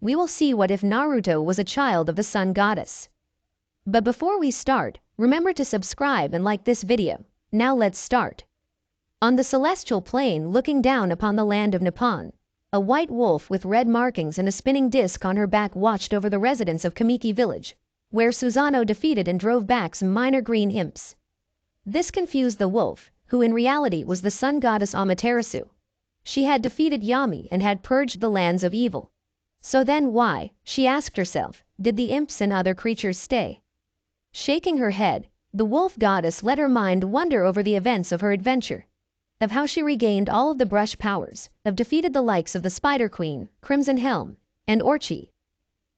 we will see what if Naruto was a child of the sun goddess. But before we start, remember to subscribe and like this video. Now let's start. On the celestial plane looking down upon the land of Nippon, a white wolf with red markings and a spinning disc on her back watched over the residents of Kamiki village, where Susanoo defeated and drove back some minor green imps. This confused the wolf, who in reality was the sun goddess Amaterasu. She had defeated Yami and had purged the lands of evil. So then why, she asked herself, did the imps and other creatures stay? Shaking her head, the wolf goddess let her mind wander over the events of her adventure, of how she regained all of the brush powers, of defeated the likes of the Spider Queen, Crimson Helm, and Orchi.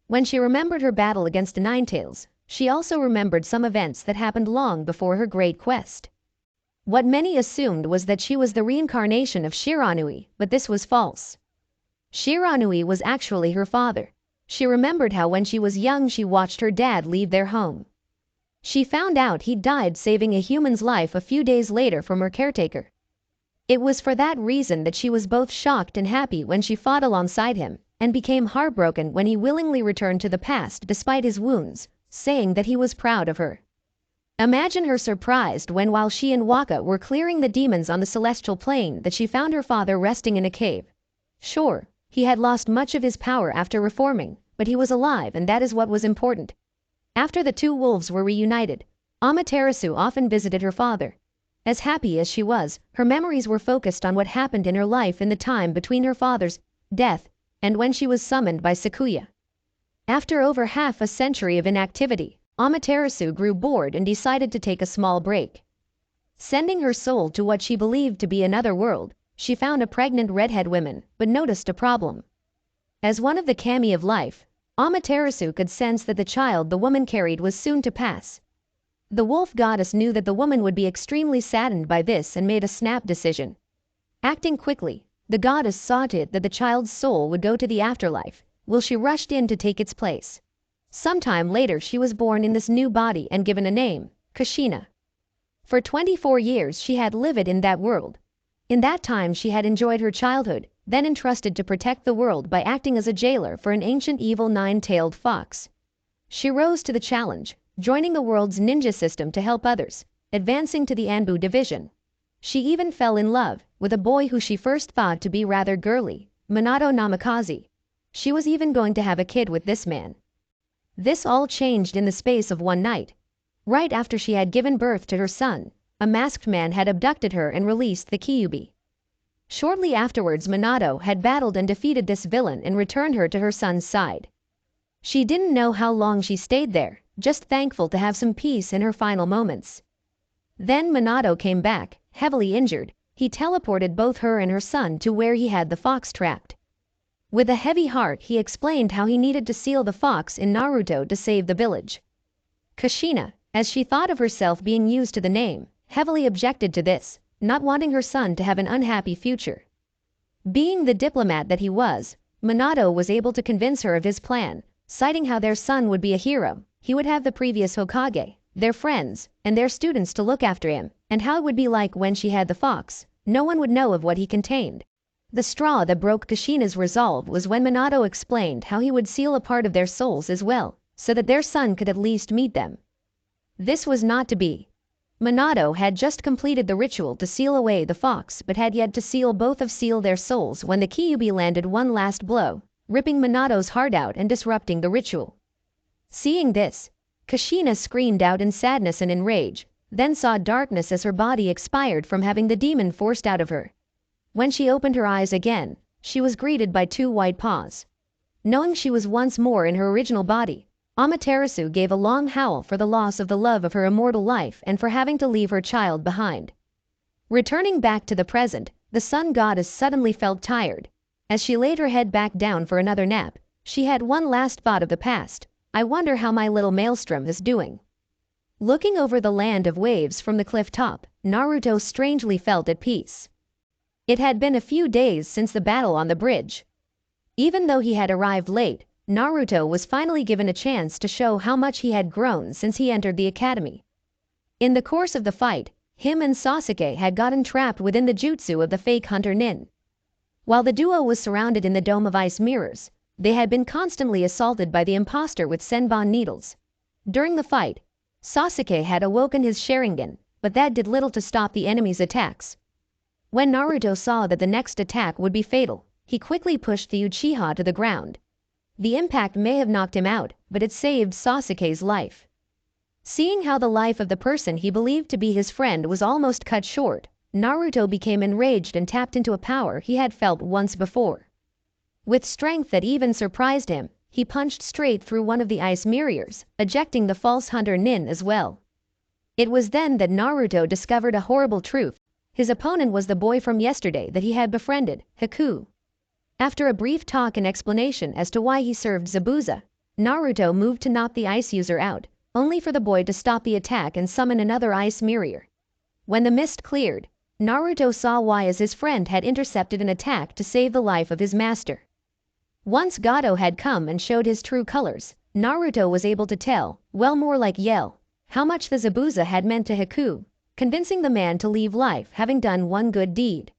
When she remembered her battle against Ninetales, she also remembered some events that happened long before her great quest. What many assumed was that she was the reincarnation of Shiranui, but this was false. Shiranui was actually her father. She remembered how when she was young she watched her dad leave their home. She found out he'd died saving a human's life a few days later from her caretaker. It was for that reason that she was both shocked and happy when she fought alongside him, and became heartbroken when he willingly returned to the past despite his wounds, saying that he was proud of her. Imagine her surprised when while she and Waka were clearing the demons on the celestial plane that she found her father resting in a cave. Sure, he had lost much of his power after reforming, but he was alive and that is what was important. After the two wolves were reunited, Amaterasu often visited her father. As happy as she was, her memories were focused on what happened in her life in the time between her father's death and when she was summoned by Sakuya. After over half a century of inactivity, Amaterasu grew bored and decided to take a small break. Sending her soul to what she believed to be another world, she found a pregnant redhead woman, but noticed a problem. As one of the kami of life, Amaterasu could sense that the child the woman carried was soon to pass. The wolf goddess knew that the woman would be extremely saddened by this and made a snap decision. Acting quickly, the goddess saw to it that the child's soul would go to the afterlife, while she rushed in to take its place. Sometime later she was born in this new body and given a name, Kushina. For 24 years she had lived in that world. In that time she had enjoyed her childhood, then entrusted to protect the world by acting as a jailer for an ancient evil nine-tailed fox. She rose to the challenge, joining the world's ninja system to help others, advancing to the Anbu division. She even fell in love with a boy who she first thought to be rather girly, Minato Namikaze. She was even going to have a kid with this man. This all changed in the space of one night. Right after she had given birth to her son, a masked man had abducted her and released the Kyuubi. Shortly afterwards Minato had battled and defeated this villain and returned her to her son's side. She didn't know how long she stayed there, just thankful to have some peace in her final moments. Then Minato came back, heavily injured. He teleported both her and her son to where he had the fox trapped. With a heavy heart he explained how he needed to seal the fox in Naruto to save the village. Kushina, as she thought of herself being used to the name, heavily objected to this, not wanting her son to have an unhappy future. Being the diplomat that he was, Minato was able to convince her of his plan, citing how their son would be a hero, he would have the previous Hokage, their friends, and their students to look after him, and how it would be like when she had the fox, no one would know of what he contained. The straw that broke Kushina's resolve was when Minato explained how he would seal a part of their souls as well, so that their son could at least meet them. This was not to be. Minato had just completed the ritual to seal away the fox but had yet to seal their souls when the Kyuubi landed one last blow, ripping Minato's heart out and disrupting the ritual. Seeing this, Kushina screamed out in sadness and in rage, then saw darkness as her body expired from having the demon forced out of her. When she opened her eyes again, she was greeted by two white paws. Knowing she was once more in her original body, Amaterasu gave a long howl for the loss of the love of her immortal life and for having to leave her child behind. Returning back to the present, the sun goddess suddenly felt tired. As she laid her head back down for another nap, she had one last thought of the past. I wonder how my little maelstrom is doing. Looking over the land of waves from the cliff top, Naruto strangely felt at peace. It had been a few days since the battle on the bridge. Even though he had arrived late, Naruto was finally given a chance to show how much he had grown since he entered the academy. In the course of the fight, him and Sasuke had gotten trapped within the jutsu of the fake hunter Nin. While the duo was surrounded in the dome of ice mirrors, They had been constantly assaulted by the imposter with Senbon needles. During the fight, Sasuke had awoken his Sharingan, but that did little to stop the enemy's attacks. When Naruto saw that the next attack would be fatal, he quickly pushed the Uchiha to the ground. The impact may have knocked him out, but it saved Sasuke's life. Seeing how the life of the person he believed to be his friend was almost cut short, Naruto became enraged and tapped into a power he had felt once before. With strength that even surprised him, he punched straight through one of the ice mirrors, ejecting the false hunter Nin as well. It was then that Naruto discovered a horrible truth. His opponent was the boy from yesterday that he had befriended, Haku. After a brief talk and explanation as to why he served Zabuza, Naruto moved to knock the ice user out, only for the boy to stop the attack and summon another ice mirror. When the mist cleared, Naruto saw why, as his friend had intercepted an attack to save the life of his master. Once Gato had come and showed his true colors, Naruto was able to tell, well more like yell, how much the Zabuza had meant to Haku, convincing the man to leave life having done one good deed.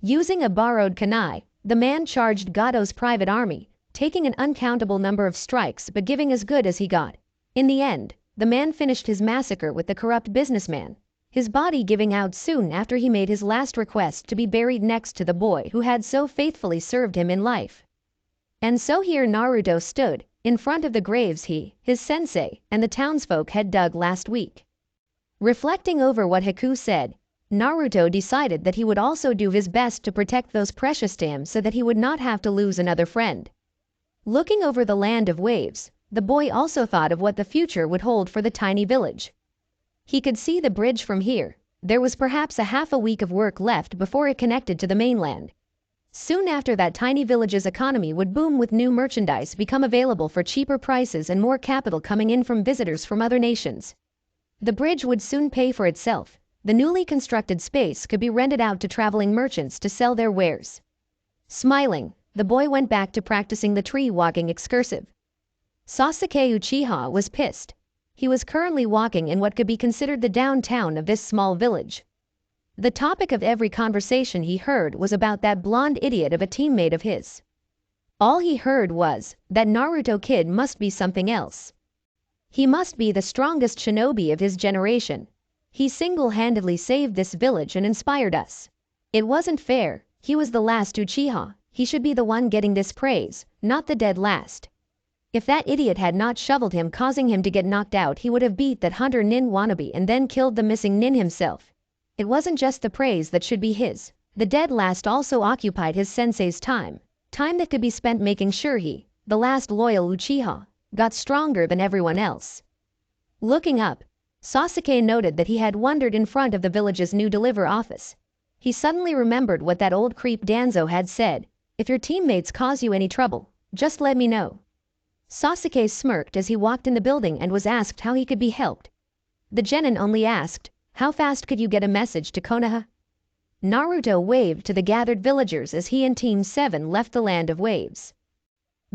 Using a borrowed kunai, the man charged Gato's private army, taking an uncountable number of strikes but giving as good as he got. In the end, the man finished his massacre with the corrupt businessman, his body giving out soon after he made his last request to be buried next to the boy who had so faithfully served him in life. And so here Naruto stood, in front of the graves he, his sensei, and the townsfolk had dug last week. Reflecting over what Haku said, Naruto decided that he would also do his best to protect those precious to him so that he would not have to lose another friend. Looking over the land of waves, the boy also thought of what the future would hold for the tiny village. He could see the bridge from here. There was perhaps a half a week of work left before it connected to the mainland. Soon after that, tiny village's economy would boom with new merchandise become available for cheaper prices and more capital coming in from visitors from other nations. The bridge would soon pay for itself. The newly constructed space could be rented out to traveling merchants to sell their wares. Smiling, the boy went back to practicing the tree-walking excursive. Sasuke Uchiha was pissed. He was currently walking in what could be considered the downtown of this small village. The topic of every conversation he heard was about that blonde idiot of a teammate of his. All he heard was that Naruto kid must be something else. He must be the strongest shinobi of his generation. He single-handedly saved this village and inspired us. It wasn't fair. He was the last Uchiha. He should be the one getting this praise, not the dead last. If that idiot had not shoveled him, causing him to get knocked out, he would have beat that hunter Nin wannabe and then killed the missing Nin himself. It wasn't just the praise that should be his. The dead last also occupied his sensei's time that could be spent making sure he, the last loyal Uchiha, got stronger than everyone else. Looking up, Sasuke noted that he had wandered in front of the village's new deliver office. He suddenly remembered what that old creep Danzo had said, "If your teammates cause you any trouble, just let me know." Sasuke smirked as he walked in the building and was asked how he could be helped. The genin only asked, "How fast could you get a message to Konoha?" Naruto waved to the gathered villagers as he and Team 7 left the land of waves.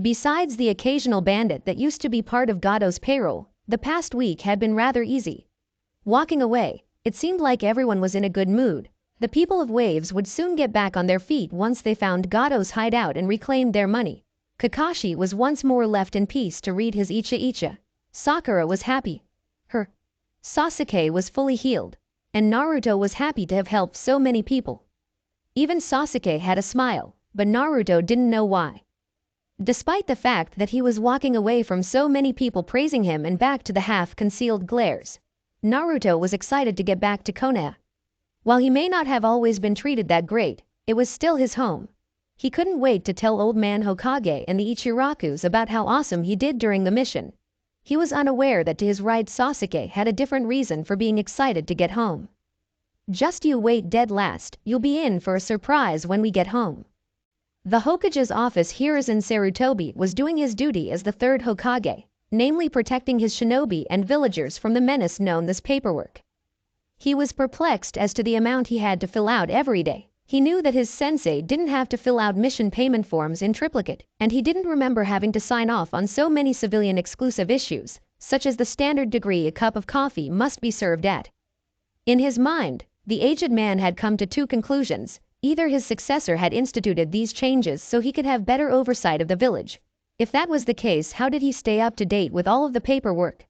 Besides the occasional bandit that used to be part of Gato's payroll, the past week had been rather easy. Walking away, it seemed like everyone was in a good mood. The people of Waves would soon get back on their feet once they found Gato's hideout and reclaimed their money. Kakashi was once more left in peace to read his Icha-Icha. Sakura was happy. Sasuke was fully healed. And Naruto was happy to have helped so many people. Even Sasuke had a smile, but Naruto didn't know why. Despite the fact that he was walking away from so many people praising him and back to the half-concealed glares, Naruto was excited to get back to Konoha. While he may not have always been treated that great, it was still his home. He couldn't wait to tell Old Man Hokage and the Ichirakus about how awesome he did during the mission. He was unaware that to his right Sasuke had a different reason for being excited to get home. "Just you wait, dead last, you'll be in for a surprise when we get home." The Hokage's office Hiruzen Sarutobi was doing his duty as the third Hokage, namely protecting his shinobi and villagers from the menace known as paperwork. He was perplexed as to the amount he had to fill out every day. He knew that his sensei didn't have to fill out mission payment forms in triplicate, and he didn't remember having to sign off on so many civilian exclusive issues, such as the standard degree a cup of coffee must be served at. In his mind, the aged man had come to two conclusions. Either his successor had instituted these changes so he could have better oversight of the village. If that was the case, how did he stay up to date with all of the paperwork?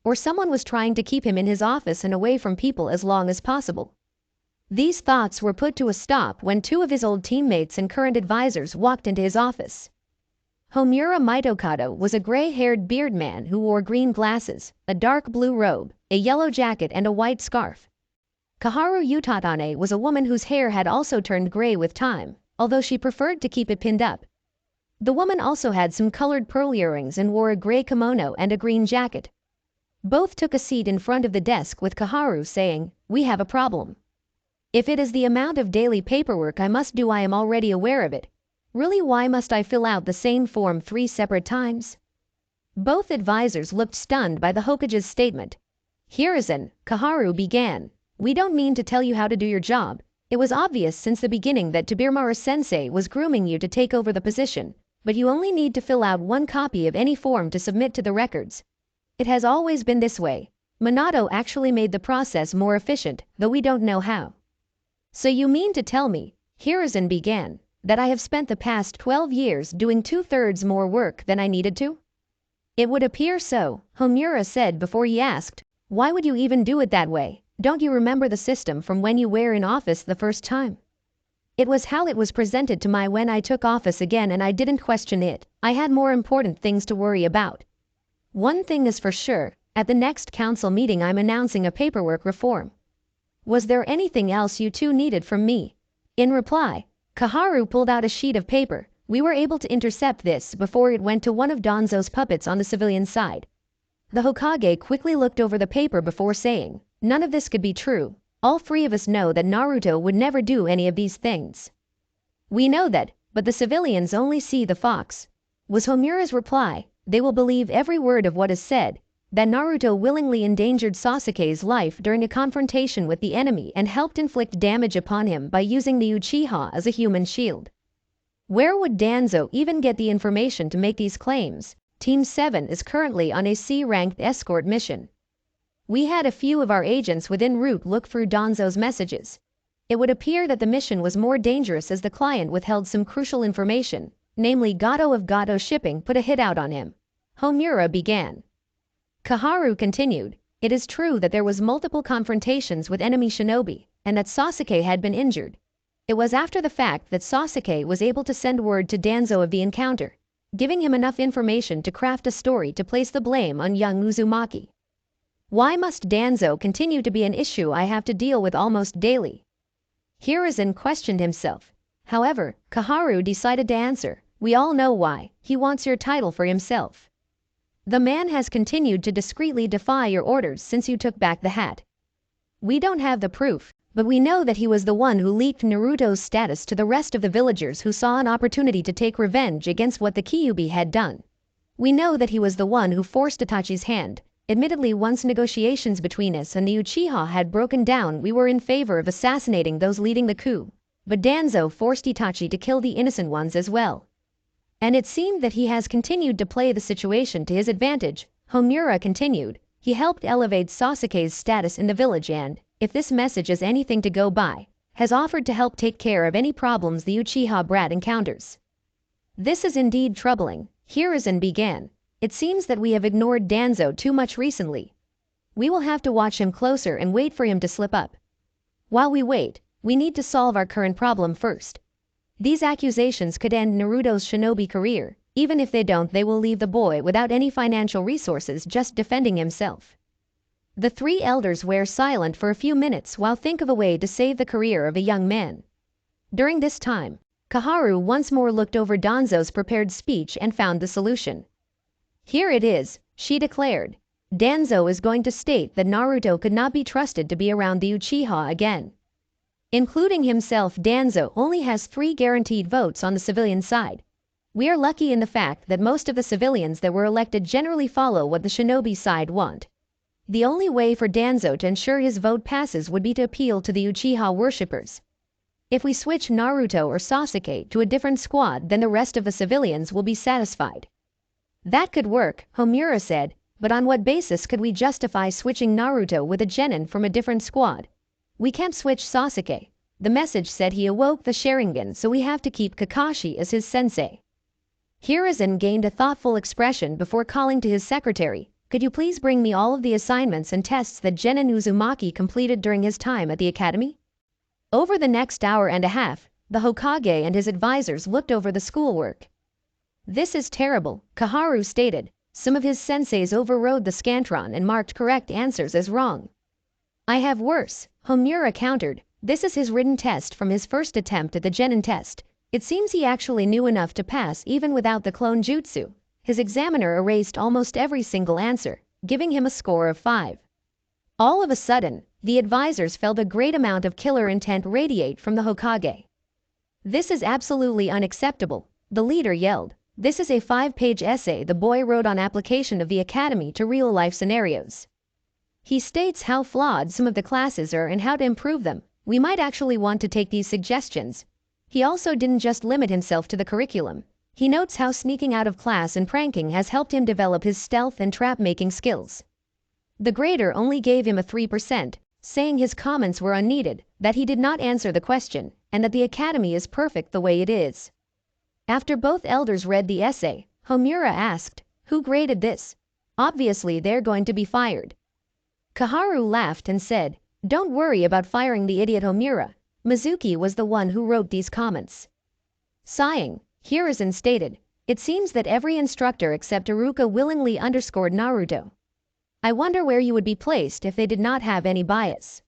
Or someone was trying to keep him in his office and away from people as long as possible. These thoughts were put to a stop when two of his old teammates and current advisors walked into his office. Homura Mitokado was a gray-haired beard man who wore green glasses, a dark blue robe, a yellow jacket and a white scarf. Kaharu Utatane was a woman whose hair had also turned gray with time, although she preferred to keep it pinned up. The woman also had some colored pearl earrings and wore a gray kimono and a green jacket. Both took a seat in front of the desk with Kaharu saying, "We have a problem. If it is the amount of daily paperwork I must do, I am already aware of it. Really, why must I fill out the same form 3 separate times?" Both advisors looked stunned by the Hokage's statement. "Hiruzen," Kaharu began, "we don't mean to tell you how to do your job. It was obvious since the beginning that Tobiramaru-sensei was grooming you to take over the position, but you only need to fill out 1 copy of any form to submit to the records. It has always been this way. Minato actually made the process more efficient, though we don't know how." "So you mean to tell me," Hiruzen began, "that I have spent the past 12 years doing 2/3 more work than I needed to?" "It would appear so," Homura said before he asked, "Why would you even do it that way? Don't you remember the system from when you were in office the first time?" "It was how it was presented to me when I took office again, and I didn't question it. I had more important things to worry about. One thing is for sure, at the next council meeting I'm announcing a paperwork reform." "Was there anything else you two needed from me?" In reply, Kaharu pulled out a sheet of paper. "We were able to intercept this before it went to one of Danzo's puppets on the civilian side." The Hokage quickly looked over the paper before saying, "None of this could be true. All 3 of us know that Naruto would never do any of these things." "We know that, but the civilians only see the fox," was Homura's reply. "They will believe every word of what is said, that Naruto willingly endangered Sasuke's life during a confrontation with the enemy and helped inflict damage upon him by using the Uchiha as a human shield." Where would Danzo even get the information to make these claims? Team 7 is currently on a C-ranked escort mission. We had a few of our agents within route look through Danzo's messages. It would appear that the mission was more dangerous as the client withheld some crucial information, namely Gato of Gato Shipping put a hit out on him. Homura began. Kaharu continued, "It is true that there was multiple confrontations with enemy shinobi, and that Sasuke had been injured. It was after the fact that Sasuke was able to send word to Danzo of the encounter, giving him enough information to craft a story to place the blame on young Uzumaki. Why must Danzo continue to be an issue I have to deal with almost daily?" Hiruzen questioned himself. However, Kaharu decided to answer, "We all know why. He wants your title for himself. The man has continued to discreetly defy your orders since you took back the hat. We don't have the proof, but we know that he was the one who leaked Naruto's status to the rest of the villagers who saw an opportunity to take revenge against what the Kyuubi had done. We know that he was the one who forced Itachi's hand. Admittedly, once negotiations between us and the Uchiha had broken down, we were in favor of assassinating those leading the coup, but Danzo forced Itachi to kill the innocent ones as well. And it seemed that he has continued to play the situation to his advantage." Homura continued, "He helped elevate Sasuke's status in the village and, if this message is anything to go by, has offered to help take care of any problems the Uchiha brat encounters." "This is indeed troubling," Hiruzen began. "It seems that we have ignored Danzo too much recently. We will have to watch him closer and wait for him to slip up. While we wait, we need to solve our current problem first. These accusations could end Naruto's shinobi career. Even if they don't, they will leave the boy without any financial resources just defending himself." The 3 elders were silent for a few minutes while think of a way to save the career of a young man. During this time, Kaharu once more looked over Danzo's prepared speech and found the solution. "Here it is," she declared. "Danzo is going to state that Naruto could not be trusted to be around the Uchiha again. Including himself, Danzo only has 3 guaranteed votes on the civilian side. We are lucky in the fact that most of the civilians that were elected generally follow what the shinobi side want. The only way for Danzo to ensure his vote passes would be to appeal to the Uchiha worshippers. If we switch Naruto or Sasuke to a different squad, then the rest of the civilians will be satisfied." "That could work," Homura said, "but on what basis could we justify switching Naruto with a genin from a different squad? We can't switch Sasuke. The message said he awoke the Sharingan, so we have to keep Kakashi as his sensei. Hiruzen gained a thoughtful expression before calling to his secretary, "Could you please bring me all of the assignments and tests that Genin Uzumaki completed during his time at the academy?" Over the next hour and a half, the Hokage and his advisors looked over the schoolwork. "This is terrible," Kaharu stated. Some of his senseis overrode the Scantron and marked correct answers as wrong. "I have worse," Homura countered. "This is his written test from his first attempt at the Genin test. It seems he actually knew enough to pass even without the clone jutsu." His examiner erased almost every single answer, giving him a score of 5. All of a sudden, the advisors felt a great amount of killer intent radiate from the Hokage. "This is absolutely unacceptable," the leader yelled. "This is a 5-page essay the boy wrote on application of the academy to real-life scenarios. He states how flawed some of the classes are and how to improve them. We might actually want to take these suggestions." He also didn't just limit himself to the curriculum. He notes how sneaking out of class and pranking has helped him develop his stealth and trap-making skills. The grader only gave him a 3%, saying his comments were unneeded, that he did not answer the question, and that the academy is perfect the way it is. After both elders read the essay, Homura asked, "Who graded this? Obviously they're going to be fired." Kaharu laughed and said, "Don't worry about firing the idiot Homura. Mizuki was the one who wrote these comments." Sighing, Hiruzen stated, "It seems that every instructor except Iruka willingly underscored Naruto. I wonder where you would be placed if they did not have any bias."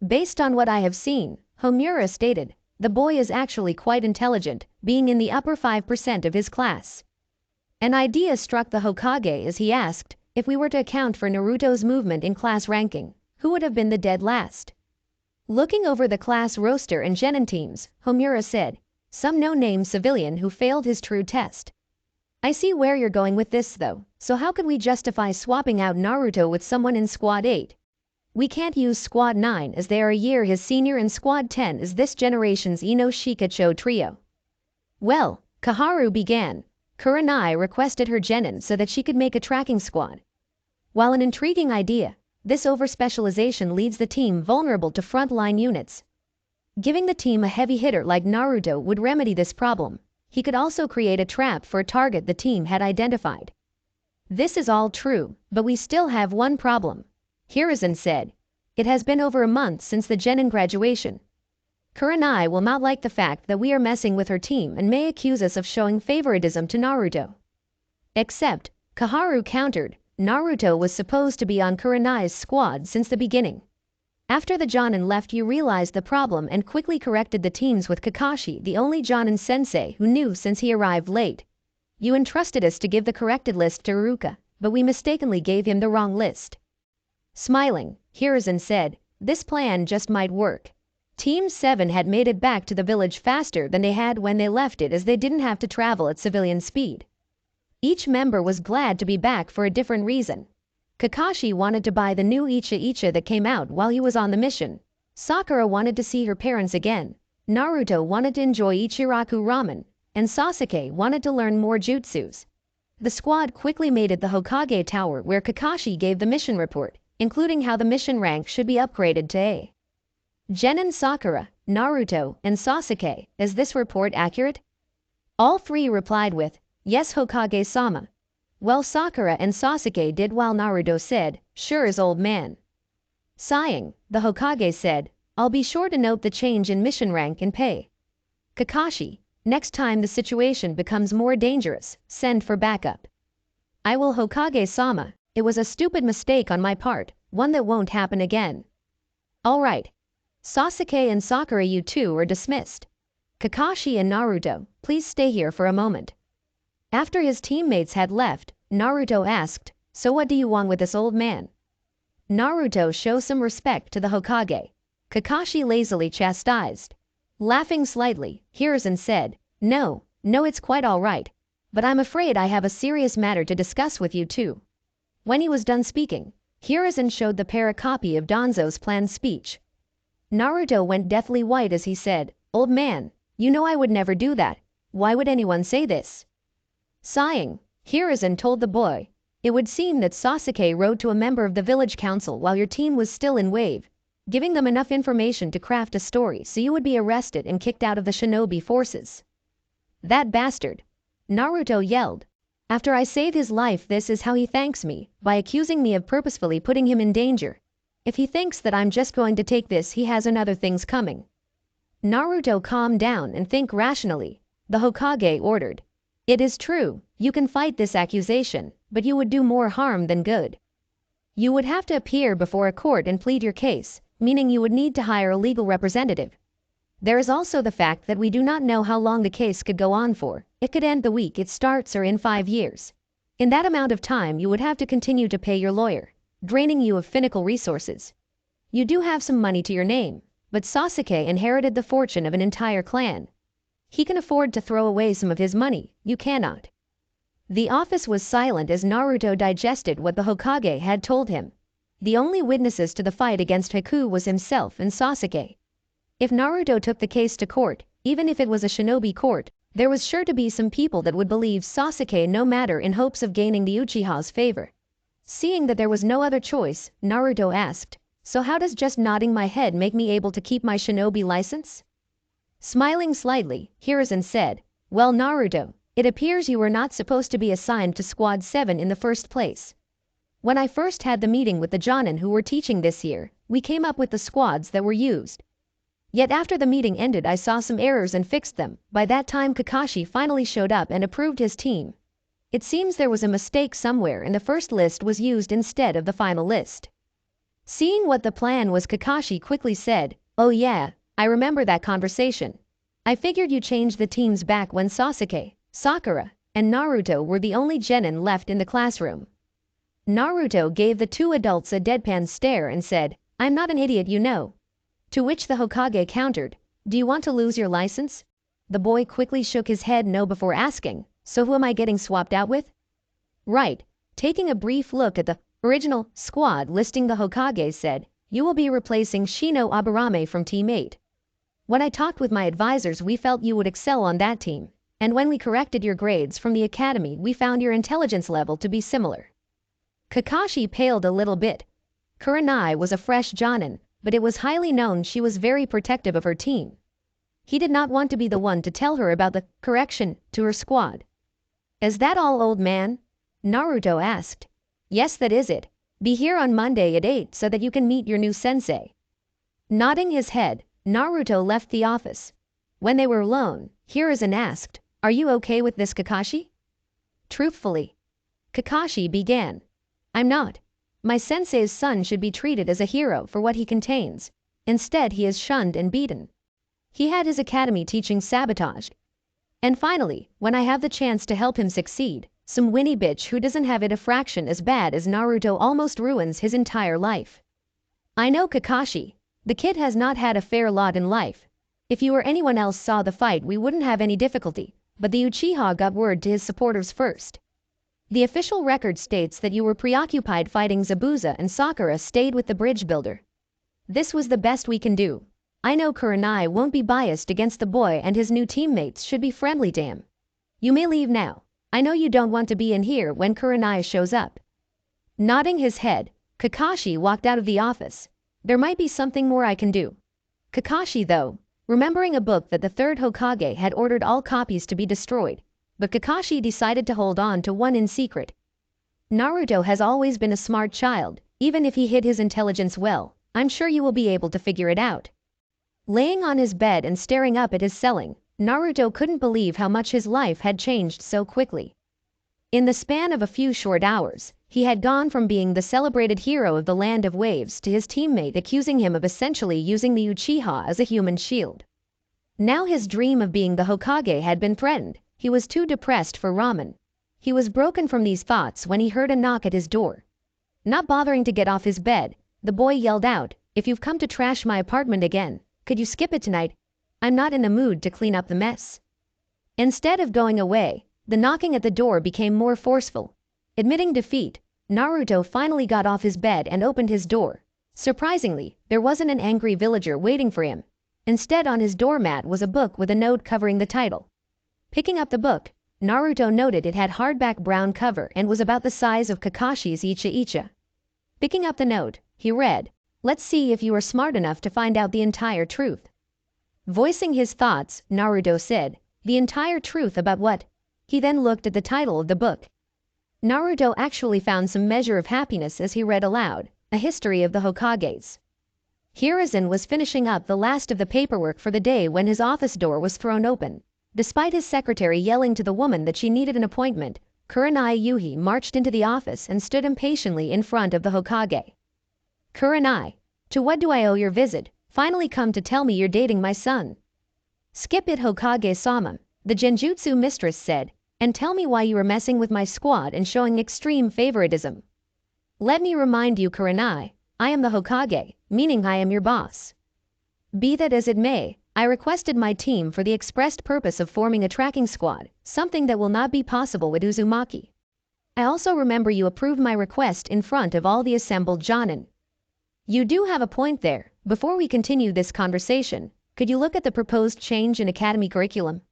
"Based on what I have seen," Homura stated, "the boy is actually quite intelligent, being in the upper 5% of his class." An idea struck the Hokage as he asked, "If we were to account for Naruto's movement in class ranking, who would have been the dead last?" Looking over the class roster and Genin teams, Homura said, "Some no-name civilian who failed his true test." "I see where you're going with this though, so how could we justify swapping out Naruto with someone in Squad 8? We can't use Squad 9 as they are a year his senior and Squad 10 is this generation's Ino Shikacho trio." "Well," Kaharu began, "Kurenai requested her Genin so that she could make a tracking squad. While an intriguing idea, this overspecialization leads the team vulnerable to frontline units. Giving the team a heavy hitter like Naruto would remedy this problem. He could also create a trap for a target the team had identified." "This is all true, but we still have one problem," Hiruzen said. "It has been over a month since the Genin graduation. Kurenai will not like the fact that we are messing with her team and may accuse us of showing favoritism to Naruto." "Except," Kaharu countered, "Naruto was supposed to be on Kurenai's squad since the beginning. After the Jonin left, you realized the problem and quickly corrected the teams with Kakashi, the only Jonin sensei who knew since he arrived late. You entrusted us to give the corrected list to Iruka, but we mistakenly gave him the wrong list." Smiling, Hiruzen said, "This plan just might work." Team 7 had made it back to the village faster than they had when they left it, as they didn't have to travel at civilian speed. Each member was glad to be back for a different reason. Kakashi wanted to buy the new Icha that came out while he was on the mission. Sakura wanted to see her parents again. Naruto wanted to enjoy Ichiraku ramen, and Sasuke wanted to learn more jutsus. The squad quickly made it the Hokage Tower, where Kakashi gave the mission report, including how the mission rank should be upgraded to A. Genin, Sakura, Naruto, and Sasuke, is this report accurate? All three replied with, "Yes, Hokage-sama." Well, Sakura and Sasuke did, while Naruto said, "Sure as old man." Sighing, the Hokage said, "I'll be sure to note the change in mission rank and pay. Kakashi, next time the situation becomes more dangerous, send for backup." "I will, Hokage-sama. It was a stupid mistake on my part, one that won't happen again." "All right. Sasuke and Sakura, you two are dismissed. Kakashi and Naruto, please stay here for a moment." After his teammates had left, Naruto asked, "So what do you want with this old man?" Naruto, show some respect to the Hokage. Kakashi lazily chastised. Laughing slightly, Hiruzen said, No, it's quite all right. But I'm afraid I have a serious matter to discuss with you too." When he was done speaking, Hiruzen showed the pair a copy of Danzo's planned speech. Naruto went deathly white as he said, "Old man, you know I would never do that. Why would anyone say this?" Sighing, Hiruzen told the boy, "It would seem that Sasuke wrote to a member of the village council while your team was still in wave. giving them enough information to craft a story so you would be arrested and kicked out of the Shinobi forces. That bastard! Naruto yelled. After I save his life, this is how he thanks me, by accusing me of purposefully putting him in danger. If he thinks that I'm just going to take this, he has another things coming. Naruto, calm down and think rationally, the Hokage ordered. It is true, you can fight this accusation, but you would do more harm than good. You would have to appear before a court and plead your case, meaning you would need to hire a legal representative. There is also the fact that we do not know how long the case could go on for. It could end the week it starts or in 5 years. In that amount of time you would have to continue to pay your lawyer, draining you of financial resources. You do have some money to your name, but Sasuke inherited the fortune of an entire clan. He can afford to throw away some of his money, you cannot. The office was silent as Naruto digested what the Hokage had told him. The only witnesses to the fight against Haku was himself and Sasuke. If Naruto took the case to court, even if it was a shinobi court, there was sure to be some people that would believe Sasuke no matter, in hopes of gaining the Uchiha's favor. Seeing that there was no other choice, Naruto asked, "So how does just nodding my head make me able to keep my shinobi license?" Smiling slightly, Hiruzen said, "Well, Naruto, it appears you were not supposed to be assigned to Squad 7 in the first place. When I first had the meeting with the Jonin who were teaching this year, we came up with the squads that were used. Yet after the meeting ended I saw some errors and fixed them. By that time Kakashi finally showed up and approved his team. It seems there was a mistake somewhere and the first list was used instead of the final list." Seeing what the plan was, Kakashi quickly said, "Oh yeah, I remember that conversation. I figured you changed the teams back when Sasuke, Sakura, and Naruto were the only genin left in the classroom." Naruto gave the two adults a deadpan stare and said, "I'm not an idiot, you know." To which the Hokage countered, "Do you want to lose your license?" The boy quickly shook his head no before asking, "So who am I getting swapped out with?" "Right." Taking a brief look at the original squad listing, the Hokage said, "You will be replacing Shino Aburame from Team 8. When I talked with my advisors we felt you would excel on that team, and when we corrected your grades from the academy we found your intelligence level to be similar." Kakashi paled a little bit. Kurenai was a fresh jonin, but it was highly known she was very protective of her team. He did not want to be the one to tell her about the correction to her squad. "Is that all, old man?" Naruto asked. "Yes, that is it. Be here on Monday at 8 so that you can meet your new sensei." Nodding his head, Naruto left the office. When they were alone, Hiruzen asked, "Are you okay with this, Kakashi?" Truthfully, Kakashi began, "I'm not. My sensei's son should be treated as a hero for what he contains. Instead he is shunned and beaten. He had his academy teaching sabotage. And finally, when I have the chance to help him succeed, some whiny bitch who doesn't have it a fraction as bad as Naruto almost ruins his entire life. I know Kakashi. The kid has not had a fair lot in life. If you or anyone else saw the fight we wouldn't have any difficulty, but the Uchiha got word to his supporters first. The official record states that you were preoccupied fighting Zabuza and Sakura stayed with the bridge builder. This was the best we can do. I know Kurenai won't be biased against the boy and his new teammates should be friendly to him. You may leave now. I know you don't want to be in here when Kurenai shows up." Nodding his head, Kakashi walked out of the office. There might be something more I can do. Kakashi, though, remembering a book that the third Hokage had ordered all copies to be destroyed, but Kakashi decided to hold on to one in secret. Naruto has always been a smart child, even if he hid his intelligence well, I'm sure you will be able to figure it out. Laying on his bed and staring up at his ceiling, Naruto couldn't believe how much his life had changed so quickly. In the span of a few short hours, he had gone from being the celebrated hero of the Land of Waves to his teammate accusing him of essentially using the Uchiha as a human shield. Now his dream of being the Hokage had been threatened. He was too depressed for ramen. He was broken from these thoughts when he heard a knock at his door. Not bothering to get off his bed, the boy yelled out, "If you've come to trash my apartment again, could you skip it tonight? I'm not in the mood to clean up the mess." Instead of going away, the knocking at the door became more forceful. Admitting defeat, Naruto finally got off his bed and opened his door. Surprisingly, there wasn't an angry villager waiting for him. Instead, on his doormat was a book with a note covering the title. Picking up the book, Naruto noted it had hardback brown cover and was about the size of Kakashi's Icha Icha. Picking up the note, he read, Let's see if you are smart enough to find out the entire truth. Voicing his thoughts, Naruto said, "The entire truth about what?" He then looked at the title of the book. Naruto actually found some measure of happiness as he read aloud, "A History of the Hokages." Hiruzen was finishing up the last of the paperwork for the day when his office door was thrown open. Despite his secretary yelling to the woman that she needed an appointment, Kurenai Yuhi marched into the office and stood impatiently in front of the Hokage. "Kurenai, to what do I owe your visit? Finally come to tell me you're dating my son." "Skip it, Hokage-sama," the Genjutsu mistress said, "and tell me why you were messing with my squad and showing extreme favoritism." "Let me remind you, Kurenai, I am the Hokage, meaning I am your boss. Be that as it may, I requested my team for the expressed purpose of forming a tracking squad, something that will not be possible with Uzumaki. I also remember you approved my request in front of all the assembled Jonin. You do have a point there. Before we continue this conversation, could you look at the proposed change in academy curriculum?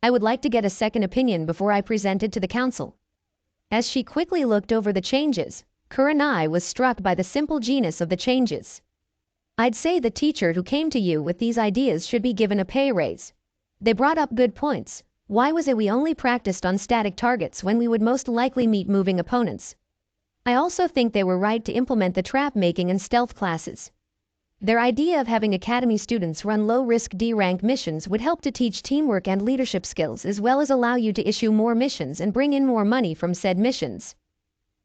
I would like to get a second opinion before I present it to the council." As she quickly looked over the changes, Kurenai was struck by the simple genius of the changes. "I'd say the teacher who came to you with these ideas should be given a pay raise. They brought up good points. Why was it we only practiced on static targets when we would most likely meet moving opponents? I also think they were right to implement the trap making and stealth classes. Their idea of having academy students run low-risk D-rank missions would help to teach teamwork and leadership skills as well as allow you to issue more missions and bring in more money from said missions."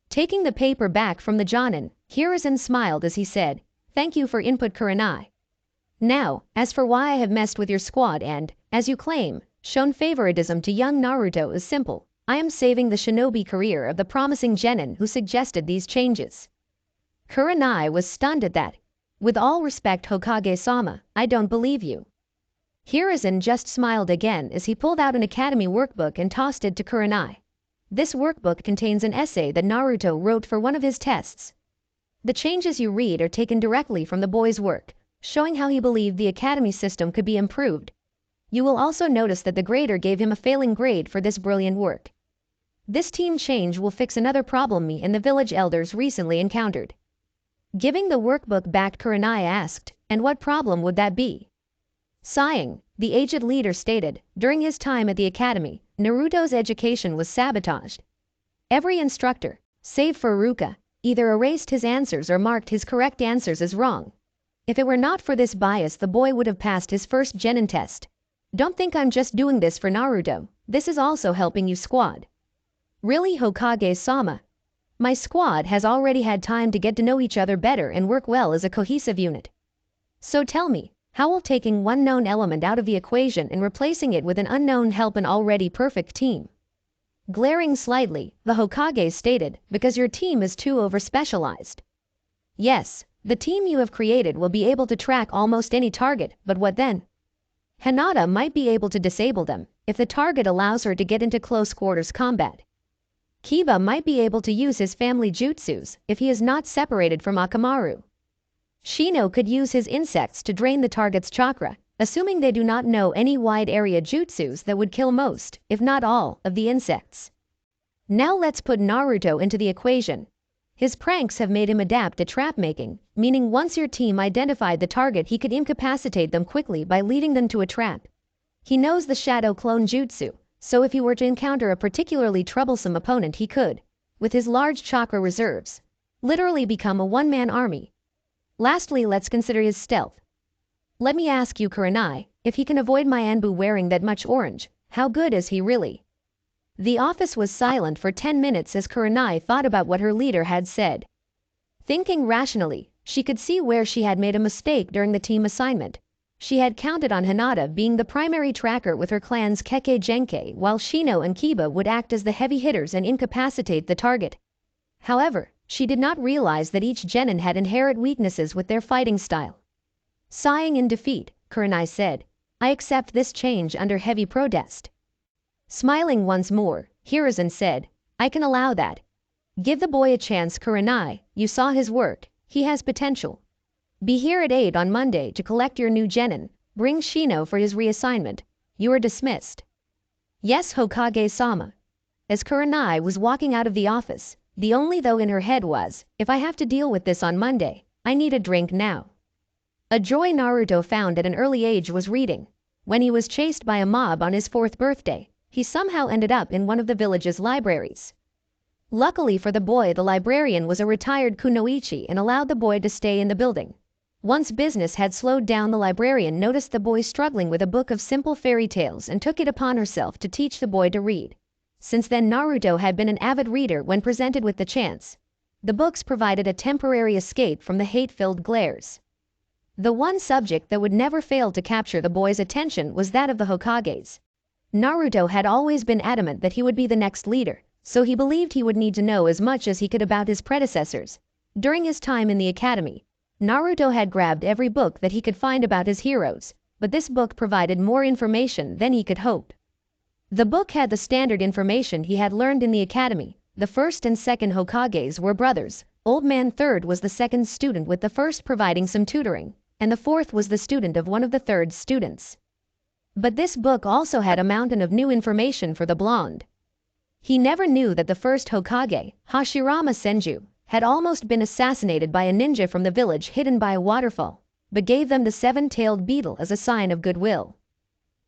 Taking the paper back from the Jonin, Hiruzen smiled as he said, "Thank you for input, Kurenai. Now, as for why I have messed with your squad and, as you claim, shown favoritism to young Naruto is simple. I am saving the shinobi career of the promising genin who suggested these changes." Kurenai was stunned at that. "With all respect, Hokage-sama, I don't believe you." Hiruzen just smiled again as he pulled out an academy workbook and tossed it to Kurenai. This workbook contains an essay that Naruto wrote for one of his tests. The changes you read are taken directly from the boy's work, showing how he believed the academy system could be improved. You will also notice that the grader gave him a failing grade for this brilliant work. This team change will fix another problem me and the village elders recently encountered. Giving the workbook back, Kurenai asked, "And what problem would that be?" Sighing, the aged leader stated, "During his time at the academy, Naruto's education was sabotaged. Every instructor, save for Ruka, either erased his answers or marked his correct answers as wrong. If it were not for this bias, the boy would have passed his first genin test. Don't think I'm just doing this for Naruto, this is also helping you squad." "Really, Hokage-sama? My squad has already had time to get to know each other better and work well as a cohesive unit. So tell me, how will taking one known element out of the equation and replacing it with an unknown help an already perfect team?" Glaring slightly, the Hokage stated, "Because your team is too over-specialized. Yes, the team you have created will be able to track almost any target, but what then? Hinata might be able to disable them, if the target allows her to get into close quarters combat. Kiba might be able to use his family jutsus, if he is not separated from Akamaru. Shino could use his insects to drain the target's chakra, assuming they do not know any wide area jutsus that would kill most, if not all, of the insects. Now let's put Naruto into the equation. His pranks have made him adapt to trap making, meaning once your team identified the target he could incapacitate them quickly by leading them to a trap. He knows the shadow clone jutsu, so if he were to encounter a particularly troublesome opponent he could, with his large chakra reserves, literally become a one-man army. Lastly, let's consider his stealth. Let me ask you, Kurenai, if he can avoid my Anbu wearing that much orange, how good is he really?" The office was silent for 10 minutes as Kurenai thought about what her leader had said. Thinking rationally, she could see where she had made a mistake during the team assignment. She had counted on Hinata being the primary tracker with her clan's Kekkei Genkai, while Shino and Kiba would act as the heavy hitters and incapacitate the target. However, she did not realize that each genin had inherent weaknesses with their fighting style. Sighing in defeat, Kurenai said, "I accept this change under heavy protest." Smiling once more, Hiruzen said, "I can allow that. Give the boy a chance, Kurenai, you saw his work, he has potential. Be here at 8 on Monday to collect your new genin, bring Shino for his reassignment. You are dismissed." "Yes, Hokage-sama." As Kurenai was walking out of the office, the only though in her head was, "If I have to deal with this on Monday, I need a drink now. A joy Naruto found at an early age was reading. When he was chased by a mob on his 4th birthday, he somehow ended up in one of the village's libraries. Luckily for the boy, the librarian was a retired kunoichi and allowed the boy to stay in the building. Once business had slowed down, the librarian noticed the boy struggling with a book of simple fairy tales and took it upon herself to teach the boy to read. Since then, Naruto had been an avid reader when presented with the chance. The books provided a temporary escape from the hate-filled glares. The one subject that would never fail to capture the boy's attention was that of the Hokages. Naruto had always been adamant that he would be the next leader, so he believed he would need to know as much as he could about his predecessors. During his time in the academy, Naruto had grabbed every book that he could find about his heroes, but this book provided more information than he could hope. The book had the standard information he had learned in the academy. The first and second Hokages were brothers. Old Man Third was the second student, with the first providing some tutoring, and the fourth was the student of one of the third's students. But this book also had a mountain of new information for the blonde. He never knew that the first Hokage, Hashirama Senju, had almost been assassinated by a ninja from the village hidden by a waterfall, but gave them the 7-tailed beetle as a sign of goodwill.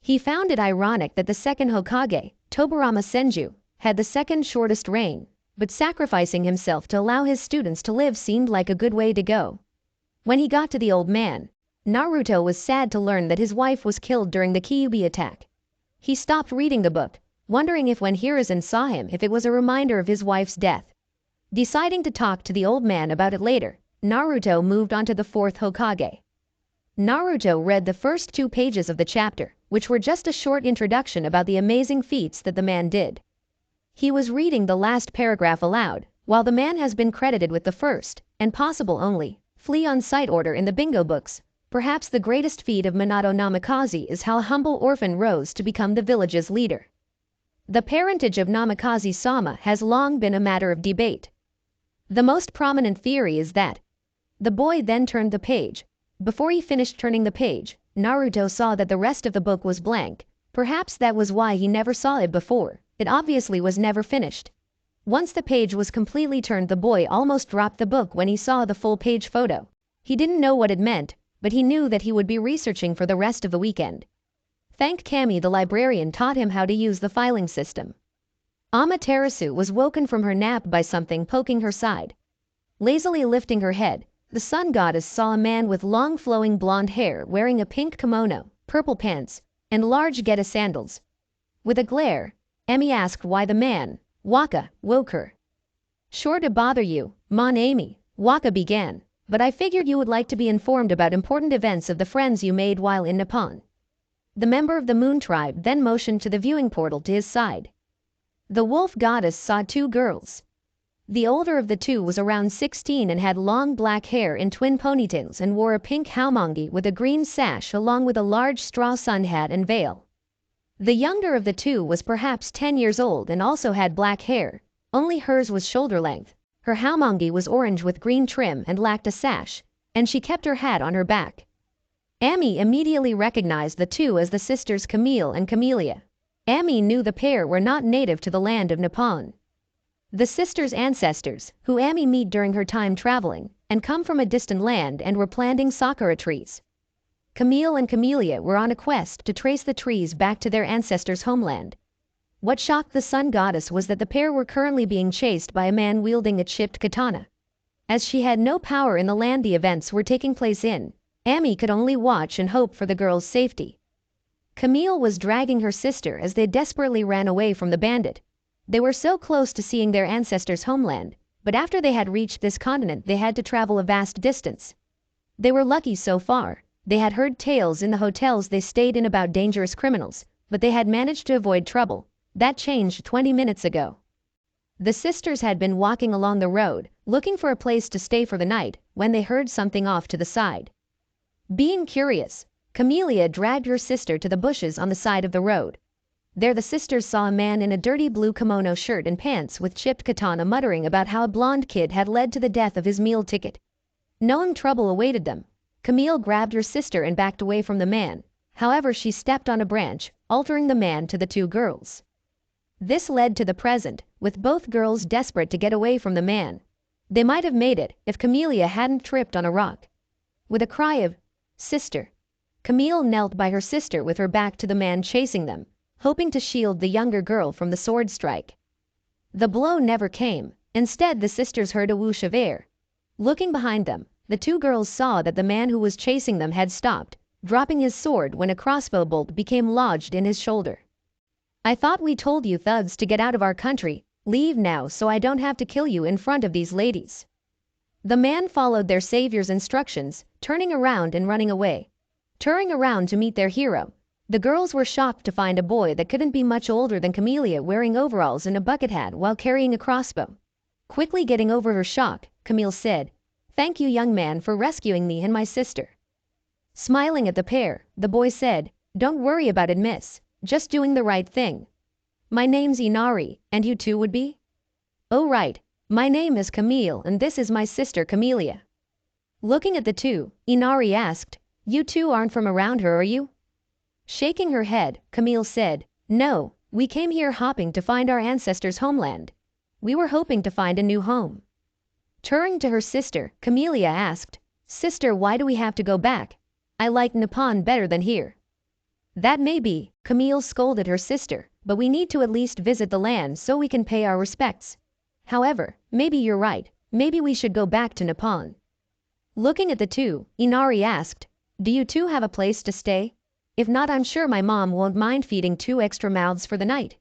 He found it ironic that the second Hokage, Tobirama Senju, had the second shortest reign, but sacrificing himself to allow his students to live seemed like a good way to go. When he got to the old man, Naruto was sad to learn that his wife was killed during the Kyuubi attack. He stopped reading the book, wondering if when Hiruzen saw him if it was a reminder of his wife's death. Deciding to talk to the old man about it later, Naruto moved on to the 4th Hokage. Naruto read the first 2 pages of the chapter, which were just a short introduction about the amazing feats that the man did. He was reading the last paragraph aloud, while the man has been credited with the first, and possible only, flee on sight order in the bingo books. Perhaps the greatest feat of Minato Namikaze is how a humble orphan rose to become the village's leader. The parentage of Namikaze-sama has long been a matter of debate. The most prominent theory is that the boy then turned the page. Before he finished turning the page, Naruto saw that the rest of the book was blank. Perhaps that was why he never saw it before. It obviously was never finished. Once the page was completely turned, the boy almost dropped the book when he saw the full page photo. He didn't know what it meant, but he knew that he would be researching for the rest of the weekend. Thank Kami, the librarian taught him how to use the filing system. Amaterasu was woken from her nap by something poking her side. Lazily lifting her head, the sun goddess saw a man with long flowing blonde hair wearing a pink kimono, purple pants, and large Geta sandals. With a glare, Emi asked why the man, Waka, woke her. "Sure to bother you, Mon Ami," Waka began, "but I figured you would like to be informed about important events of the friends you made while in Nippon." The member of the Moon Tribe then motioned to the viewing portal to his side. The wolf goddess saw 2 girls. The older of the 2 was around 16 and had long black hair in twin ponytails and wore a pink haomangi with a green sash along with a large straw sun hat and veil. The younger of the 2 was perhaps 10 years old and also had black hair, only hers was shoulder length. Her haomangi was orange with green trim and lacked a sash, and she kept her hat on her back. Ami immediately recognized the 2 as the sisters Camille and Camellia. Ami knew the pair were not native to the land of Nippon. The sisters' ancestors, who Ami met during her time traveling, and come from a distant land and were planting sakura trees. Camille and Camellia were on a quest to trace the trees back to their ancestors' homeland. What shocked the sun goddess was that the pair were currently being chased by a man wielding a chipped katana. As she had no power in the land the events were taking place in, Ami could only watch and hope for the girl's safety. Camille was dragging her sister as they desperately ran away from the bandit. They were so close to seeing their ancestors' homeland, but after they had reached this continent they had to travel a vast distance. They were lucky so far. They had heard tales in the hotels they stayed in about dangerous criminals, but they had managed to avoid trouble. That changed 20 minutes ago. The sisters had been walking along the road, looking for a place to stay for the night, when they heard something off to the side. Being curious, Camellia dragged her sister to the bushes on the side of the road. There the sisters saw a man in a dirty blue kimono shirt and pants with chipped katana muttering about how a blonde kid had led to the death of his meal ticket. Knowing trouble awaited them, Camille grabbed her sister and backed away from the man. However, she stepped on a branch, altering the man to the 2 girls. This led to the present, with both girls desperate to get away from the man. They might have made it if Camellia hadn't tripped on a rock. With a cry of, "Sister!" Camille knelt by her sister with her back to the man chasing them, hoping to shield the younger girl from the sword strike. The blow never came. Instead, the sisters heard a whoosh of air. Looking behind them, the two girls saw that the man who was chasing them had stopped, dropping his sword when a crossbow bolt became lodged in his shoulder. "I thought we told you thugs to get out of our country. Leave now so I don't have to kill you in front of these ladies." The man followed their savior's instructions, turning around and running away. Turning around to meet their hero, the girls were shocked to find a boy that couldn't be much older than Camellia wearing overalls and a bucket hat while carrying a crossbow. Quickly getting over her shock, Camille said, "Thank you, young man, for rescuing me and my sister." Smiling at the pair, the boy said, "Don't worry about it, miss. Just doing the right thing. My name's Inari, and you two would be?" "Oh right, my name is Camille and this is my sister Camellia." Looking at the two, Inari asked, "You two aren't from around here, are you?" Shaking her head, Camille said, "No, we came here hopping to find our ancestors' homeland. We were hoping to find a new home." Turning to her sister, Camellia asked, "Sister, why do we have to go back? I like Nippon better than here." "That may be," Camille scolded her sister, "but we need to at least visit the land so we can pay our respects. However, maybe you're right, maybe we should go back to Nippon." Looking at the two, Inari asked, "Do you two have a place to stay? If not, I'm sure my mom won't mind feeding 2 extra mouths for the night."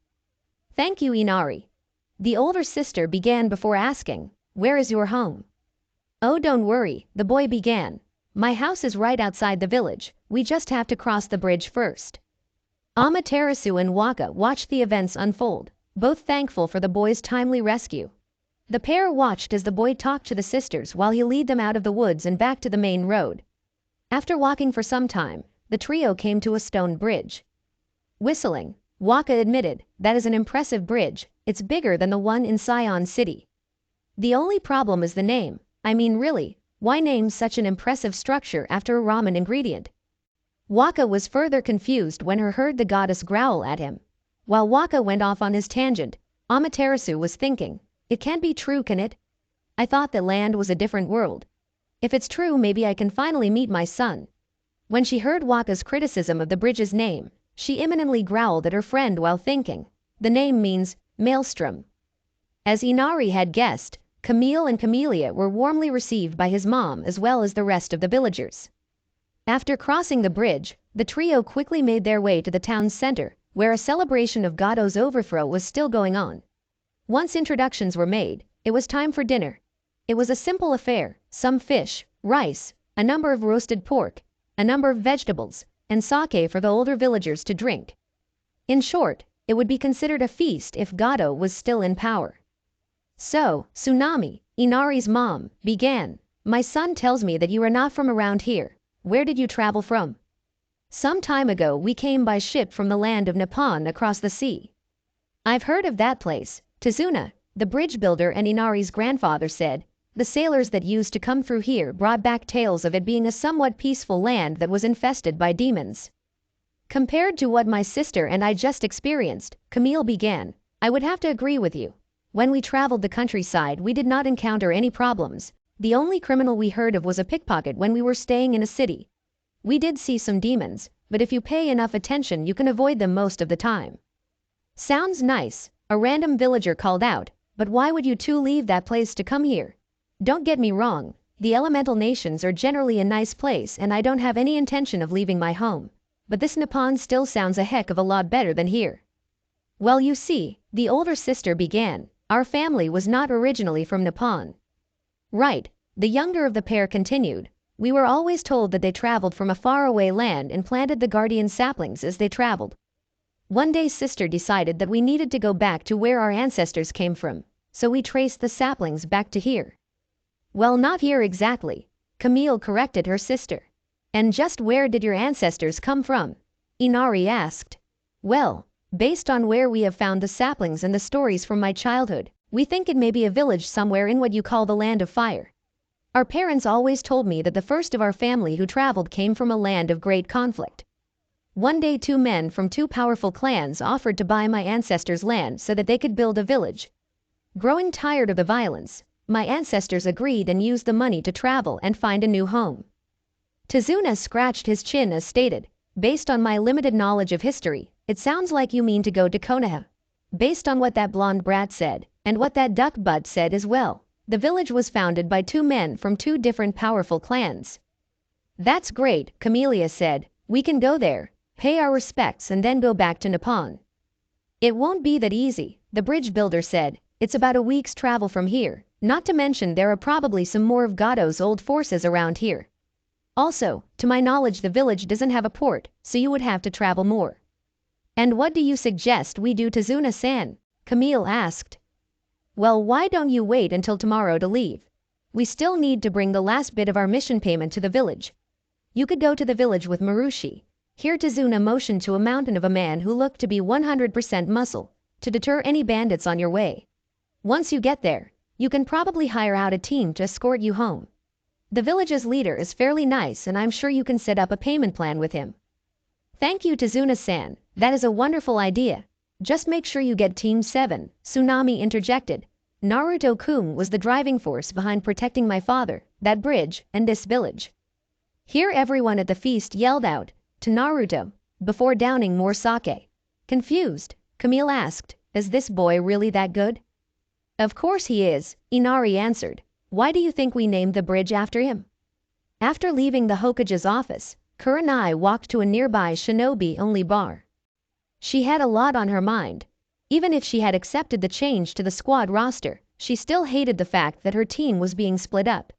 "Thank you, Inari." The older sister began before asking, "Where is your home?" "Oh, don't worry," the boy began. "My house is right outside the village, we just have to cross the bridge first." Amaterasu and Waka watched the events unfold, both thankful for the boy's timely rescue. The pair watched as the boy talked to the sisters while he led them out of the woods and back to the main road. After walking for some time, the trio came to a stone bridge. Whistling, Waka admitted, "That is an impressive bridge, it's bigger than the one in Sion City. The only problem is the name. I mean really, why name such an impressive structure after a ramen ingredient?" Waka was further confused when he heard the goddess growl at him. While Waka went off on his tangent, Amaterasu was thinking, "It can't be true, can it? I thought that land was a different world. If it's true, maybe I can finally meet my son." When she heard Waka's criticism of the bridge's name, she imminently growled at her friend while thinking, "The name means maelstrom." As Inari had guessed, Camille and Camellia were warmly received by his mom as well as the rest of the villagers. After crossing the bridge, the trio quickly made their way to the town's center, where a celebration of Gado's overthrow was still going on. Once introductions were made, it was time for dinner. It was a simple affair, some fish, rice, a number of roasted pork, a number of vegetables, and sake for the older villagers to drink. In short, it would be considered a feast if Gado was still in power. "So, Tsunami," Inari's mom, began, "My son tells me that you are not from around here. Where did you travel from?" "Some time ago we came by ship from the land of Nippon across the sea." "I've heard of that place," Tizuna, the bridge builder and Inari's grandfather said. "The sailors that used to come through here brought back tales of it being a somewhat peaceful land that was infested by demons." "Compared to what my sister and I just experienced," Camille began, "I would have to agree with you. When we traveled the countryside, we did not encounter any problems. The only criminal we heard of was a pickpocket when we were staying in a city. We did see some demons, but if you pay enough attention you can avoid them most of the time." "Sounds nice," a random villager called out, "but why would you two leave that place to come here? Don't get me wrong, the elemental nations are generally a nice place and I don't have any intention of leaving my home. But this Nippon still sounds a heck of a lot better than here." "Well, you see," the older sister began, "our family was not originally from Nippon." "Right," the younger of the pair continued, "we were always told that they traveled from a faraway land and planted the guardian saplings as they traveled. One day sister decided that we needed to go back to where our ancestors came from, so we traced the saplings back to here." "Well, not here exactly," Camille corrected her sister. "And just where did your ancestors come from?" Inari asked. "Well, based on where we have found the saplings and the stories from my childhood, we think it may be a village somewhere in what you call the Land of Fire. Our parents always told me that the first of our family who traveled came from a land of great conflict. One day 2 men from 2 powerful clans offered to buy my ancestors' land so that they could build a village. Growing tired of the violence, My ancestors agreed and used the money to travel and find a new home. Tazuna scratched his chin as stated, based on my limited knowledge of history, it sounds like you mean to go to Konoha. Based on what that blonde brat said, and what that duck butt said as well, the village was founded by two men from two different powerful clans. That's great, Camellia said, we can go there, pay our respects and then go back to Nippon. It won't be that easy, the bridge builder said, it's about a week's travel from here, not to mention there are probably some more of Gado's old forces around here. Also, to my knowledge the village doesn't have a port, so you would have to travel more. And what do you suggest we do, Tazuna-san? Camille asked. Well, why don't you wait until tomorrow to leave? We still need to bring the last bit of our mission payment to the village. You could go to the village with Marushi. Here Tazuna motioned to a mountain of a man who looked to be 100% muscle, to deter any bandits on your way. Once you get there, you can probably hire out a team to escort you home. The village's leader is fairly nice and I'm sure you can set up a payment plan with him. Thank you, Tazuna-san, that is a wonderful idea. Just make sure you get Team 7, Tsunami interjected. Naruto-kun was the driving force behind protecting my father, that bridge, and this village. Here everyone at the feast yelled out, to Naruto, before downing more sake. Confused, Camille asked, is this boy really that good? Of course he is, Inari answered. Why do you think we named the bridge after him? After leaving the Hokage's office, Kurenai walked to a nearby shinobi-only bar. She had a lot on her mind. Even if she had accepted the change to the squad roster, she still hated the fact that her team was being split up.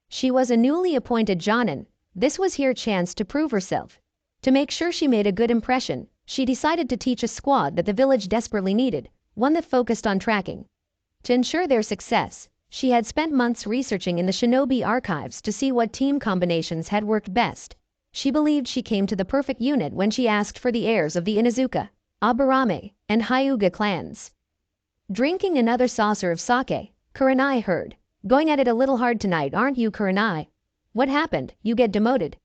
She was a newly appointed Jonin. This was her chance to prove herself. To make sure she made a good impression, she decided to teach a squad that the village desperately needed, one that focused on tracking. To ensure their success, she had spent months researching in the Shinobi archives to see what team combinations had worked best. She believed she came to the perfect unit when she asked for the heirs of the Inuzuka, Aburame, and Hyuga clans. Drinking another saucer of sake, Kurenai heard. Going at it a little hard tonight, aren't you, Kurenai? What happened? You get demoted.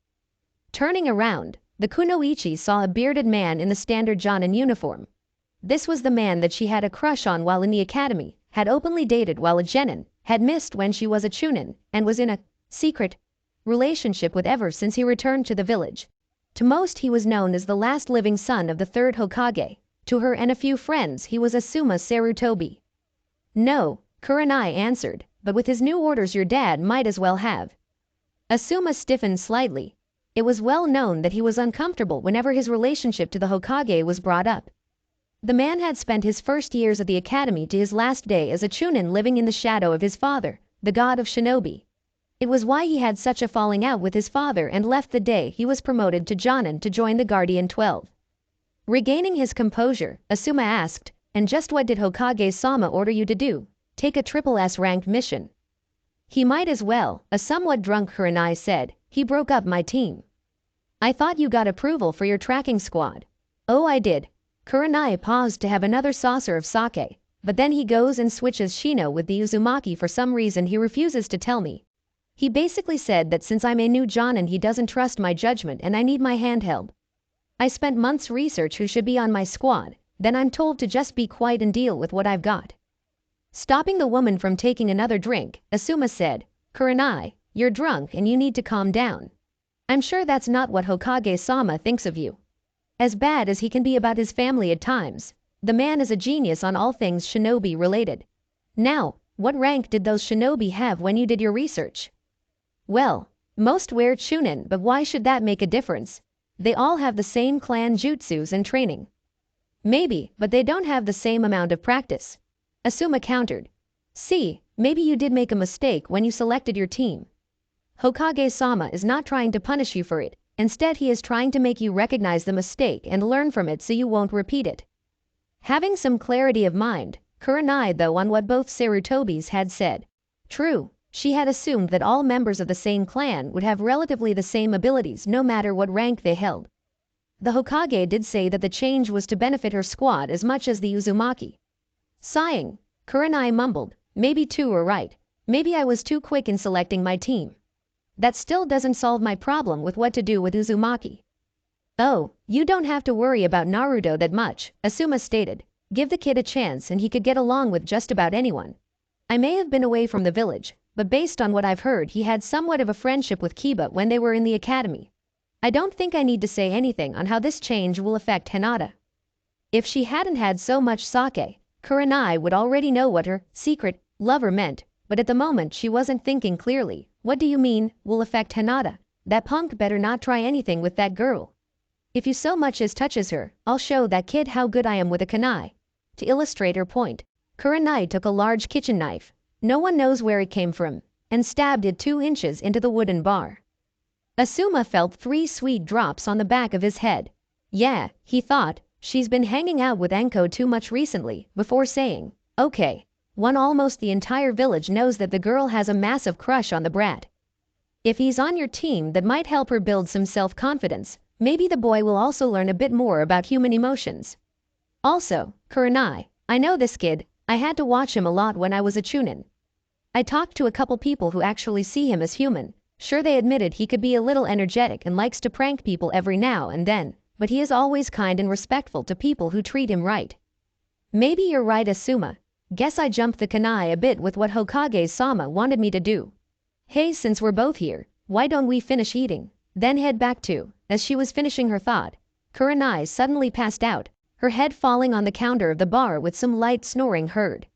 Turning around, the kunoichi saw a bearded man in the standard Jonin uniform. This was the man that she had a crush on while in the academy, had openly dated while a genin, had missed when she was a chunin, and was in a secret relationship with ever since he returned to the village. To most he was known as the last living son of the third Hokage. To her and a few friends he was Asuma Sarutobi. No, Kurenai answered, but with his new orders your dad might as well have. Asuma stiffened slightly. It was well known that he was uncomfortable whenever his relationship to the Hokage was brought up. The man had spent his first years at the academy to his last day as a chunin living in the shadow of his father, the god of shinobi. It was why he had such a falling out with his father and left the day he was promoted to Jonin to join the Guardian 12. Regaining his composure, Asuma asked, and just what did Hokage-sama order you to do? Take a triple S ranked mission. He might as well, a somewhat drunk Kurenai said, he broke up my team. I thought you got approval for your tracking squad. Oh, I did. Kurenai paused to have another saucer of sake, but then he goes and switches Shino with the Uzumaki for some reason he refuses to tell me. He basically said that since I'm a new Jonin he doesn't trust my judgment and I need my hand held. I spent months research who should be on my squad, then I'm told to just be quiet and deal with what I've got. Stopping the woman from taking another drink, Asuma said, Kurenai, you're drunk and you need to calm down. I'm sure that's not what Hokage-sama thinks of you. As bad as he can be about his family at times, the man is a genius on all things shinobi related. Now, what rank did those shinobi have when you did your research? Well, most wear chunin, but why should that make a difference? They all have the same clan jutsus and training. Maybe, but they don't have the same amount of practice. Asuma countered. See, maybe you did make a mistake when you selected your team. Hokage-sama is not trying to punish you for it. Instead he is trying to make you recognize the mistake and learn from it so you won't repeat it. Having some clarity of mind, Kurenai though on what both Sarutobis had said. True, she had assumed that all members of the same clan would have relatively the same abilities no matter what rank they held. The Hokage did say that the change was to benefit her squad as much as the Uzumaki. Sighing, Kurenai mumbled, maybe two were right. Maybe I was too quick in selecting my team. That still doesn't solve my problem with what to do with Uzumaki. Oh, you don't have to worry about Naruto that much, Asuma stated. Give the kid a chance and he could get along with just about anyone. I may have been away from the village, but based on what I've heard, he had somewhat of a friendship with Kiba when they were in the academy. I don't think I need to say anything on how this change will affect Hinata. If she hadn't had so much sake, Kurenai would already know what her secret lover meant, but at the moment she wasn't thinking clearly. What do you mean, will affect Hinata? That punk better not try anything with that girl. If you so much as touches her, I'll show that kid how good I am with a kunai. To illustrate her point, Kurenai took a large kitchen knife, no one knows where it came from, and stabbed it 2 inches into the wooden bar. Asuma felt 3 sweet drops on the back of his head. Yeah, he thought, she's been hanging out with Enko too much recently, before saying, okay. Almost the entire village knows that the girl has a massive crush on the brat. If he's on your team, that might help her build some self-confidence. Maybe the boy will also learn a bit more about human emotions. Also, Kurenai, I know this kid, I had to watch him a lot when I was a chunin. I talked to a couple people who actually see him as human. Sure, they admitted he could be a little energetic and likes to prank people every now and then, but he is always kind and respectful to people who treat him right. Maybe you're right, Asuma. Guess I jumped the kunai a bit with what Hokage-sama wanted me to do. Hey, since we're both here, why don't we finish eating, then head back to. As she was finishing her thought, Kurenai suddenly passed out, her head falling on the counter of the bar with some light snoring heard.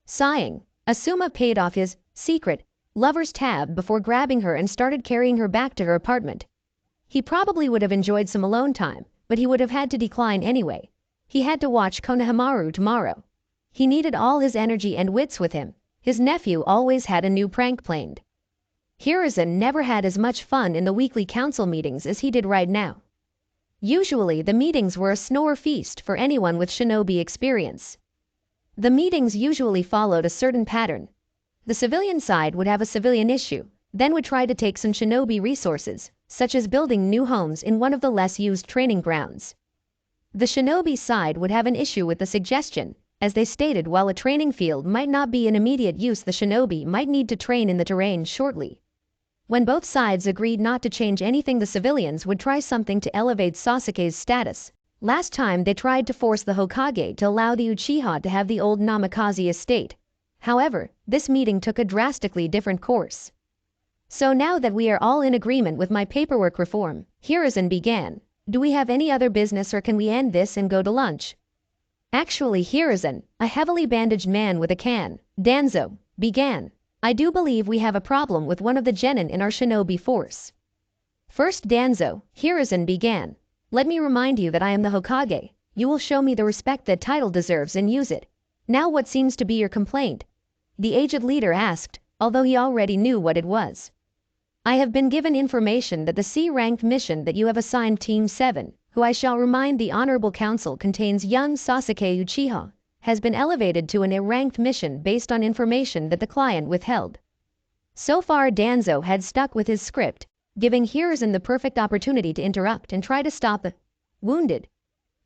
Sighing, Asuma paid off his secret lover's tab before grabbing her and started carrying her back to her apartment. He probably would have enjoyed some alone time, but he would have had to decline anyway. He had to watch Konohamaru tomorrow. He needed all his energy and wits with him. His nephew always had a new prank planned. Hiruzen never had as much fun in the weekly council meetings as he did right now. Usually the meetings were a snore feast for anyone with shinobi experience. The meetings usually followed a certain pattern. The civilian side would have a civilian issue, then would try to take some shinobi resources, such as building new homes in one of the less used training grounds. The shinobi side would have an issue with the suggestion, as they stated, while a training field might not be in immediate use, the shinobi might need to train in the terrain shortly. When both sides agreed not to change anything, the civilians would try something to elevate Sasuke's status. Last time they tried to force the Hokage to allow the Uchiha to have the old Namikaze estate. However, this meeting took a drastically different course. So now that we are all in agreement with my paperwork reform, Hiruzen began. Do we have any other business, or can we end this and go to lunch? Actually, Hiruzen, a heavily bandaged man with a can, Danzo, began. I do believe we have a problem with one of the genin in our shinobi force. First, Danzo, Hiruzen began. Let me remind you that I am the Hokage. You will show me the respect that title deserves and use it. Now, what seems to be your complaint? The aged leader asked, although he already knew what it was. I have been given information that the C-ranked mission that you have assigned Team 7, who I shall remind the Honorable Council contains young Sasuke Uchiha, has been elevated to an A-ranked mission based on information that the client withheld. So far, Danzo had stuck with his script, giving Hiruzen the perfect opportunity to interrupt and try to stop the wounded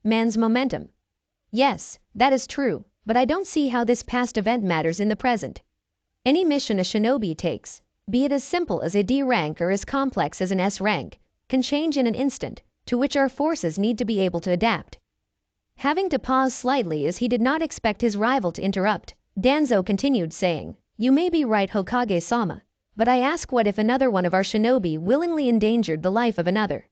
man's momentum. Yes, that is true, but I don't see how this past event matters in the present. Any mission a shinobi takes, be it as simple as a D rank or as complex as an S rank, can change in an instant, to which our forces need to be able to adapt. Having to pause slightly as he did not expect his rival to interrupt, Danzo continued saying, You may be right, Hokage-sama, but I ask, what if another one of our shinobi willingly endangered the life of another?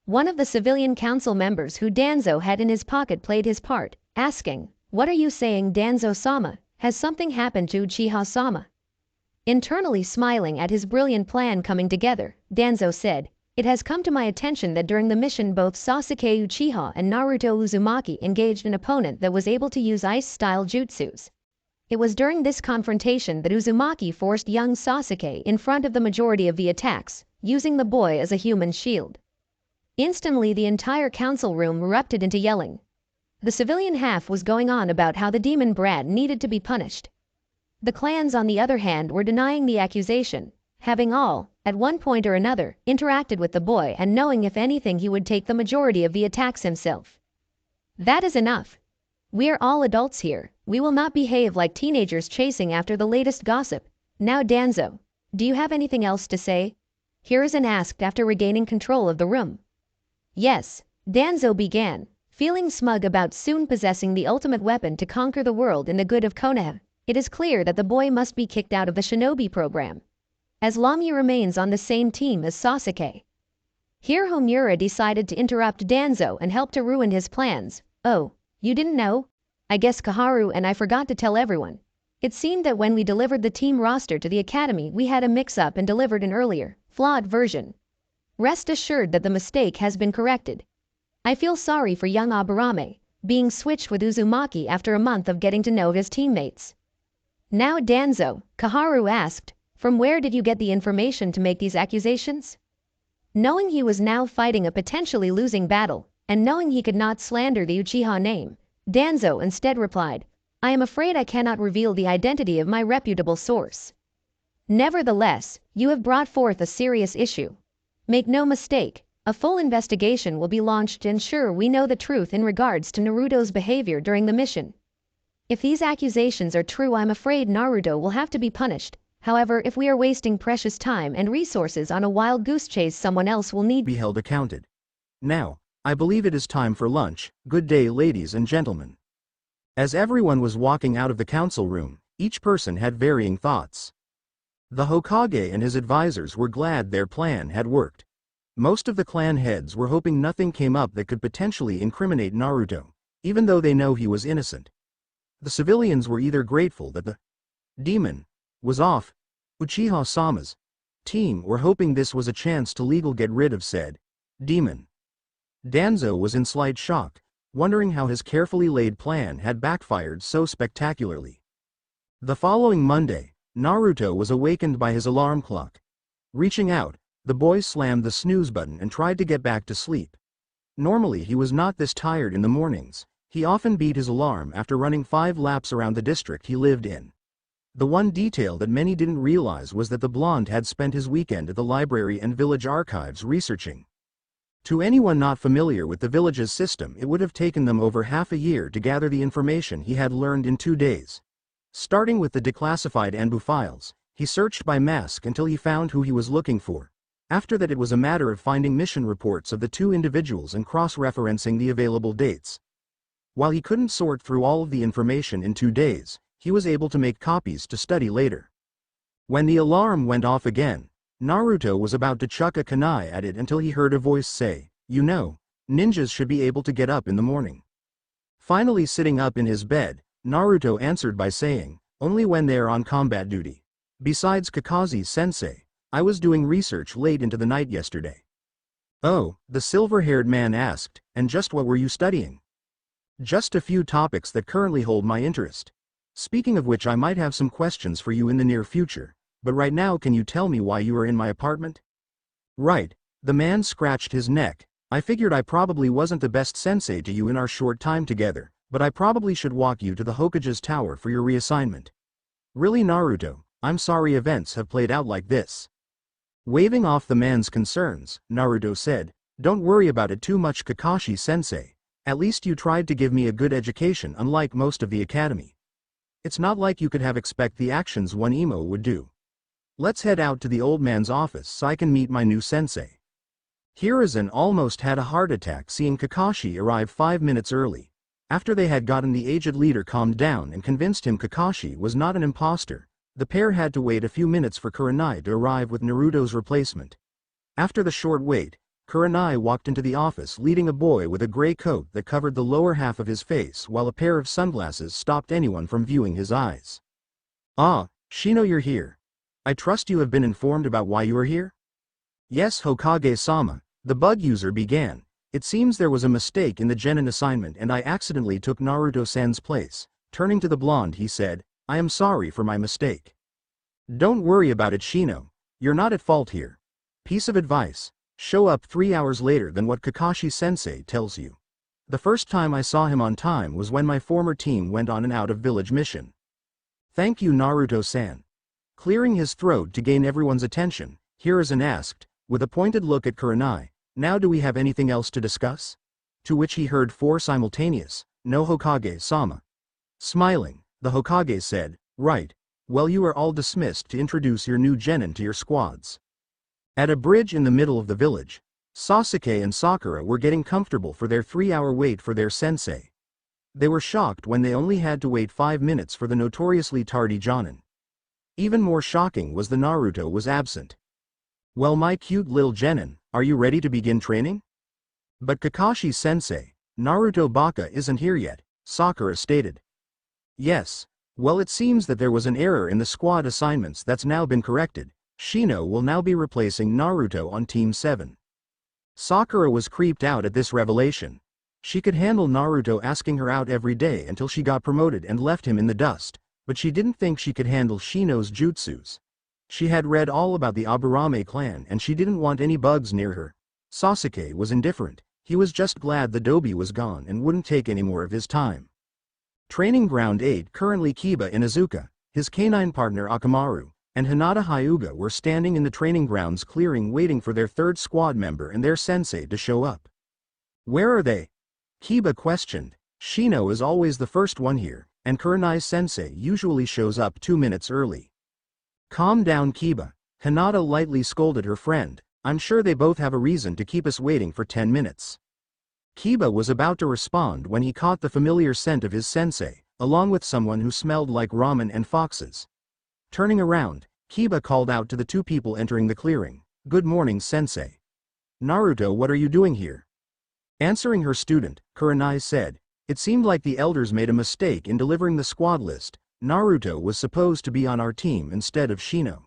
One of the civilian council members who Danzo had in his pocket played his part, asking, What are you saying, Danzo-sama? Has something happened to Uchiha-sama? Internally smiling at his brilliant plan coming together, Danzo said, It has come to my attention that during the mission both Sasuke Uchiha and Naruto Uzumaki engaged an opponent that was able to use ice-style jutsus. It was during this confrontation that Uzumaki forced young Sasuke in front of the majority of the attacks, using the boy as a human shield. Instantly the entire council room erupted into yelling. The civilian half was going on about how the demon brat needed to be punished. The clans, on the other hand, were denying the accusation, having all, at one point or another, interacted with the boy and knowing if anything he would take the majority of the attacks himself. That is enough. We are all adults here. We will not behave like teenagers chasing after the latest gossip. Now, Danzo, do you have anything else to say? Hiruzen asked after regaining control of the room. Yes, Danzo began, feeling smug about soon possessing the ultimate weapon to conquer the world in the good of Konoha. It is clear that the boy must be kicked out of the Shinobi program, as long he remains on the same team as Sasuke. Here Homura decided to interrupt Danzo and help to ruin his plans. Oh, you didn't know? I guess Kaharu and I forgot to tell everyone. It seemed that when we delivered the team roster to the academy we had a mix-up and delivered an earlier, flawed version. Rest assured that the mistake has been corrected. I feel sorry for young Aburame, being switched with Uzumaki after a month of getting to know his teammates. Now Danzo, Kaharu asked, from where did you get the information to make these accusations? Knowing he was now fighting a potentially losing battle, and knowing he could not slander the Uchiha name, Danzo instead replied, I am afraid I cannot reveal the identity of my reputable source. Nevertheless, you have brought forth a serious issue. Make no mistake, a full investigation will be launched to ensure we know the truth in regards to Naruto's behavior during the mission. If these accusations are true, I'm afraid Naruto will have to be punished. However, if we are wasting precious time and resources on a wild goose chase, someone else will need be held accounted. Now, I believe it is time for lunch. Good day, ladies and gentlemen. As everyone was walking out of the council room, each person had varying thoughts. The Hokage and his advisors were glad their plan had worked. Most of the clan heads were hoping nothing came up that could potentially incriminate Naruto, even though they know he was innocent. The civilians were either grateful that the demon was off Uchiha-sama's team or hoping this was a chance to legally get rid of said demon. Danzo was in slight shock, wondering how his carefully laid plan had backfired so spectacularly. The following Monday, Naruto was awakened by his alarm clock. Reaching out, the boy slammed the snooze button and tried to get back to sleep. Normally he was not this tired in the mornings. He often beat his alarm after running 5 laps around the district he lived in. The one detail that many didn't realize was that the blonde had spent his weekend at the library and village archives researching. To anyone not familiar with the village's system, it would have taken them over half a year to gather the information he had learned in 2 days. Starting with the declassified Anbu files, he searched by mask until he found who he was looking for. After that, it was a matter of finding mission reports of the 2 individuals and cross-referencing the available dates. While he couldn't sort through all of the information in 2 days, he was able to make copies to study later. When the alarm went off again, Naruto was about to chuck a kunai at it until he heard a voice say, "You know, ninjas should be able to get up in the morning." Finally sitting up in his bed, Naruto answered by saying, "Only when they are on combat duty. Besides Kakashi-sensei, I was doing research late into the night yesterday." "Oh," the silver-haired man asked, "and just what were you studying?" "Just a few topics that currently hold my interest. Speaking of which, I might have some questions for you in the near future, but right now can you tell me why you are in my apartment?" "Right," the man scratched his neck, "I figured I probably wasn't the best sensei to you in our short time together, but I probably should walk you to the Hokage's tower for your reassignment." "Really, Naruto, I'm sorry events have played out like this." Waving off the man's concerns, Naruto said, "Don't worry about it too much, Kakashi-sensei. At least you tried to give me a good education, unlike most of the academy. It's not like you could have expect the actions one emo would do. Let's head out to the old man's office so I can meet my new sensei." Hiruzen almost had a heart attack seeing Kakashi arrive 5 minutes early. After they had gotten the aged leader calmed down and convinced him Kakashi was not an imposter, the pair had to wait a few minutes for Kurenai to arrive with Naruto's replacement. After the short wait, Kurenai walked into the office leading a boy with a gray coat that covered the lower half of his face while a pair of sunglasses stopped anyone from viewing his eyes. "Ah, Shino, you're here. I trust you have been informed about why you are here?" "Yes, Hokage-sama," the bug user began. "It seems there was a mistake in the genin assignment and I accidentally took Naruto-san's place." Turning to the blonde he said, "I am sorry for my mistake." "Don't worry about it, Shino. You're not at fault here. Piece of advice. Show up 3 hours later than what Kakashi-sensei tells you. The first time I saw him on time was when my former team went on an out-of-village mission." "Thank you, Naruto-san." Clearing his throat to gain everyone's attention, Hiruzen asked, with a pointed look at Kurenai, "Now do we have anything else to discuss?" To which he heard 4 simultaneous, "No, Hokage-sama." Smiling, the Hokage said, "Right. Well, you are all dismissed to introduce your new genin to your squads." At a bridge in the middle of the village, Sasuke and Sakura were getting comfortable for their 3-hour wait for their sensei. They were shocked when they only had to wait 5 minutes for the notoriously tardy Jonin. Even more shocking was the Naruto was absent. "Well, my cute little Genin, are you ready to begin training?" "But Kakashi-sensei, Naruto Baka isn't here yet," Sakura stated. "Yes. Well, it seems that there was an error in the squad assignments that's now been corrected. Shino will now be replacing Naruto on Team 7. Sakura was creeped out at this revelation. She could handle Naruto asking her out every day until she got promoted and left him in the dust, but she didn't think she could handle Shino's jutsus. She had read all about the Aburame clan and she didn't want any bugs near her. Sasuke was indifferent. He was just glad the Dobi was gone and wouldn't take any more of his time. Training Ground 8 currently Kiba Inuzuka, his canine partner Akamaru, and Hinata Hyuga were standing in the training grounds clearing waiting for their third squad member and their sensei to show up. "Where are they?" Kiba questioned. "Shino is always the first one here, and Kurenai's sensei usually shows up 2 minutes early." "Calm down, Kiba," Hinata lightly scolded her friend. "I'm sure they both have a reason to keep us waiting for 10 minutes. Kiba was about to respond when he caught the familiar scent of his sensei, along with someone who smelled like ramen and foxes. Turning around, Kiba called out to the two people entering the clearing, "Good morning, sensei." "Naruto, what are you doing here?" Answering her student, Kurenai said, "It seemed like the elders made a mistake in delivering the squad list. Naruto was supposed to be on our team instead of Shino."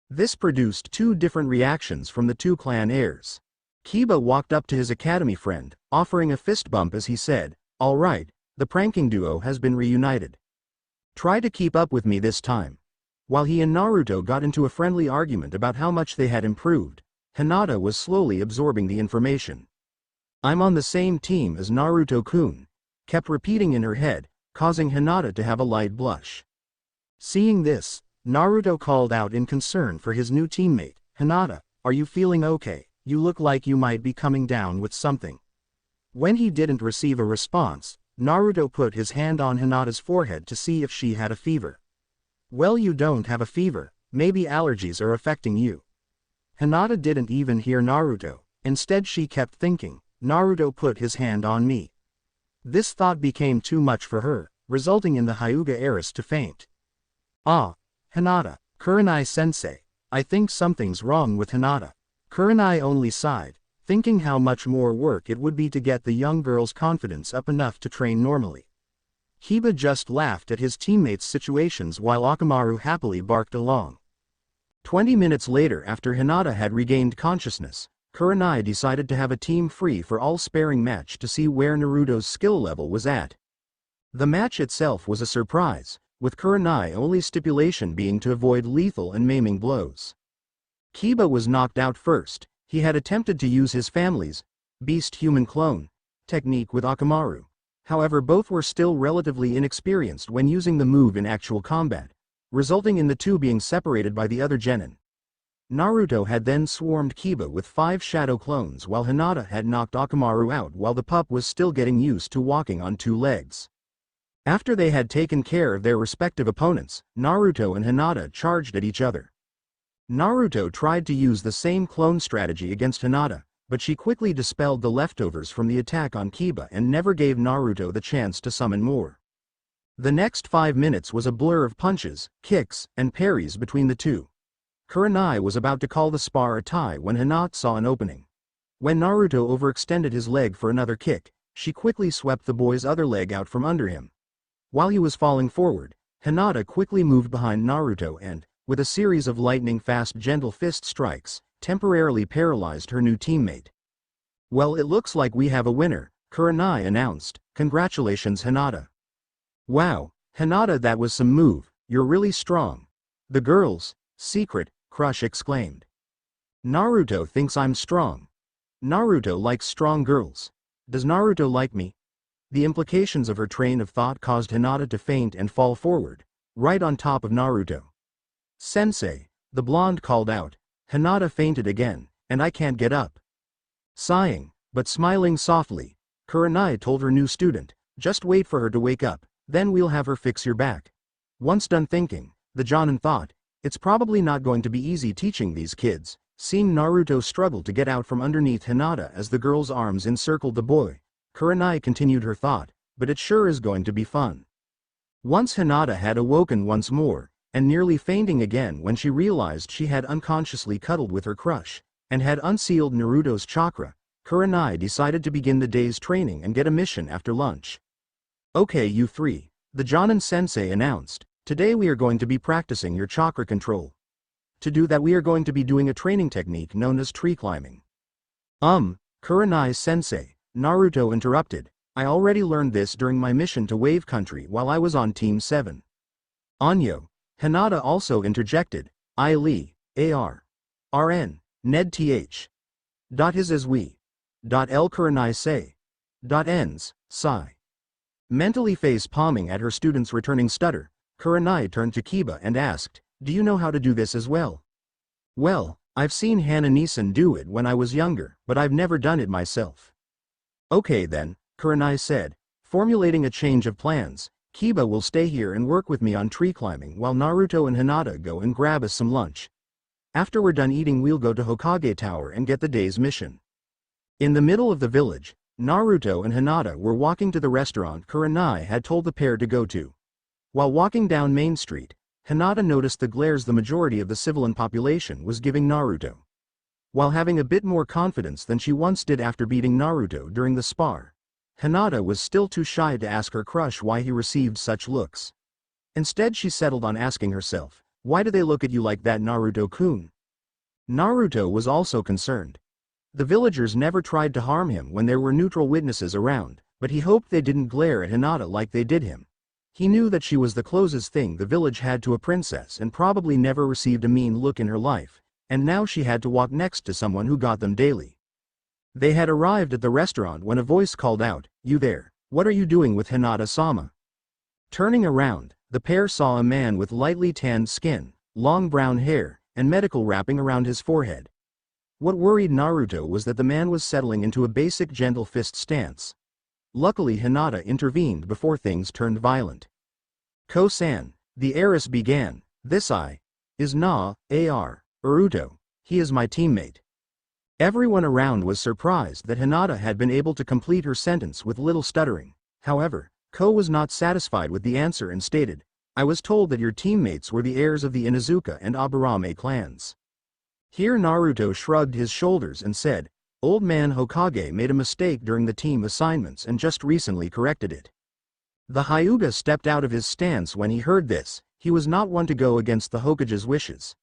This produced two different reactions from the two clan heirs. Kiba walked up to his academy friend, offering a fist bump as he said, "All right, the pranking duo has been reunited. Try to keep up with me this time." While he and Naruto got into a friendly argument about how much they had improved, Hinata was slowly absorbing the information. "I'm on the same team as Naruto-kun," kept repeating in her head, causing Hinata to have a light blush. Seeing this, Naruto called out in concern for his new teammate, "Hinata, are you feeling okay? You look like you might be coming down with something." When he didn't receive a response, Naruto put his hand on Hinata's forehead to see if she had a fever. "Well, you don't have a fever, maybe allergies are affecting you." Hinata didn't even hear Naruto, instead she kept thinking, "Naruto put his hand on me." This thought became too much for her, resulting in the Hyuga heiress to faint. "Ah, Hinata, Kurenai-sensei, I think something's wrong with Hinata." Kurenai only sighed, thinking how much more work it would be to get the young girl's confidence up enough to train normally. Kiba just laughed at his teammates' situations while Akamaru happily barked along. 20 minutes later, after Hinata had regained consciousness, Kurenai decided to have a team free-for-all sparring match to see where Naruto's skill level was at. The match itself was a surprise, with Kurenai only stipulation being to avoid lethal and maiming blows. Kiba was knocked out first. He had attempted to use his family's beast-human clone technique with Akamaru. However, both were still relatively inexperienced when using the move in actual combat, resulting in the two being separated by the other genin. Naruto had then swarmed Kiba with 5 shadow clones while Hinata had knocked Akamaru out while the pup was still getting used to walking on 2 legs. After they had taken care of their respective opponents, Naruto and Hinata charged at each other. Naruto tried to use the same clone strategy against Hinata, but she quickly dispelled the leftovers from the attack on Kiba and never gave Naruto the chance to summon more. The next 5 minutes was a blur of punches, kicks, and parries between the two. Kurenai was about to call the spar a tie when Hinata saw an opening. When Naruto overextended his leg for another kick, she quickly swept the boy's other leg out from under him. While he was falling forward, Hinata quickly moved behind Naruto and, with a series of lightning-fast gentle fist strikes, temporarily paralyzed her new teammate. "Well, it looks like we have a winner," Kurenai announced. "Congratulations, Hinata." "Wow, Hinata, that was some move, you're really strong." "The girls' secret crush exclaimed. "Naruto thinks I'm strong. Naruto likes strong girls. Does Naruto like me?" The implications of her train of thought caused Hinata to faint and fall forward, right on top of Naruto. "Sensei," the blonde called out. Hinata fainted again, "and I can't get up." Sighing, but smiling softly, Kurenai told her new student, "Just wait for her to wake up, then we'll have her fix your back." Once done thinking, the Jonin thought, "It's probably not going to be easy teaching these kids." Seeing Naruto struggle to get out from underneath Hinata as the girl's arms encircled the boy, Kurenai continued her thought, but it sure is going to be fun. Once Hinata had awoken once more, and nearly fainting again when she realized she had unconsciously cuddled with her crush, and had unsealed Naruto's chakra, Kurenai decided to begin the day's training and get a mission after lunch. Okay you three, the Jonin-sensei announced, today we are going to be practicing your chakra control. To do that we are going to be doing a training technique known as tree climbing. Kurenai-sensei, Naruto interrupted, I already learned this during my mission to Wave Country while I was on Team 7. Anyo, Hinata also interjected, I Lee, AR. RN, Ned TH. His as we. L Kurenai say. Ends, sigh. Mentally face palming at her student's returning stutter, Kurenai turned to Kiba and asked, do you know how to do this as well? Well, I've seen Hana-Nisan do it when I was younger, but I've never done it myself. Okay then, Kurenai said, formulating a change of plans. Kiba will stay here and work with me on tree climbing while Naruto and Hinata go and grab us some lunch. After we're done eating we'll go to Hokage Tower and get the day's mission. In the middle of the village, Naruto and Hinata were walking to the restaurant Kurenai had told the pair to go to. While walking down Main Street, Hinata noticed the glares the majority of the civilian population was giving Naruto. While having a bit more confidence than she once did after beating Naruto during the spar, Hinata was still too shy to ask her crush why he received such looks. Instead she settled on asking herself, why do they look at you like that Naruto-kun? Naruto was also concerned. The villagers never tried to harm him when there were neutral witnesses around, but he hoped they didn't glare at Hinata like they did him. He knew that she was the closest thing the village had to a princess and probably never received a mean look in her life, and now she had to walk next to someone who got them daily. They had arrived at the restaurant when a voice called out, you there, what are you doing with Hinata-sama? Turning around, the pair saw a man with lightly tanned skin, long brown hair, and medical wrapping around his forehead. What worried Naruto was that the man was settling into a basic gentle fist stance. Luckily Hinata intervened before things turned violent. Ko-san, the heiress began, this is AR, Naruto, he is my teammate. Everyone around was surprised that Hinata had been able to complete her sentence with little stuttering. However, Ko was not satisfied with the answer and stated, I was told that your teammates were the heirs of the Inuzuka and Aburame clans. Here Naruto shrugged his shoulders and said, Old man Hokage made a mistake during the team assignments and just recently corrected it. The Hyuga stepped out of his stance when he heard this. He was not one to go against the Hokage's wishes.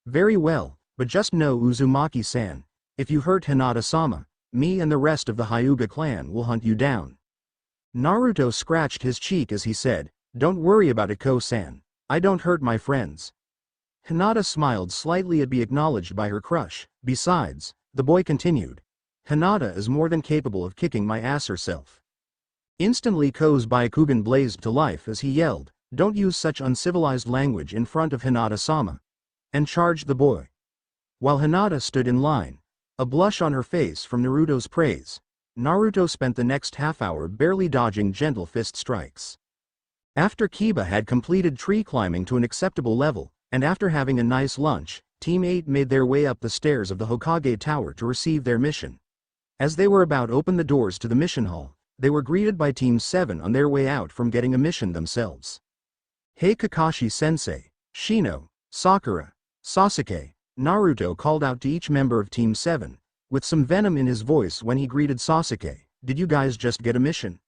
Very well, but just know Uzumaki-san, if you hurt Hinata-sama, me and the rest of the Hyuga clan will hunt you down. Naruto scratched his cheek as he said, don't worry about it Ko-san, I don't hurt my friends. Hinata smiled slightly at being acknowledged by her crush. Besides, the boy continued, Hinata is more than capable of kicking my ass herself. Instantly Ko's Byakugan blazed to life as he yelled, don't use such uncivilized language in front of Hinata-sama, and charged the boy. While Hinata stood in line, a blush on her face from Naruto's praise, Naruto spent the next half-hour barely dodging gentle fist strikes. After Kiba had completed tree climbing to an acceptable level, and after having a nice lunch, Team 8 made their way up the stairs of the Hokage Tower to receive their mission. As they were about to open the doors to the mission hall, they were greeted by Team 7 on their way out from getting a mission themselves. Hey Kakashi-sensei, Shino, Sakura, Sasuke, Naruto called out to each member of Team 7, with some venom in his voice when he greeted Sasuke, did you guys just get a mission?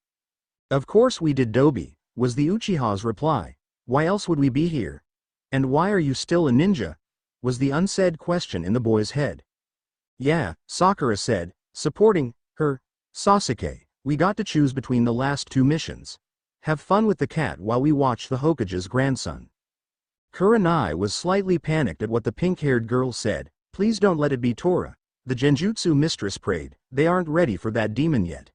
Of course we did Dobi, was the Uchiha's reply, why else would we be here? And why are you still a ninja? Was the unsaid question in the boy's head. Yeah, Sakura said, supporting her. Sasuke, we got to choose between the last two missions. Have fun with the cat while we watch the Hokage's grandson. Kurenai was slightly panicked at what the pink-haired girl said, please don't let it be Tora. The Genjutsu mistress prayed, they aren't ready for that demon yet.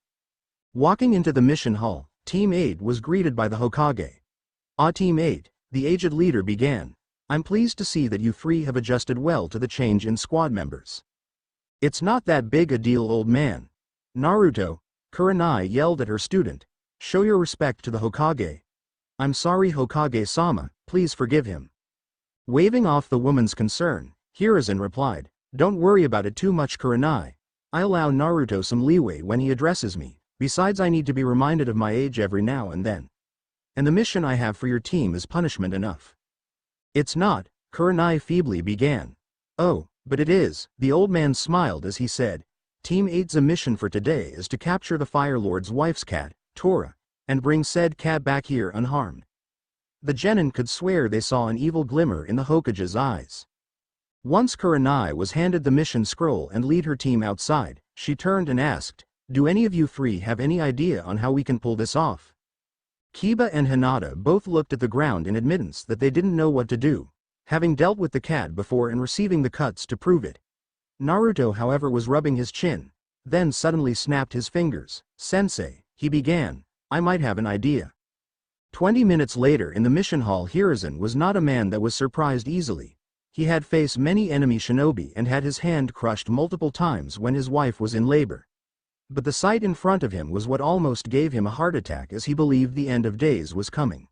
Walking into the mission hall, Team 8 was greeted by the Hokage. Team 8, the aged leader began. I'm pleased to see that you three have adjusted well to the change in squad members. It's not that big a deal old man. Naruto, Kurenai yelled at her student. Show your respect to the Hokage. I'm sorry Hokage-sama, please forgive him. Waving off the woman's concern, Hiruzen replied, don't worry about it too much Kurenai. I allow Naruto some leeway when he addresses me, Besides, I need to be reminded of my age every now and then. And the mission I have for your team is punishment enough. It's not, Kurenai feebly began. Oh, but it is, the old man smiled as he said. Team 8's mission for today is to capture the Fire Lord's wife's cat, Tora, and bring said cat back here unharmed. The genin could swear they saw an evil glimmer in the Hokage's eyes. Once Kurenai was handed the mission scroll and lead her team outside, she turned and asked, "Do any of you three have any idea on how we can pull this off?" Kiba and Hinata both looked at the ground in admittance that they didn't know what to do, having dealt with the cat before and receiving the cuts to prove it. Naruto, however, was rubbing his chin, then suddenly snapped his fingers. "Sensei," he began, "I might have an idea." 20 minutes later in the mission hall, Hiruzen was not a man that was surprised easily. He had faced many enemy shinobi and had his hand crushed multiple times when his wife was in labor. But the sight in front of him was what almost gave him a heart attack, as he believed the end of days was coming.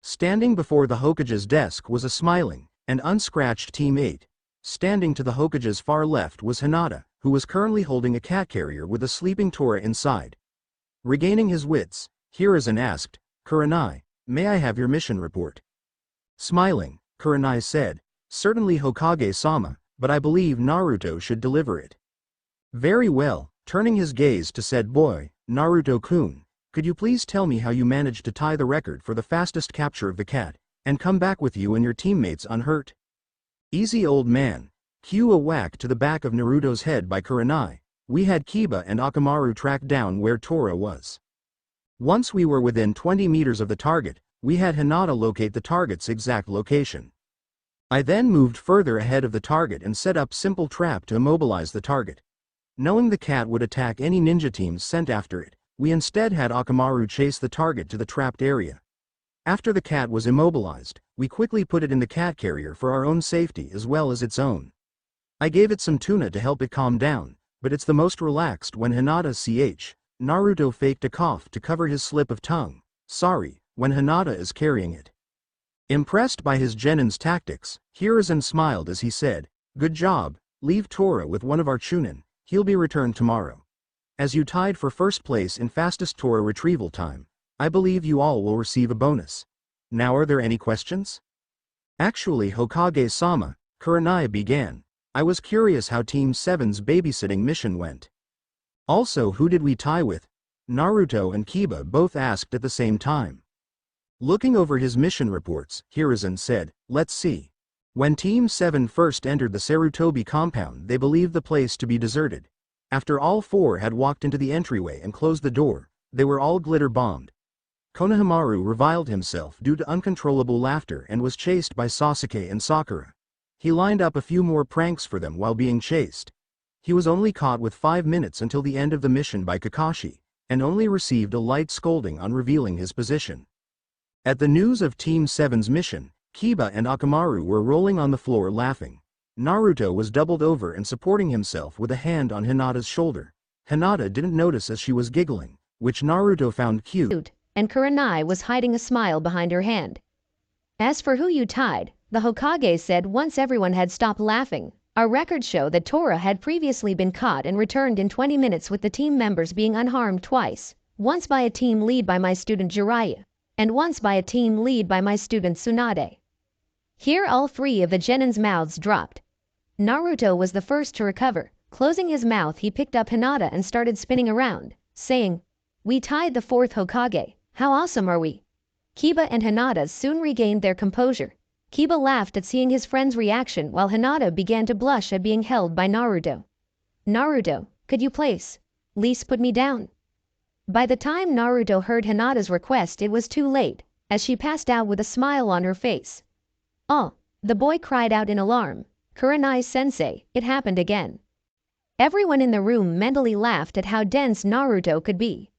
Standing before the Hokage's desk was a smiling and unscratched Team 8. Standing to the Hokage's far left was Hinata, who was currently holding a cat carrier with a sleeping Tora inside. Regaining his wits, Hiruzen asked, "Kurenai, may I have your mission report?" Smiling, Kurenai said, "Certainly, Hokage-sama, but I believe Naruto should deliver it." "Very well." Turning his gaze to said boy, "Naruto-kun, could you please tell me how you managed to tie the record for the fastest capture of the cat, and come back with you and your teammates unhurt?" "Easy, old man." Cue a whack to the back of Naruto's head by Kurenai. "We had Kiba and Akamaru track down where Tora was. Once we were within 20 meters of the target, we had Hinata locate the target's exact location. I then moved further ahead of the target and set up simple trap to immobilize the target. Knowing the cat would attack any ninja teams sent after it, we instead had Akamaru chase the target to the trapped area. After the cat was immobilized, we quickly put it in the cat carrier for our own safety as well as its own. I gave it some tuna to help it calm down, but it's the most relaxed when Hinata Naruto faked a cough to cover his slip of tongue. Sorry, when Hinata is carrying it." Impressed by his genin's tactics, Hiruzen smiled as he said, "Good job, leave Tora with one of our chunin. He'll be returned tomorrow. As you tied for first place in fastest Tora retrieval time, I believe you all will receive a bonus. Now, are there any questions?" "Actually, Hokage-sama," Kurenai began, "I was curious how Team 7's babysitting mission went." "Also, who did we tie with?" Naruto and Kiba both asked at the same time. Looking over his mission reports, Hiruzen said, "Let's see. When Team 7 first entered the Sarutobi compound, they believed the place to be deserted. After all four had walked into the entryway and closed the door, they were all glitter-bombed. Konohamaru reviled himself due to uncontrollable laughter and was chased by Sasuke and Sakura. He lined up a few more pranks for them while being chased. He was only caught with 5 minutes until the end of the mission by Kakashi, and only received a light scolding on revealing his position. At the news of Team 7's mission, Kiba and Akamaru were rolling on the floor laughing. Naruto was doubled over and supporting himself with a hand on Hinata's shoulder. Hinata didn't notice as she was giggling, which Naruto found cute, and Kurenai was hiding a smile behind her hand. "As for who you tied," the Hokage said once everyone had stopped laughing, "our records show that Tora had previously been caught and returned in 20 minutes with the team members being unharmed twice, once by a team lead by my student Jiraiya, and once by a team lead by my student Tsunade." Here all three of the genins' mouths dropped. Naruto was the first to recover. Closing his mouth, he picked up Hinata and started spinning around, saying, "We tied the fourth Hokage. How awesome are we?" Kiba and Hinata soon regained their composure. Kiba laughed at seeing his friend's reaction while Hinata began to blush at being held by Naruto. "Naruto, could you please put me down?" By the time Naruto heard Hinata's request, it was too late, as she passed out with a smile on her face. "Oh," the boy cried out in alarm. "Kurenai-sensei, it happened again." Everyone in the room mentally laughed at how dense Naruto could be.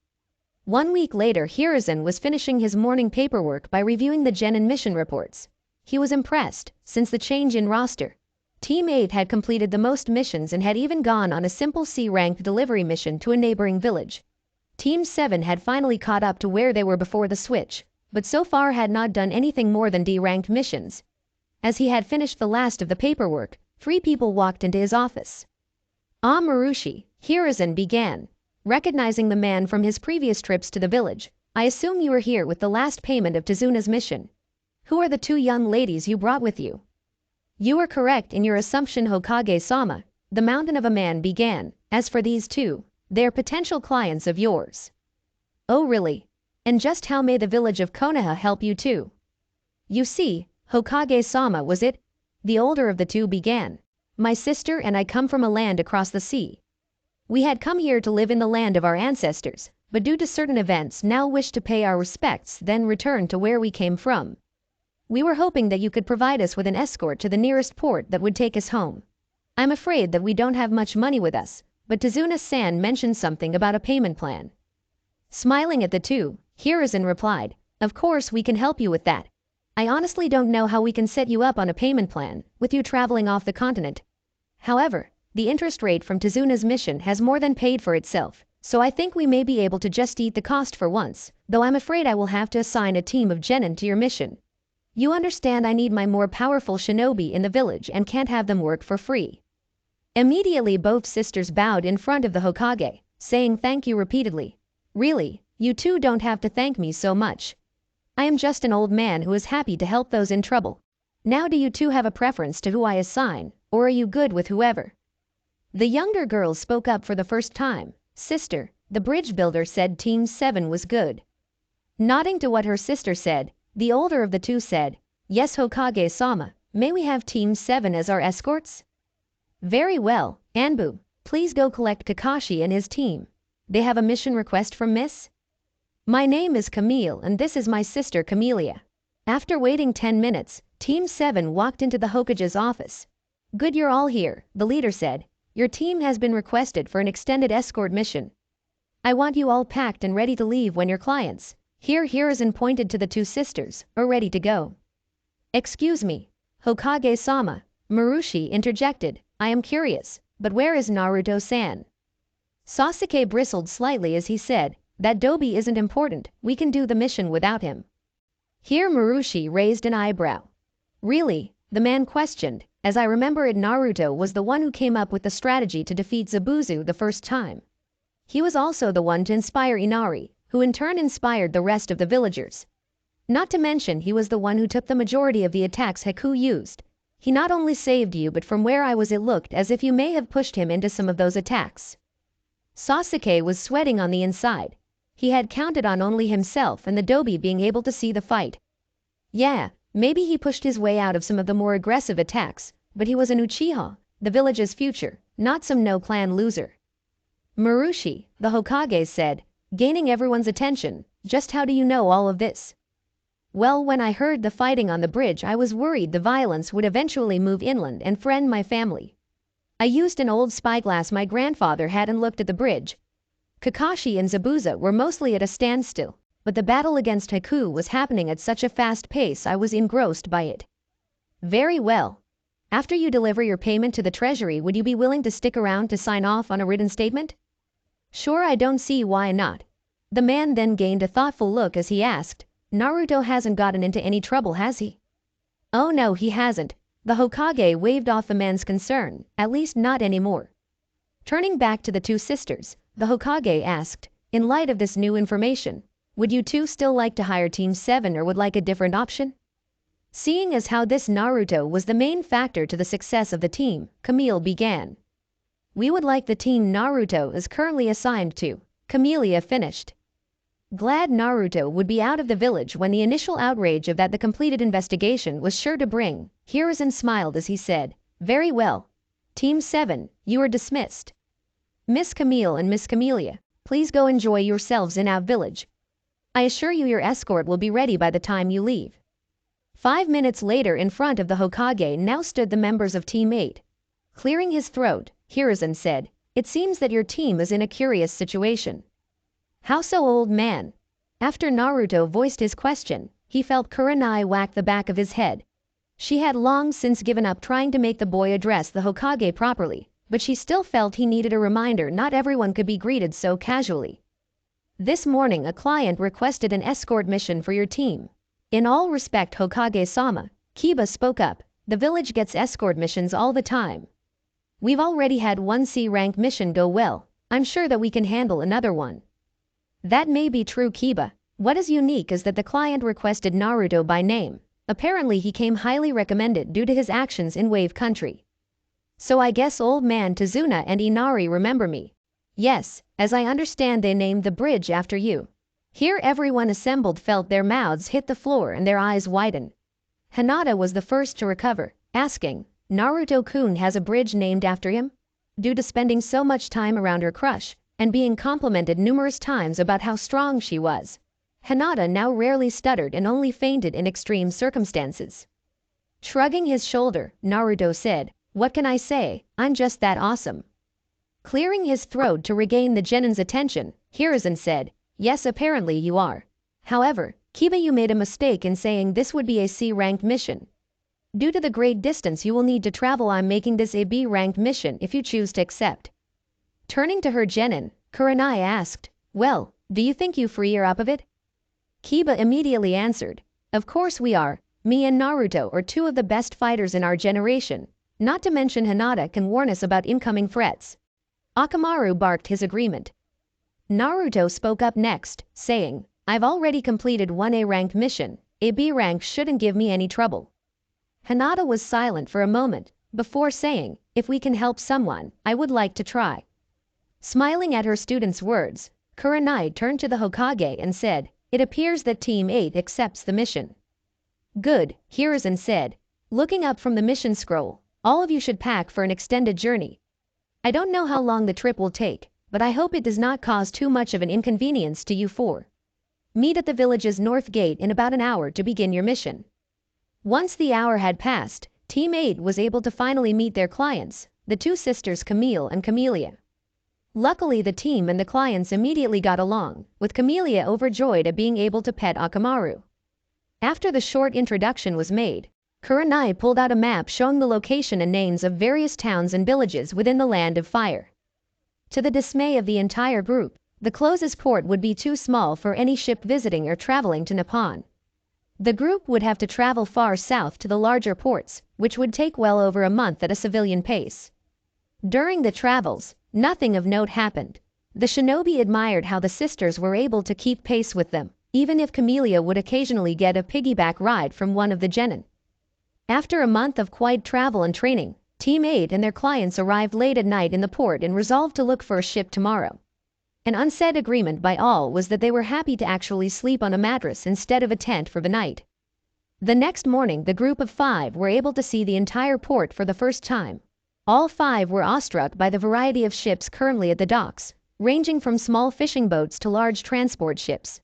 1 week later, Hiruzen was finishing his morning paperwork by reviewing the genin mission reports. He was impressed, since the change in roster. Team 8 had completed the most missions and had even gone on a simple C-rank delivery mission to a neighboring village. Team 7 had finally caught up to where they were before the switch, but so far had not done anything more than D-ranked missions. As he had finished the last of the paperwork, 3 people walked into his office. "Ah, Marushi," Hiruzen began. Recognizing the man from his previous trips to the village, I assume you are here with the last payment of Tizuna's mission. Who are the two young ladies you brought with you? You are correct in your assumption, Hokage-sama, the mountain of a man began. As for these two, they are potential clients of yours. Oh really? And just how may the village of Konoha help you too? You see, Hokage-sama was it? The older of the two began. My sister and I come from a land across the sea. We had come here to live in the land of our ancestors, but due to certain events now wish to pay our respects then return to where we came from. We were hoping that you could provide us with an escort to the nearest port that would take us home. I'm afraid that we don't have much money with us, but Tizuna-san mentioned something about a payment plan. Smiling at the two, Hiruzen replied, of course we can help you with that. I honestly don't know how we can set you up on a payment plan, with you traveling off the continent. However, the interest rate from Tizuna's mission has more than paid for itself, so I think we may be able to just eat the cost for once, though I'm afraid I will have to assign a team of genin to your mission. You understand I need my more powerful shinobi in the village and can't have them work for free. Immediately both sisters bowed in front of the Hokage, saying thank you repeatedly. Really, you two don't have to thank me so much. I am just an old man who is happy to help those in trouble. Now do you two have a preference to who I assign, or are you good with whoever? The younger girl spoke up for the first time. Sister, the bridge builder said Team 7 was good. Nodding to what her sister said, the older of the two said, yes Hokage-sama, may we have Team 7 as our escorts? Very well, Anbu, please go collect Kakashi and his team. They have a mission request from Miss? My name is Camille and this is my sister Camellia. After waiting 10 minutes, Team 7 walked into the Hokage's office. Good, you're all here, the leader said. Your team has been requested for an extended escort mission. I want you all packed and ready to leave when your clients, here Hiruzen pointed to the two sisters, are ready to go. Excuse me, Hokage-sama, Marushi interjected, I am curious, but where is Naruto-san? Sasuke bristled slightly as he said, that Dobi isn't important, we can do the mission without him. Here Marushi raised an eyebrow. Really? The man questioned. As I remember it, Naruto was the one who came up with the strategy to defeat Zabuzu the first time. He was also the one to inspire Inari, who in turn inspired the rest of the villagers. Not to mention he was the one who took the majority of the attacks Haku used. He not only saved you, but from where I was it looked as if you may have pushed him into some of those attacks. Sasuke was sweating on the inside. He had counted on only himself and the Dobi being able to see the fight. Yeah, maybe he pushed his way out of some of the more aggressive attacks, but he was an Uchiha, the village's future, not some no-clan loser. Marushi, the Hokage said, gaining everyone's attention, just how do you know all of this? Well, when I heard the fighting on the bridge I was worried the violence would eventually move inland and threaten my family. I used an old spyglass my grandfather had and looked at the bridge. Kakashi and Zabuza were mostly at a standstill, but the battle against Haku was happening at such a fast pace I was engrossed by it. Very well. After you deliver your payment to the treasury, would you be willing to stick around to sign off on a written statement? Sure, I don't see why not. The man then gained a thoughtful look as he asked, Naruto hasn't gotten into any trouble, has he? Oh no, he hasn't. The Hokage waved off the man's concern, at least not anymore. Turning back to the two sisters, the Hokage asked, in light of this new information, would you two still like to hire Team 7 or would like a different option? Seeing as how this Naruto was the main factor to the success of the team, Camille began. We would like the team Naruto is currently assigned to, Camellia finished. Glad Naruto would be out of the village when the initial outrage of that the completed investigation was sure to bring, Hiruzen smiled as he said, very well. Team 7, you are dismissed. Miss Camille and Miss Camellia, please go enjoy yourselves in our village. I assure you your escort will be ready by the time you leave. 5 minutes later, in front of the Hokage now stood the members of Team 8. Clearing his throat, Hiruzen said, it seems that your team is in a curious situation. How so, old man? After Naruto voiced his question, he felt Kurenai whack the back of his head. She had long since given up trying to make the boy address the Hokage properly, but she still felt he needed a reminder not everyone could be greeted so casually. This morning a client requested an escort mission for your team. In all respect, Hokage-sama, Kiba spoke up, the village gets escort missions all the time. We've already had one C-rank mission go well, I'm sure that we can handle another one. That may be true, Kiba. What is unique is that the client requested Naruto by name. Apparently he came highly recommended due to his actions in Wave Country. So I guess old man Tazuna and Inari remember me. Yes, as I understand they named the bridge after you. Here everyone assembled felt their mouths hit the floor and their eyes widen. Hinata was the first to recover, asking, Naruto-kun has a bridge named after him? Due to spending so much time around her crush, and being complimented numerous times about how strong she was, Hinata now rarely stuttered and only fainted in extreme circumstances. Shrugging his shoulder, Naruto said, what can I say, I'm just that awesome. Clearing his throat to regain the genin's attention, Hiruzen said, yes, apparently you are. However, Kiba, you made a mistake in saying this would be a C-ranked mission. Due to the great distance you will need to travel, I'm making this a B-ranked mission if you choose to accept. Turning to her genin, Kurenai asked, well, do you think you free her up of it? Kiba immediately answered, of course we are, me and Naruto are two of the best fighters in our generation, not to mention Hinata can warn us about incoming threats. Akamaru barked his agreement. Naruto spoke up next, saying, I've already completed one A-ranked mission, a B rank shouldn't give me any trouble. Hinata was silent for a moment, before saying, if we can help someone, I would like to try. Smiling at her student's words, Kurenai turned to the Hokage and said, it appears that Team 8 accepts the mission. Good, Hiruzen said, looking up from the mission scroll, all of you should pack for an extended journey. I don't know how long the trip will take, but I hope it does not cause too much of an inconvenience to you four. Meet at the village's north gate in about an hour to begin your mission. Once the hour had passed, Team 8 was able to finally meet their clients, the two sisters Camille and Camellia. Luckily the team and the clients immediately got along, with Camellia overjoyed at being able to pet Akamaru. After the short introduction was made, Kurenai pulled out a map showing the location and names of various towns and villages within the Land of Fire. To the dismay of the entire group, the closest port would be too small for any ship visiting or traveling to Nippon. The group would have to travel far south to the larger ports, which would take well over a month at a civilian pace. During the travels, nothing of note happened. The shinobi admired how the sisters were able to keep pace with them, even if Camellia would occasionally get a piggyback ride from one of the genin. After a month of quiet travel and training, Team 8 and their clients arrived late at night in the port and resolved to look for a ship tomorrow. An unsaid agreement by all was that they were happy to actually sleep on a mattress instead of a tent for the night. The next morning the group of 5 were able to see the entire port for the first time. All 5 were awestruck by the variety of ships currently at the docks, ranging from small fishing boats to large transport ships.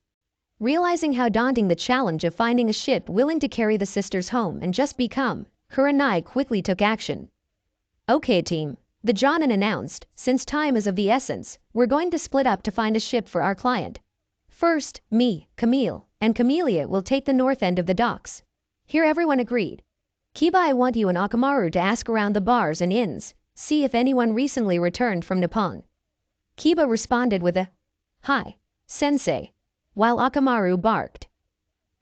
Realizing how daunting the challenge of finding a ship willing to carry the sisters home and just become, Kurenai quickly took action. Okay team, the Jonin announced, since time is of the essence, we're going to split up to find a ship for our client. First, me, Camille, and Camellia will take the north end of the docks. Here everyone agreed. Kiba, I want you and Akamaru to ask around the bars and inns, see if anyone recently returned from Nippon. Kiba responded with a, hi, sensei, while Akamaru barked.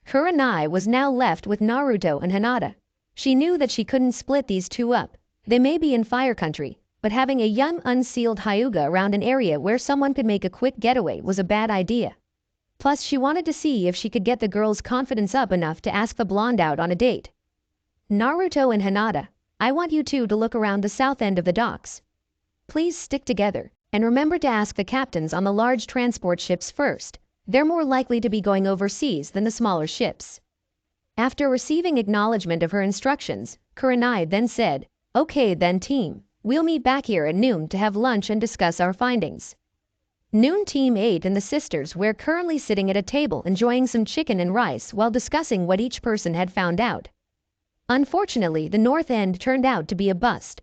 Kurenai was now left with Naruto and Hinata. She knew that she couldn't split these two up. They may be in Fire Country, but having a young unsealed Hyuga around an area where someone could make a quick getaway was a bad idea. Plus she wanted to see if she could get the girl's confidence up enough to ask the blonde out on a date. Naruto and Hinata, I want you two to look around the south end of the docks. Please stick together, and remember to ask the captains on the large transport ships first. They're more likely to be going overseas than the smaller ships. After receiving acknowledgement of her instructions, Kurenai then said, okay then team, we'll meet back here at noon to have lunch and discuss our findings. Noon Team 8 and the sisters were currently sitting at a table enjoying some chicken and rice while discussing what each person had found out. Unfortunately, the north end turned out to be a bust.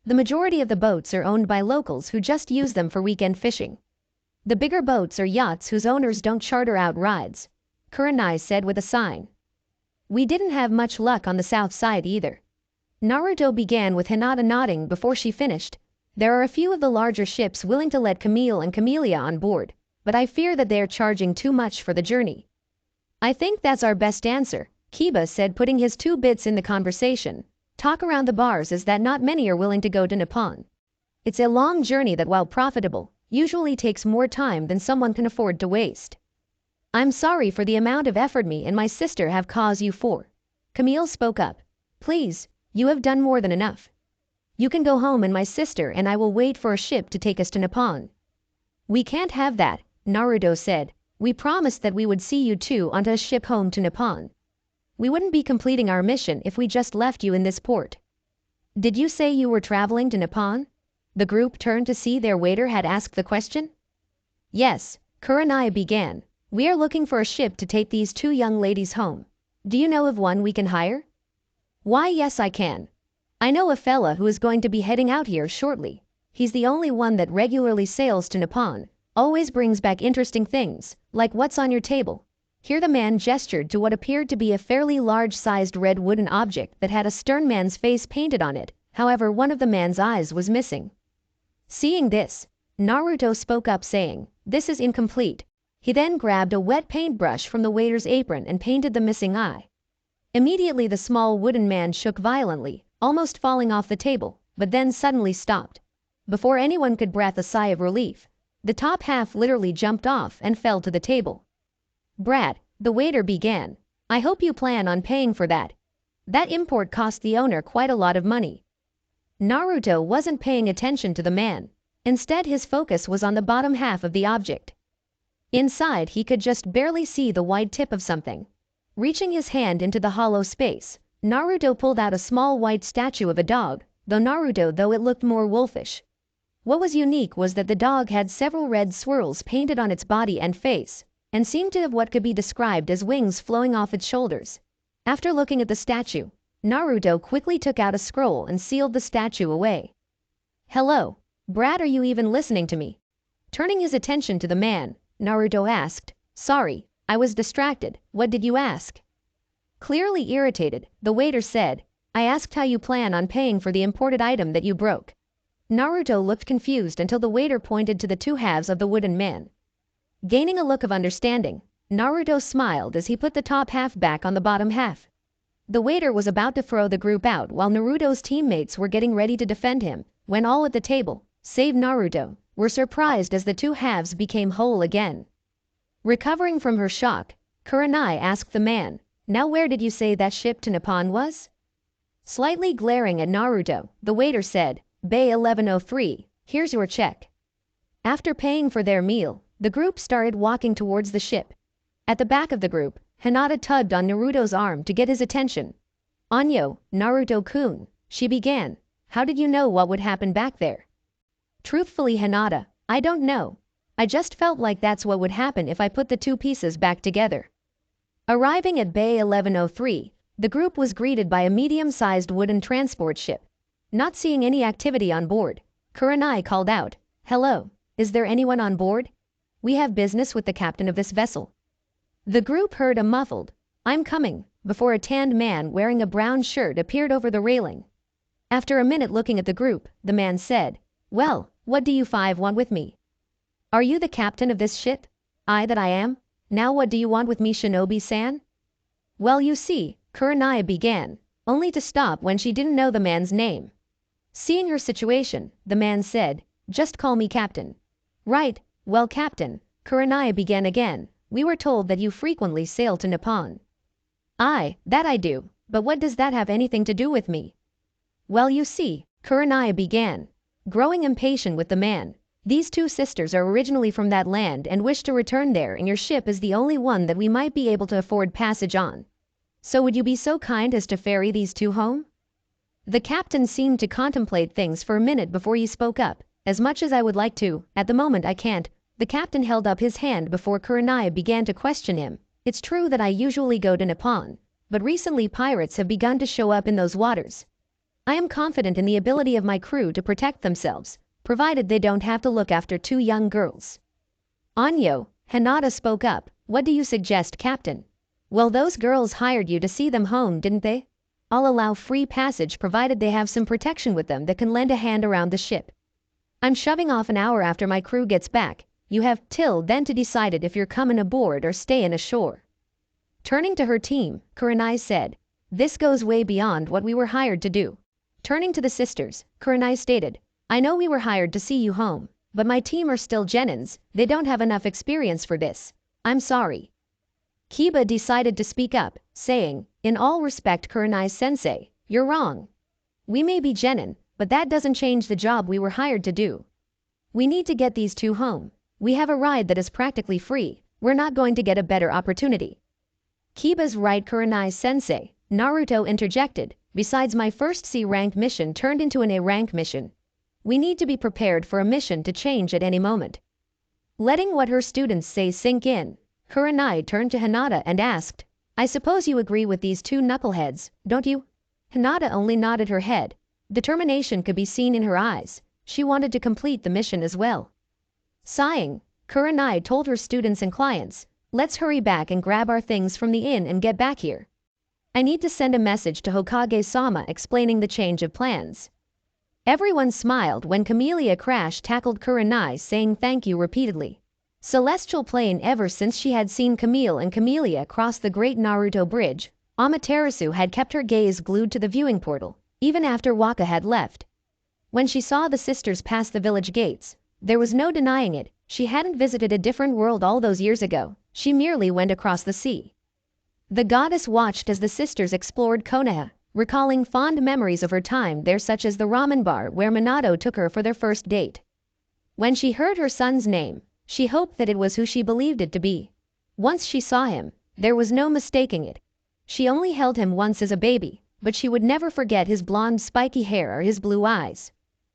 The majority of the boats are owned by locals who just use them for weekend fishing. The bigger boats are yachts whose owners don't charter out rides, Kurenai said with a sign. We didn't have much luck on the south side either. Naruto began with Hinata nodding before she finished. There are a few of the larger ships willing to let Camille and Camellia on board, but I fear that they are charging too much for the journey. I think that's our best answer, Kiba said, putting his 2 bits in the conversation. Talk around the bars is that not many are willing to go to Nippon. It's a long journey that while profitable, usually takes more time than someone can afford to waste. I'm sorry for the amount of effort me and my sister have caused you for. Camille spoke up. Please, you have done more than enough. You can go home and my sister and I will wait for a ship to take us to Nippon. We can't have that, Naruto said. We promised that we would see you two onto a ship home to Nippon. We wouldn't be completing our mission if we just left you in this port. Did you say you were traveling to Nippon? The group turned to see their waiter had asked the question. Yes, Kurenai began. We are looking for a ship to take these two young ladies home. Do you know of one we can hire? Why, yes, I can. I know a fella who is going to be heading out here shortly. He's the only one that regularly sails to Nippon, always brings back interesting things, like what's on your table. Here the man gestured to what appeared to be a fairly large-sized red wooden object that had a stern man's face painted on it, however one of the man's eyes was missing. Seeing this, Naruto spoke up saying, "This is incomplete." He then grabbed a wet paintbrush from the waiter's apron and painted the missing eye. Immediately the small wooden man shook violently, almost falling off the table, but then suddenly stopped. Before anyone could breathe a sigh of relief, the top half literally jumped off and fell to the table. Brad, the waiter began, I hope you plan on paying for that. That import cost the owner quite a lot of money. Naruto wasn't paying attention to the man. Instead his focus was on the bottom half of the object. Inside he could just barely see the white tip of something. Reaching his hand into the hollow space, Naruto pulled out a small white statue of a dog, though it looked more wolfish. What was unique was that the dog had several red swirls painted on its body and face, and seemed to have what could be described as wings flowing off its shoulders. After looking at the statue, Naruto quickly took out a scroll and sealed the statue away. Hello, Brad, are you even listening to me? Turning his attention to the man, Naruto asked, Sorry, I was distracted, what did you ask? Clearly irritated, the waiter said, I asked how you plan on paying for the imported item that you broke. Naruto looked confused until the waiter pointed to the two halves of the wooden man. Gaining a look of understanding, Naruto smiled as he put the top half back on the bottom half. The waiter was about to throw the group out while Naruto's teammates were getting ready to defend him, when all at the table, save Naruto, were surprised as the two halves became whole again. Recovering from her shock, Kurenai asked the man, Now where did you say that ship to Nippon was? Slightly glaring at Naruto, the waiter said, Bay 1103, here's your check. After paying for their meal, the group started walking towards the ship. At the back of the group, Hinata tugged on Naruto's arm to get his attention. Anyo, Naruto-kun, she began, how did you know what would happen back there? Truthfully, Hinata, I don't know. I just felt like that's what would happen if I put the two pieces back together. Arriving at Bay 1103, the group was greeted by a medium-sized wooden transport ship. Not seeing any activity on board, Kurenai called out, Hello, is there anyone on board? We have business with the captain of this vessel. The group heard a muffled, I'm coming, before a tanned man wearing a brown shirt appeared over the railing. After a minute looking at the group, the man said, Well, what do you five want with me? Are you the captain of this ship? I that I am. Now what do you want with me, Shinobi-san? Well, you see, Kurenai began, only to stop when she didn't know the man's name. Seeing her situation, the man said, Just call me captain. Right, well captain, Kurenai began again, we were told that you frequently sail to Nippon. Aye, that I do, but what does that have anything to do with me? Well, you see, Kurenai began, growing impatient with the man. These two sisters are originally from that land and wish to return there, and your ship is the only one that we might be able to afford passage on. So would you be so kind as to ferry these two home? The captain seemed to contemplate things for a minute before he spoke up. As much as I would like to, at the moment I can't. The captain held up his hand before Kurenai began to question him. It's true that I usually go to Nippon, but recently pirates have begun to show up in those waters. I am confident in the ability of my crew to protect themselves, provided they don't have to look after two young girls. Anyo, Hinata spoke up, What do you suggest, Captain? Well, those girls hired you to see them home, didn't they? I'll allow free passage provided they have some protection with them that can lend a hand around the ship. I'm shoving off an hour after my crew gets back. You have till then to decide if you're coming aboard or staying ashore. Turning to her team, Kurenai said, This goes way beyond what we were hired to do. Turning to the sisters, Kurenai stated, I know we were hired to see you home, but my team are still genins, they don't have enough experience for this. I'm sorry. Kiba decided to speak up, saying, in all respect Kurenai-sensei, you're wrong. We may be genin, but that doesn't change the job we were hired to do. We need to get these two home. We have a ride that is practically free, we're not going to get a better opportunity. Kiba's right Kurenai-sensei, Naruto interjected, besides my first C-rank mission turned into an A-rank mission. We need to be prepared for a mission to change at any moment. Letting what her students say sink in, Kurenai turned to Hinata and asked, I suppose you agree with these two knuckleheads, don't you? Hinata only nodded her head. Determination could be seen in her eyes. She wanted to complete the mission as well. Sighing, Kurenai told her students and clients, let's hurry back and grab our things from the inn and get back here. I need to send a message to Hokage-sama explaining the change of plans. Everyone smiled when Camellia Crash tackled Kurenai saying thank you repeatedly. Celestial Plane. Ever since she had seen Camille and Camellia cross the Great Naruto Bridge, Amaterasu had kept her gaze glued to the viewing portal, even after Waka had left. When she saw the sisters pass the village gates, there was no denying it, she hadn't visited a different world all those years ago, she merely went across the sea. The goddess watched as the sisters explored Konoha, recalling fond memories of her time there, such as the ramen bar where Minato took her for their first date. When she heard her son's name, she hoped that it was who she believed it to be. Once she saw him, there was no mistaking it. She only held him once as a baby, but she would never forget his blonde spiky hair or his blue eyes.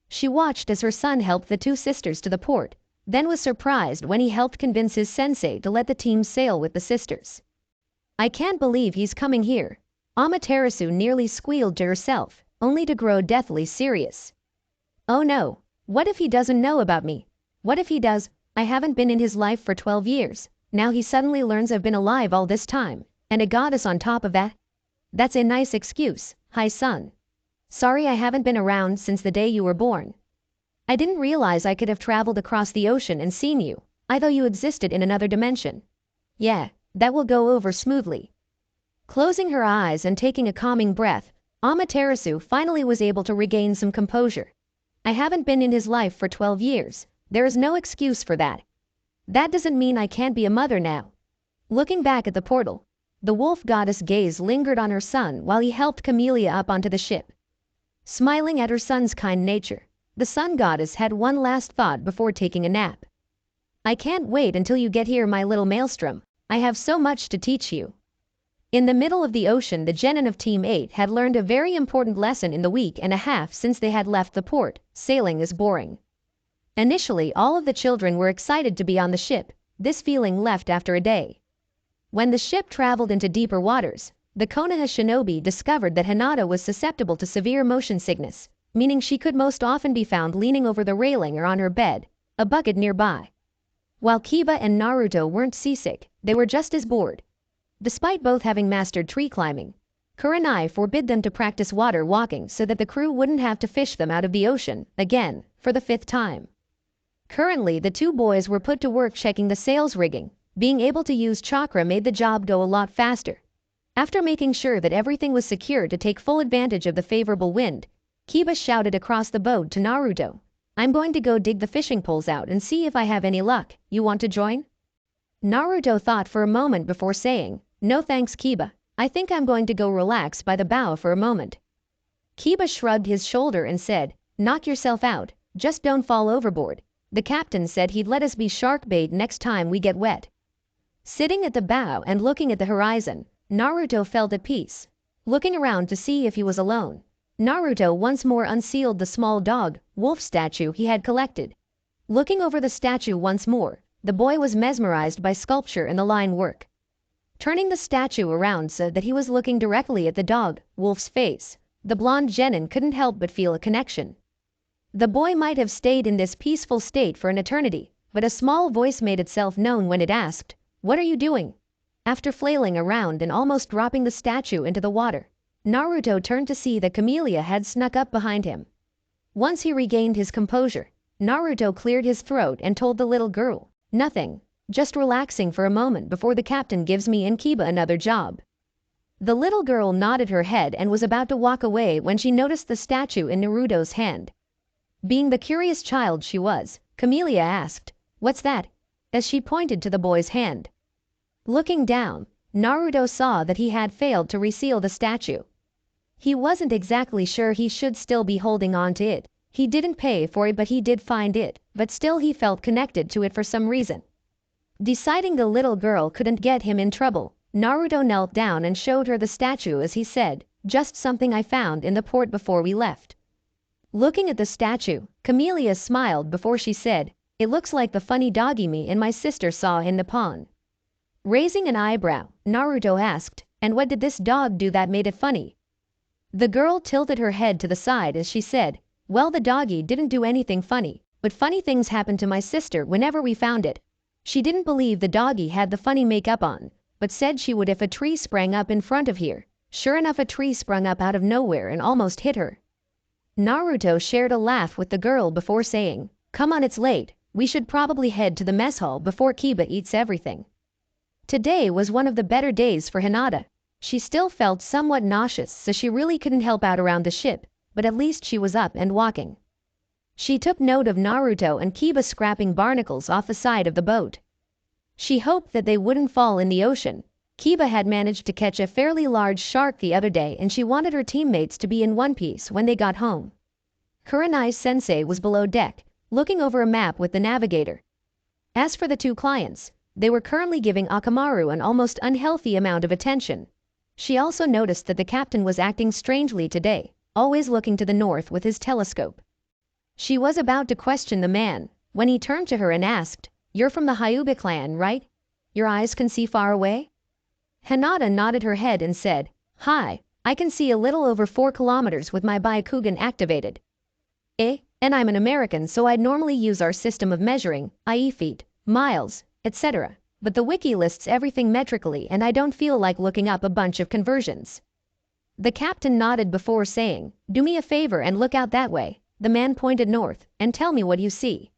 She watched as her son helped the two sisters to the port, then was surprised when he helped convince his sensei to let the team sail with the sisters. I can't believe he's coming here. Amaterasu nearly squealed to herself, only to grow deathly serious. Oh no, what if he doesn't know about me? What if he does? I haven't been in his life for 12 years, now he suddenly learns I've been alive all this time, and a goddess on top of that? That's a nice excuse, hi son. Sorry I haven't been around since the day you were born. I didn't realize I could have traveled across the ocean and seen you, I thought you existed in another dimension. Yeah, that will go over smoothly. Closing her eyes and taking a calming breath, Amaterasu finally was able to regain some composure. I haven't been in his life for 12 years. There is no excuse for that. That doesn't mean I can't be a mother now. Looking back at the portal, the wolf goddess gaze lingered on her son while he helped Camellia up onto the ship. Smiling at her son's kind nature, the sun goddess had one last thought before taking a nap. I can't wait until you get here, my little maelstrom. I have so much to teach you. In the middle of the ocean, the genin of Team 8 had learned a very important lesson in the week and a half since they had left the port. Sailing is boring. Initially, all of the children were excited to be on the ship. This feeling left after a day. When the ship traveled into deeper waters, the Konoha Shinobi discovered that Hinata was susceptible to severe motion sickness, meaning she could most often be found leaning over the railing or on her bed, a bucket nearby. While Kiba and Naruto weren't seasick, they were just as bored. Despite both having mastered tree climbing, Kurenai forbid them to practice water walking so that the crew wouldn't have to fish them out of the ocean, again, for the 5th time. Currently, the two boys were put to work checking the sails rigging. Being able to use chakra made the job go a lot faster. After making sure that everything was secured to take full advantage of the favorable wind, Kiba shouted across the boat to Naruto, I'm going to go dig the fishing poles out and see if I have any luck. You want to join? Naruto thought for a moment before saying, no thanks Kiba, I think I'm going to go relax by the bow for a moment. Kiba shrugged his shoulder and said, knock yourself out, just don't fall overboard. The captain said he'd let us be shark bait next time we get wet. Sitting at the bow and looking at the horizon, Naruto felt at peace. Looking around to see if he was alone, Naruto once more unsealed the small dog, wolf statue he had collected. Looking over the statue once more, the boy was mesmerized by sculpture and the line work. Turning the statue around so that he was looking directly at the dog, wolf's face, the blonde genin couldn't help but feel a connection. The boy might have stayed in this peaceful state for an eternity, but a small voice made itself known when it asked, what are you doing? After flailing around and almost dropping the statue into the water, Naruto turned to see that Camellia had snuck up behind him. Once he regained his composure, Naruto cleared his throat and told the little girl, nothing, just relaxing for a moment before the captain gives me and Kiba another job. The little girl nodded her head and was about to walk away when she noticed the statue in Naruto's hand. Being the curious child she was, Camellia asked, "What's that?" as she pointed to the boy's hand. Looking down, Naruto saw that he had failed to reseal the statue. He wasn't exactly sure he should still be holding on to it. He didn't pay for it, but he did find it, but still he felt connected to it for some reason. Deciding the little girl couldn't get him in trouble, Naruto knelt down and showed her the statue as he said, "Just something I found in the port before we left." Looking at the statue, Camellia smiled before she said, "It looks like the funny doggy me and my sister saw in the pond." Raising an eyebrow, Naruto asked, "And what did this dog do that made it funny?" The girl tilted her head to the side as she said, "Well, the doggy didn't do anything funny, but funny things happened to my sister whenever we found it. She didn't believe the doggy had the funny makeup on, but said she would if a tree sprang up in front of here. Sure enough, a tree sprung up out of nowhere and almost hit her." Naruto shared a laugh with the girl before saying, "Come on, it's late. We should probably head to the mess hall before Kiba eats everything." Today was one of the better days for Hinata. She still felt somewhat nauseous, so she really couldn't help out around the ship, but at least she was up and walking. She took note of Naruto and Kiba scrapping barnacles off the side of the boat. She hoped that they wouldn't fall in the ocean. Kiba had managed to catch a fairly large shark the other day, and she wanted her teammates to be in one piece when they got home. Kurenai-sensei was below deck, looking over a map with the navigator. As for the two clients, they were currently giving Akamaru an almost unhealthy amount of attention. She also noticed that the captain was acting strangely today, always looking to the north with his telescope. She was about to question the man, when he turned to her and asked, "You're from the Hyuga clan, right? Your eyes can see far away?" Hinata nodded her head and said, "Hi, I can see a little over 4 kilometers with my Byakugan activated. And I'm an American, so I'd normally use our system of measuring, i.e. feet, miles, etc. But the wiki lists everything metrically and I don't feel like looking up a bunch of conversions." The captain nodded before saying, "Do me a favor and look out that way." The man pointed north, "and tell me what you see."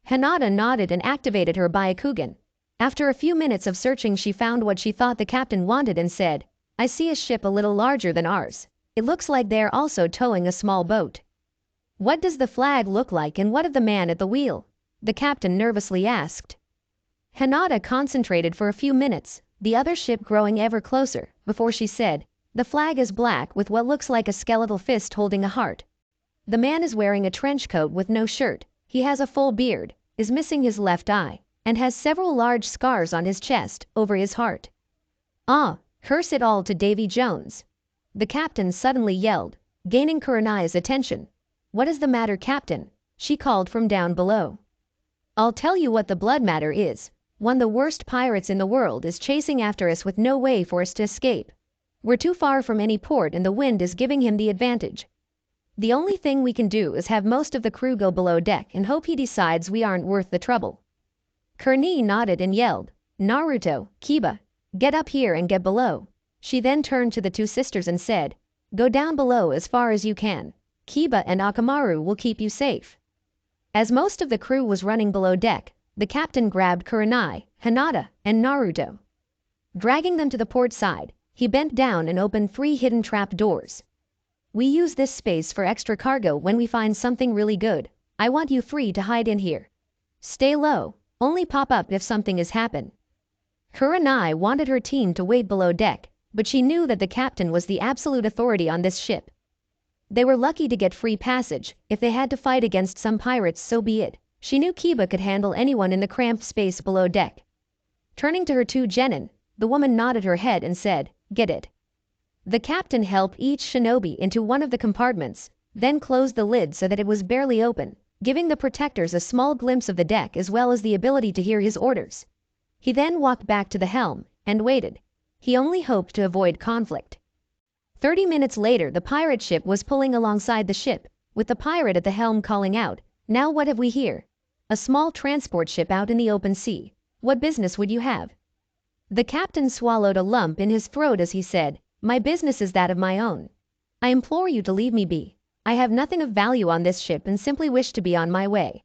Hinata nodded and activated her Byakugan. After a few minutes of searching, she found what she thought the captain wanted and said, "I see a ship a little larger than ours. It looks like they're also towing a small boat." "What does the flag look like and what of the man at the wheel?" the captain nervously asked. Hinata concentrated for a few minutes, the other ship growing ever closer, before she said, "The flag is black with what looks like a skeletal fist holding a heart. The man is wearing a trench coat with no shirt, he has a full beard, is missing his left eye, and has several large scars on his chest, over his heart." "Ah, curse it all to Davy Jones!" the captain suddenly yelled, gaining Kurenai's attention. "What is the matter, Captain?" she called from down below. "I'll tell you what the blood matter is. One of the worst pirates in the world is chasing after us with no way for us to escape. We're too far from any port and the wind is giving him the advantage. The only thing we can do is have most of the crew go below deck and hope he decides we aren't worth the trouble." Kurenai nodded and yelled, "Naruto, Kiba, get up here and get below." She then turned to the two sisters and said, "Go down below as far as you can. Kiba and Akamaru will keep you safe." As most of the crew was running below deck, the captain grabbed Kurenai, Hinata, and Naruto. Dragging them to the port side, he bent down and opened 3 hidden trap doors. "We use this space for extra cargo when we find something really good. I want you 3 to hide in here. Stay low, only pop up if something has happened." Kurenai wanted her team to wait below deck, but she knew that the captain was the absolute authority on this ship. They were lucky to get free passage. If they had to fight against some pirates, so be it. She knew Kiba could handle anyone in the cramped space below deck. Turning to her 2 genin, the woman nodded her head and said, "Get it." The captain helped each shinobi into one of the compartments, then closed the lid so that it was barely open, giving the protectors a small glimpse of the deck as well as the ability to hear his orders. He then walked back to the helm and waited. He only hoped to avoid conflict. 30 minutes later, the pirate ship was pulling alongside the ship, with the pirate at the helm calling out, "Now what have we here?" "A small transport ship out in the open sea. What business would you have?" The captain swallowed a lump in his throat as he said, "My business is that of my own. I implore you to leave me be. I have nothing of value on this ship and simply wish to be on my way."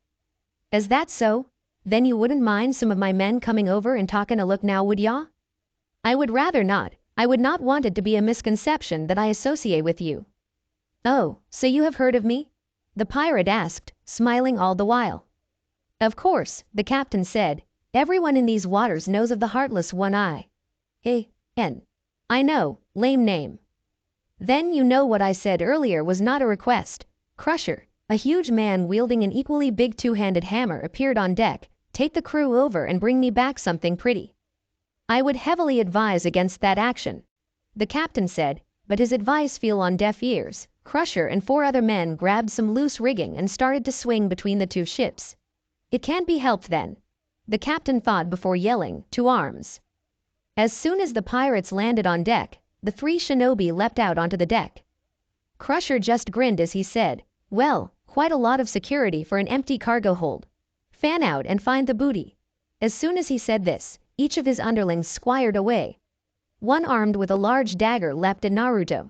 "Is that so? Then you wouldn't mind some of my men coming over and talking a look now, would ya?" "I would rather not. I would not want it to be a misconception that I associate with you." "Oh, so you have heard of me?" the pirate asked, smiling all the while. Of course, the captain said. Everyone in these waters knows of the Heartless One-Eye. N. I know, lame name. Then you know what I said earlier was not a request. Crusher, a huge man wielding an equally big two-handed hammer, appeared on deck. Take the crew over and bring me back something pretty. I would heavily advise against that action, the captain said, but his advice fell on deaf ears. Crusher and 4 other men grabbed some loose rigging and started to swing between the 2 ships. It can't be helped then, the captain thought before yelling, to arms. As soon as the pirates landed on deck, the 3 shinobi leapt out onto the deck. Crusher just grinned as he said, well, quite a lot of security for an empty cargo hold. Fan out and find the booty. As soon as he said this, each of his underlings squired away. One armed with a large dagger leapt at Naruto.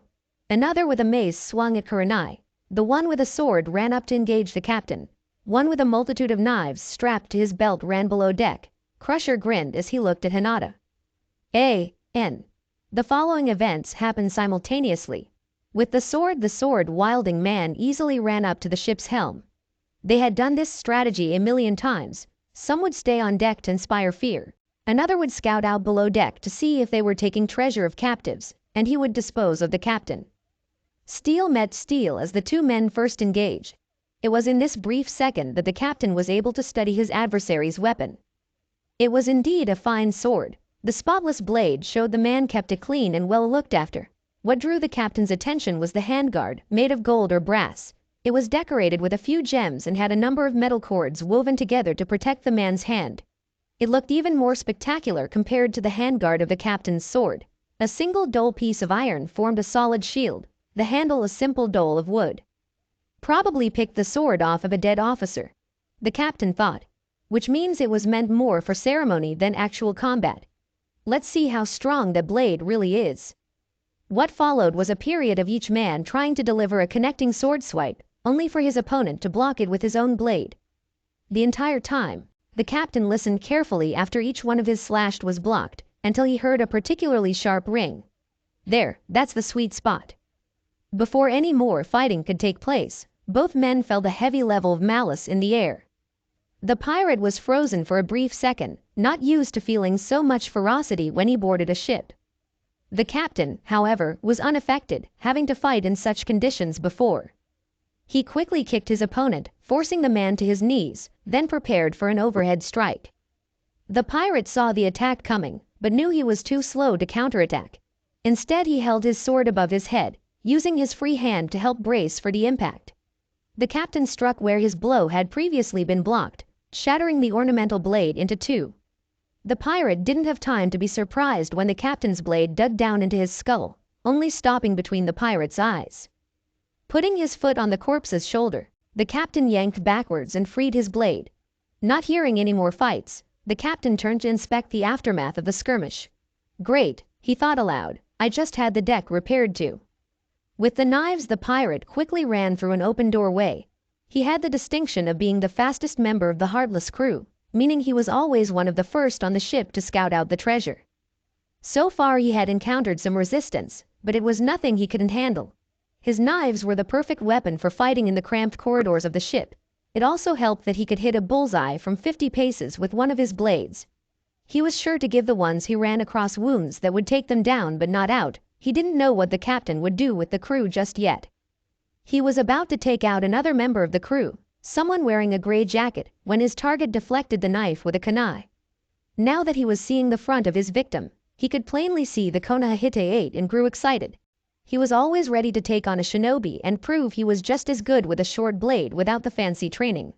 Another with a mace swung at Kurenai. The one with a sword ran up to engage the captain. One with a multitude of knives strapped to his belt ran below deck. Crusher grinned as he looked at Hinata. A.N. The following events happened simultaneously. With the sword wielding man easily ran up to the ship's helm. They had done this strategy a million times. Some would stay on deck to inspire fear. Another would scout out below deck to see if they were taking treasure of captives, and he would dispose of the captain. Steel met steel as the 2 men first engaged. It was in this brief second that the captain was able to study his adversary's weapon. It was indeed a fine sword. The spotless blade showed the man kept it clean and well looked after. What drew the captain's attention was the handguard, made of gold or brass. It was decorated with a few gems and had a number of metal cords woven together to protect the man's hand. It looked even more spectacular compared to the handguard of the captain's sword. A single dull piece of iron formed a solid shield, the handle a simple dole of wood. Probably picked the sword off of a dead officer, the captain thought, which means it was meant more for ceremony than actual combat. Let's see how strong that blade really is. What followed was a period of each man trying to deliver a connecting sword swipe, only for his opponent to block it with his own blade. The entire time, the captain listened carefully after each one of his slashed was blocked, until he heard a particularly sharp ring. There, that's the sweet spot. Before any more fighting could take place, both men felt a heavy level of malice in the air. The pirate was frozen for a brief second, not used to feeling so much ferocity when he boarded a ship. The captain, however, was unaffected, having to fight in such conditions before. He quickly kicked his opponent, forcing the man to his knees, then prepared for an overhead strike. The pirate saw the attack coming, but knew he was too slow to counterattack. Instead, he held his sword above his head, using his free hand to help brace for the impact. The captain struck where his blow had previously been blocked, shattering the ornamental blade into 2. The pirate didn't have time to be surprised when the captain's blade dug down into his skull, only stopping between the pirate's eyes. Putting his foot on the corpse's shoulder, the captain yanked backwards and freed his blade. Not hearing any more fights, the captain turned to inspect the aftermath of the skirmish. Great, he thought aloud, I just had the deck repaired too. With the knives, the pirate quickly ran through an open doorway. He had the distinction of being the fastest member of the Heartless crew, meaning he was always one of the first on the ship to scout out the treasure. So far he had encountered some resistance, but it was nothing he couldn't handle. His knives were the perfect weapon for fighting in the cramped corridors of the ship. It also helped that he could hit a bullseye from 50 paces with one of his blades. He was sure to give the ones he ran across wounds that would take them down but not out. He didn't know what the captain would do with the crew just yet. He was about to take out another member of the crew, someone wearing a gray jacket, when his target deflected the knife with a kunai. Now that he was seeing the front of his victim, he could plainly see the Konoha hit 8 and grew excited. He was always ready to take on a shinobi and prove he was just as good with a short blade without the fancy training.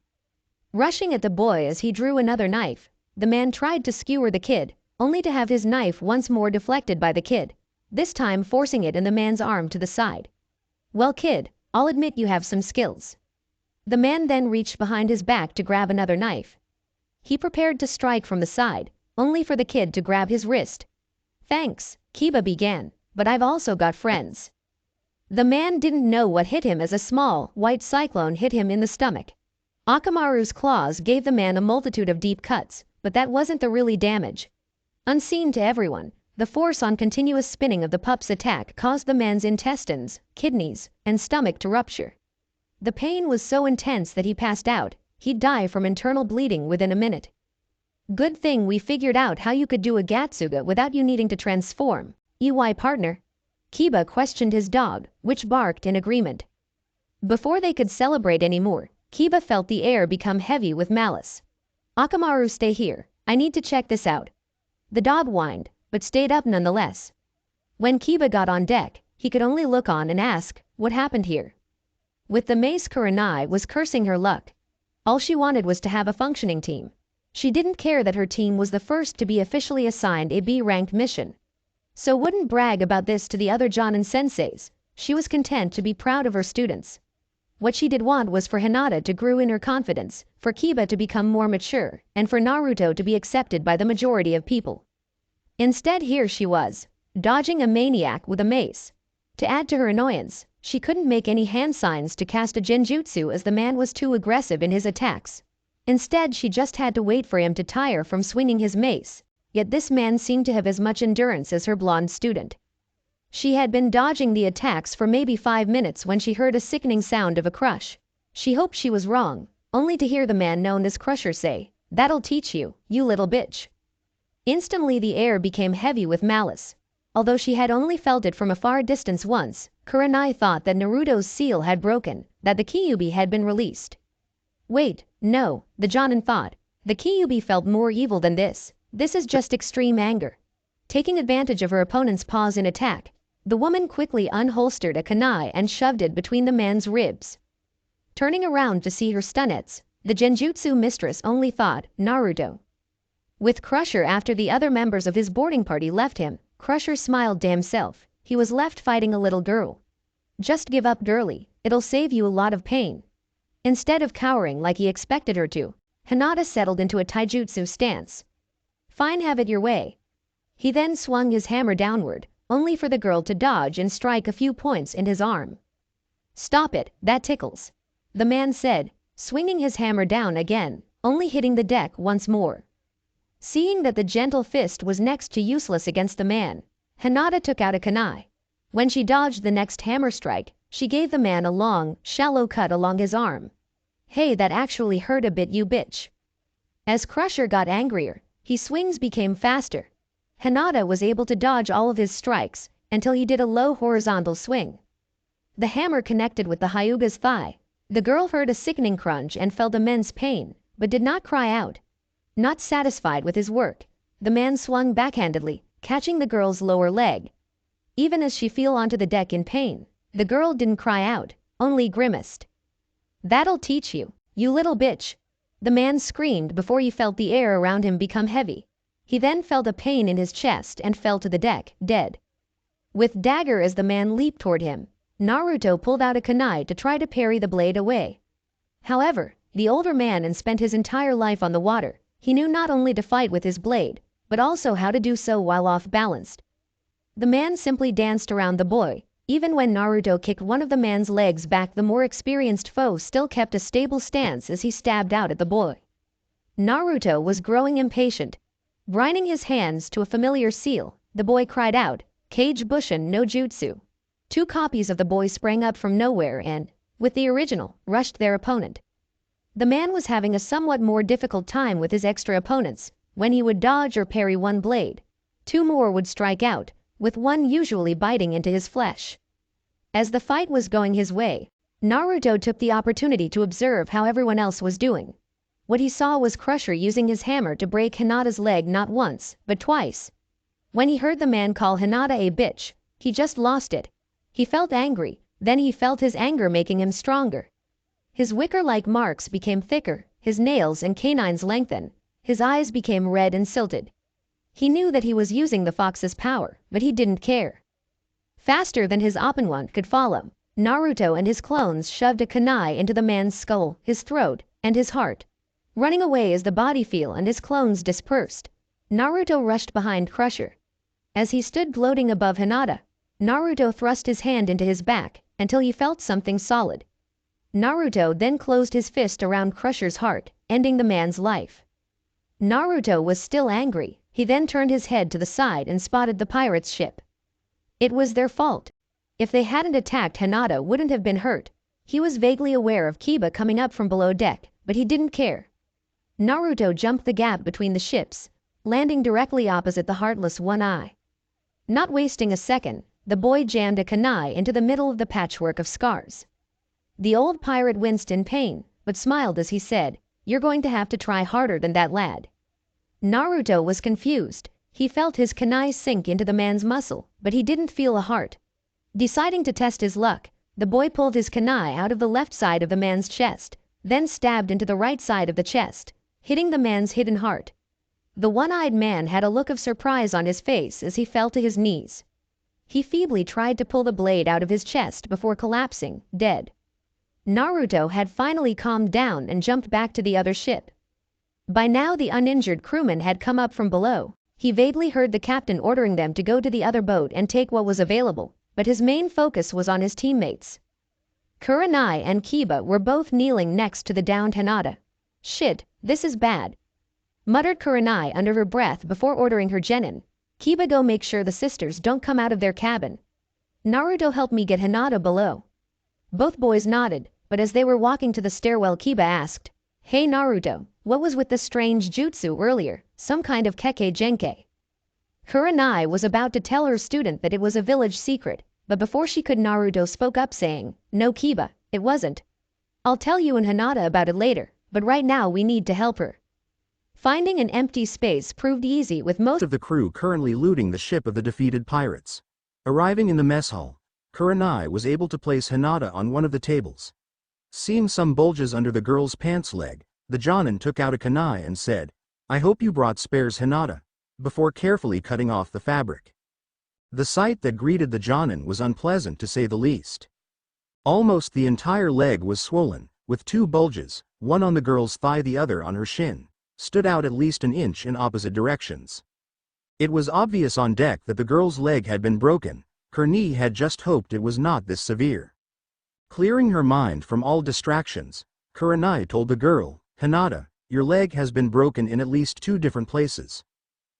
Rushing at the boy as he drew another knife, the man tried to skewer the kid, only to have his knife once more deflected by the kid, this time forcing it in the man's arm to the side. Well, kid, I'll admit you have some skills. The man then reached behind his back to grab another knife. He prepared to strike from the side, only for the kid to grab his wrist. Thanks, Kiba began, but I've also got friends. The man didn't know what hit him as a small, white cyclone hit him in the stomach. Akamaru's claws gave the man a multitude of deep cuts, but that wasn't the really damage. Unseen to everyone, the force on continuous spinning of the pup's attack caused the man's intestines, kidneys, and stomach to rupture. The pain was so intense that he passed out. he'd die from internal bleeding within a minute. Good thing we figured out how you could do a Gatsuga without you needing to transform. EY partner? Kiba questioned his dog, which barked in agreement. Before they could celebrate anymore, Kiba felt the air become heavy with malice. Akamaru, stay here. I need to check this out. The dog whined, but stayed up nonetheless. When Kiba got on deck, he could only look on and ask, what happened here? With the mace, Kurenai was cursing her luck. All she wanted was to have a functioning team. She didn't care that her team was the first to be officially assigned a B-ranked mission. So wouldn't brag about this to the other Jonin senseis. She was content to be proud of her students. What she did want was for Hinata to grow in her confidence, for Kiba to become more mature, and for Naruto to be accepted by the majority of people. Instead, here she was, dodging a maniac with a mace. To add to her annoyance, she couldn't make any hand signs to cast a genjutsu as the man was too aggressive in his attacks. Instead, she just had to wait for him to tire from swinging his mace, yet this man seemed to have as much endurance as her blonde student. She had been dodging the attacks for maybe 5 minutes when she heard a sickening sound of a crush. She hoped she was wrong, only to hear the man known as Crusher say, "That'll teach you, you little bitch." Instantly the air became heavy with malice. Although she had only felt it from a far distance once, Kurenai thought that Naruto's seal had broken, that the Kyuubi had been released. Wait, no, the Jonin thought. The Kyuubi felt more evil than this. This is just extreme anger. Taking advantage of her opponent's pause in attack, the woman quickly unholstered a kunai and shoved it between the man's ribs. Turning around to see her stunnets, the genjutsu mistress only thought, Naruto. With Crusher after the other members of his boarding party left him, Crusher smiled to himself. He was left fighting a little girl. Just give up, girlie, it'll save you a lot of pain. Instead of cowering like he expected her to, Hinata settled into a taijutsu stance. Fine, have it your way. He then swung his hammer downward, only for the girl to dodge and strike a few points in his arm. Stop it, that tickles, the man said, swinging his hammer down again, only hitting the deck once more. Seeing that the gentle fist was next to useless against the man, Hinata took out a kunai. When she dodged the next hammer strike, she gave the man a long, shallow cut along his arm. Hey, that actually hurt a bit, you bitch. As Crusher got angrier, his swings became faster. Hinata was able to dodge all of his strikes until he did a low horizontal swing. The hammer connected with the Hyuga's thigh. The girl heard a sickening crunch and felt immense pain, but did not cry out. Not satisfied with his work, the man swung backhandedly, catching the girl's lower leg. Even as she fell onto the deck in pain, the girl didn't cry out, only grimaced. That'll teach you, you little bitch. The man screamed before he felt the air around him become heavy. He then felt a pain in his chest and fell to the deck, dead. With dagger as the man leaped toward him, Naruto pulled out a kunai to try to parry the blade away. However, the older man and spent his entire life on the water. He knew not only to fight with his blade, but also how to do so while off-balanced. The man simply danced around the boy. Even when Naruto kicked one of the man's legs back, the more experienced foe still kept a stable stance as he stabbed out at the boy. Naruto was growing impatient. Grinding his hands to a familiar seal, the boy cried out, Kage Bushin no Jutsu. 2 copies of the boy sprang up from nowhere and, with the original, rushed their opponent. The man was having a somewhat more difficult time with his extra opponents. When he would dodge or parry one blade, 2 more would strike out, with one usually biting into his flesh. As the fight was going his way, Naruto took the opportunity to observe how everyone else was doing. What he saw was Crusher using his hammer to break Hinata's leg not once, but twice. When he heard the man call Hinata a bitch, he just lost it. He felt angry, then he felt his anger making him stronger. His wicker-like marks became thicker, his nails and canines lengthened, his eyes became red and silted. He knew that he was using the fox's power, but he didn't care. Faster than his Opponent could follow, Naruto and his clones shoved a kunai into the man's skull, his throat, and his heart. Running away as the body fell and his clones dispersed, Naruto rushed behind Crusher. As he stood gloating above Hinata, Naruto thrust his hand into his back until he felt something solid. Naruto then closed his fist around Crusher's heart, ending the man's life. Naruto was still angry. He then turned his head to the side and spotted the pirates' ship. It was their fault. If they hadn't attacked, Hinata wouldn't have been hurt. He was vaguely aware of Kiba coming up from below deck, but he didn't care. Naruto jumped the gap between the ships, landing directly opposite the heartless One Eye. Not wasting a second, the boy jammed a kunai into the middle of the patchwork of scars. The old pirate winced in pain, but smiled as he said, "You're going to have to try harder than that, lad." Naruto was confused. He felt his kunai sink into the man's muscle, but he didn't feel a heart. Deciding to test his luck, the boy pulled his kunai out of the left side of the man's chest, then stabbed into the right side of the chest, hitting the man's hidden heart. The one-eyed man had a look of surprise on his face as he fell to his knees. He feebly tried to pull the blade out of his chest before collapsing, dead. Naruto had finally calmed down and jumped back to the other ship. By now the uninjured crewman had come up from below. He vaguely heard the captain ordering them to go to the other boat and take what was available, but his main focus was on his teammates. Kurenai and Kiba were both kneeling next to the downed Hinata. "Shit, this is bad," muttered Kurenai under her breath before ordering her genin. "Kiba, go make sure the sisters don't come out of their cabin. Naruto, help me get Hinata below." Both boys nodded, but as they were walking to the stairwell, Kiba asked, "Hey Naruto, what was with the strange jutsu earlier, some kind of keke genkai?" Kurenai was about to tell her student that it was a village secret, but before she could, Naruto spoke up saying, "No Kiba, it wasn't. I'll tell you and Hinata about it later, but right now we need to help her." Finding an empty space proved easy, with most of the crew currently looting the ship of the defeated pirates. Arriving in the mess hall, Kurenai was able to place Hinata on one of the tables. Seeing some bulges under the girl's pants leg, the Jonin took out a kunai and said, "I hope you brought spares, Hinata," before carefully cutting off the fabric. The sight that greeted the Jonin was unpleasant to say the least. Almost the entire leg was swollen, with two bulges, one on the girl's thigh, the other on her shin, stood out at least an inch in opposite directions. It was obvious on deck that the girl's leg had been broken. Kurenai had just hoped it was not this severe. Clearing her mind from all distractions, Kurenai told the girl, "Hinata, your leg has been broken in at least 2 different places.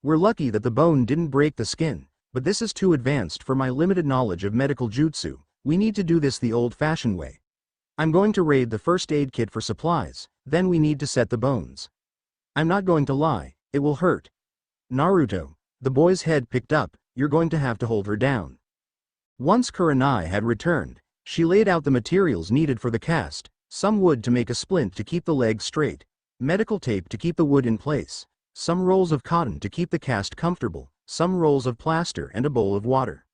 We're lucky that the bone didn't break the skin, but this is too advanced for my limited knowledge of medical jutsu. We need to do this the old-fashioned way. I'm going to raid the first aid kit for supplies, then we need to set the bones. I'm not going to lie, it will hurt." "Naruto," the boy's head picked up, "you're going to have to hold her down." Once Kurenai had returned, she laid out the materials needed for the cast: some wood to make a splint to keep the leg straight, medical tape to keep the wood in place, some rolls of cotton to keep the cast comfortable, some rolls of plaster, and a bowl of water.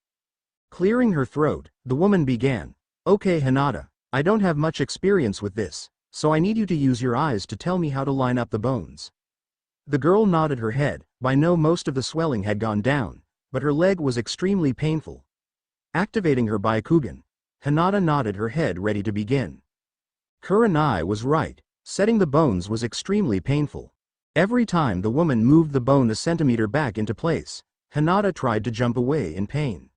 Clearing her throat, the woman began, "Okay Hinata, I don't have much experience with this, so I need you to use your eyes to tell me how to line up the bones." The girl nodded her head. By now most of the swelling had gone down, but her leg was extremely painful. Activating her Byakugan, Hinata nodded her head, ready to begin. Kurenai was right. Setting the bones was extremely painful. Every time the woman moved the bone a centimeter back into place, Hinata tried to jump away in pain.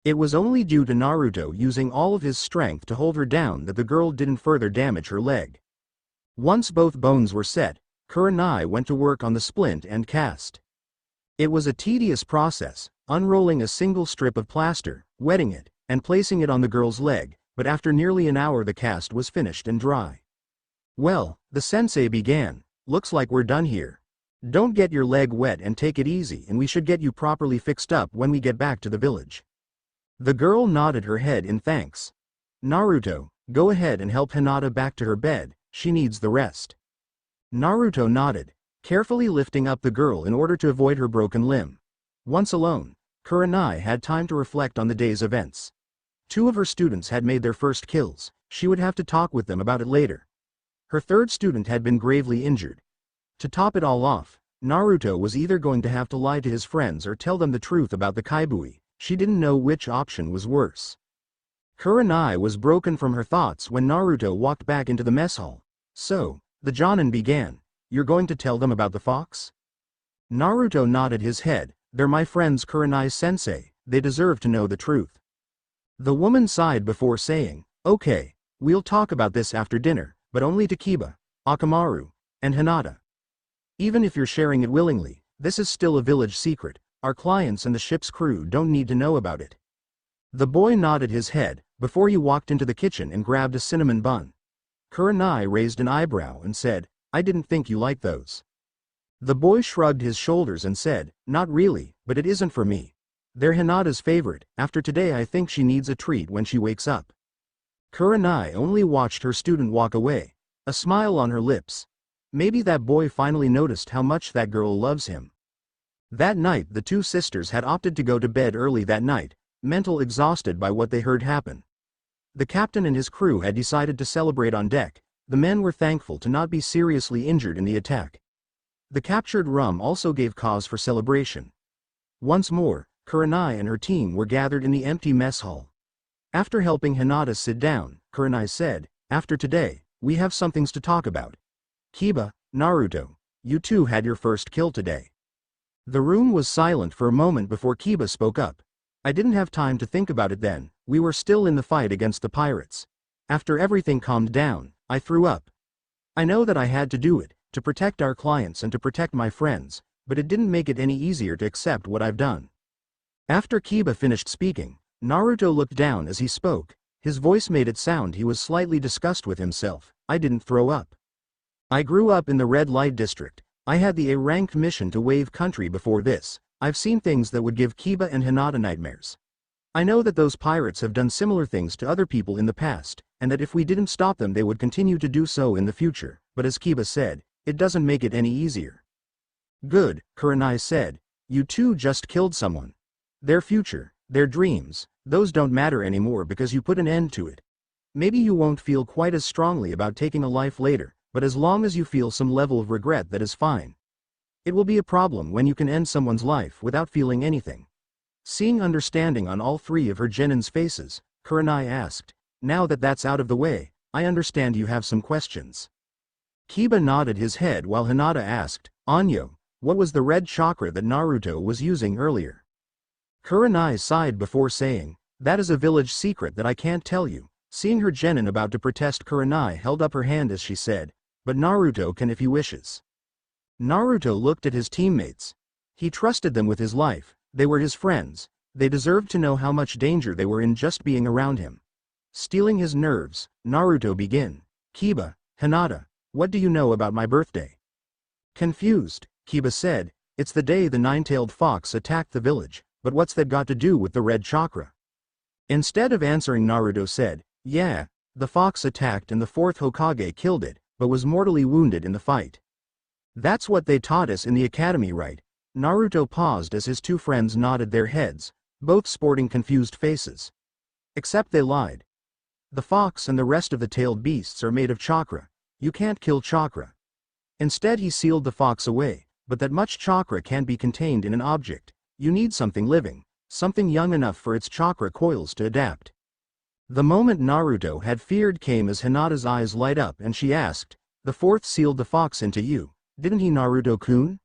It was only due to Naruto using all of his strength to hold her down that the girl didn't further damage her leg. Once both bones were set, Kurenai went to work on the splint and cast. It was a tedious process, unrolling a single strip of plaster, wetting it, and placing it on the girl's leg, but after nearly an hour the cast was finished and dry. "Well," the sensei began, "looks like we're done here. Don't get your leg wet and take it easy, and we should get you properly fixed up when we get back to the village." The girl nodded her head in thanks. "Naruto, go ahead and help Hinata back to her bed, she needs the rest." Naruto nodded, carefully lifting up the girl in order to avoid her broken limb. Once alone, Kurenai had time to reflect on the day's events. 2 of her students had made their first kills. She would have to talk with them about it later. Her 3rd student had been gravely injured. To top it all off, Naruto was either going to have to lie to his friends or tell them the truth about the Kaibui. She didn't know which option was worse. Kurenai was broken from her thoughts when Naruto walked back into the mess hall. "So," the Jonin began, "you're going to tell them about the fox?" Naruto nodded his head. "They're my friends, Kurenai-sensei, they deserve to know the truth." The woman sighed before saying, "Okay, we'll talk about this after dinner, but only to Kiba, Akamaru, and Hinata. Even if you're sharing it willingly, this is still a village secret. Our clients and the ship's crew don't need to know about it." The boy nodded his head before he walked into the kitchen and grabbed a cinnamon bun. Kurenai raised an eyebrow and said, I didn't think you liked those. The boy shrugged his shoulders and said, not really, but it isn't for me. They're Hinata's favorite. After today I think she needs a treat when she wakes up. Kurenai only watched her student walk away, a smile on her lips. Maybe that boy finally noticed how much that girl loves him. That night the two sisters had opted to go to bed early that night, mental exhausted by what they heard happen. The captain and his crew had decided to celebrate on deck. The men were thankful to not be seriously injured in the attack. The captured rum also gave cause for celebration. Once more, Kurenai and her team were gathered in the empty mess hall. After helping Hinata sit down, Kurenai said, after today, we have some things to talk about. Kiba, Naruto, you two had your first kill today. The room was silent for a moment before Kiba spoke up. I didn't have time to think about it then, we were still in the fight against the pirates. After everything calmed down, I threw up. I know that I had to do it, to protect our clients and to protect my friends, but it didn't make it any easier to accept what I've done. After Kiba finished speaking, Naruto looked down as he spoke. His voice made it sound he was slightly disgusted with himself. I didn't throw up. I grew up in the red light district. I had the A-ranked mission to Wave Country before this. I've seen things that would give Kiba and Hinata nightmares. I know that those pirates have done similar things to other people in the past, and that if we didn't stop them they would continue to do so in the future, but as Kiba said, it doesn't make it any easier. Good, Kurenai said. You two just killed someone. Their future, their dreams, those don't matter anymore because you put an end to it. Maybe you won't feel quite as strongly about taking a life later, but as long as you feel some level of regret, that is fine. It will be a problem when you can end someone's life without feeling anything. Seeing understanding on all three of her genins' faces, Kurenai asked, now that that's out of the way, I understand you have some questions. Kiba nodded his head while Hinata asked, Anyo, what was the red chakra that Naruto was using earlier? Kurenai sighed before saying, that is a village secret that I can't tell you. Seeing her genin about to protest, Kurenai held up her hand as she said, but Naruto can if he wishes. Naruto looked at his teammates. He trusted them with his life, they were his friends, they deserved to know how much danger they were in just being around him. Stealing his nerves, Naruto began. Kiba, Hinata, what do you know about my birthday? Confused, Kiba said, it's the day the nine-tailed fox attacked the village, but what's that got to do with the red chakra? Instead of answering, Naruto said, yeah, the fox attacked and the fourth Hokage killed it, but was mortally wounded in the fight. That's what they taught us in the academy, right? Naruto paused as his two friends nodded their heads, both sporting confused faces. Except they lied. The fox and the rest of the tailed beasts are made of chakra. You can't kill chakra. Instead he sealed the fox away, but that much chakra can't be contained in an object. You need something living, something young enough for its chakra coils to adapt. The moment Naruto had feared came as Hinata's eyes light up and she asked, the fourth sealed the fox into you, didn't he, Naruto-kun?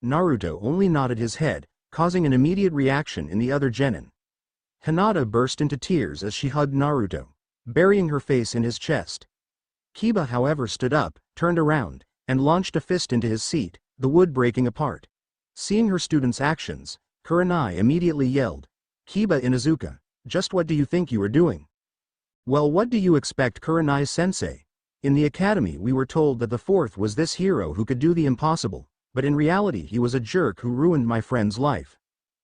Naruto only nodded his head, causing an immediate reaction in the other genin. Hinata burst into tears as she hugged Naruto, burying her face in his chest. Kiba, however, stood up, turned around, and launched a fist into his seat, the wood breaking apart. Seeing her student's actions, Kurenai immediately yelled, Kiba Inuzuka, just what do you think you are doing? Well, what do you expect, Kurenai-sensei? In the academy we were told that the fourth was this hero who could do the impossible, but in reality he was a jerk who ruined my friend's life.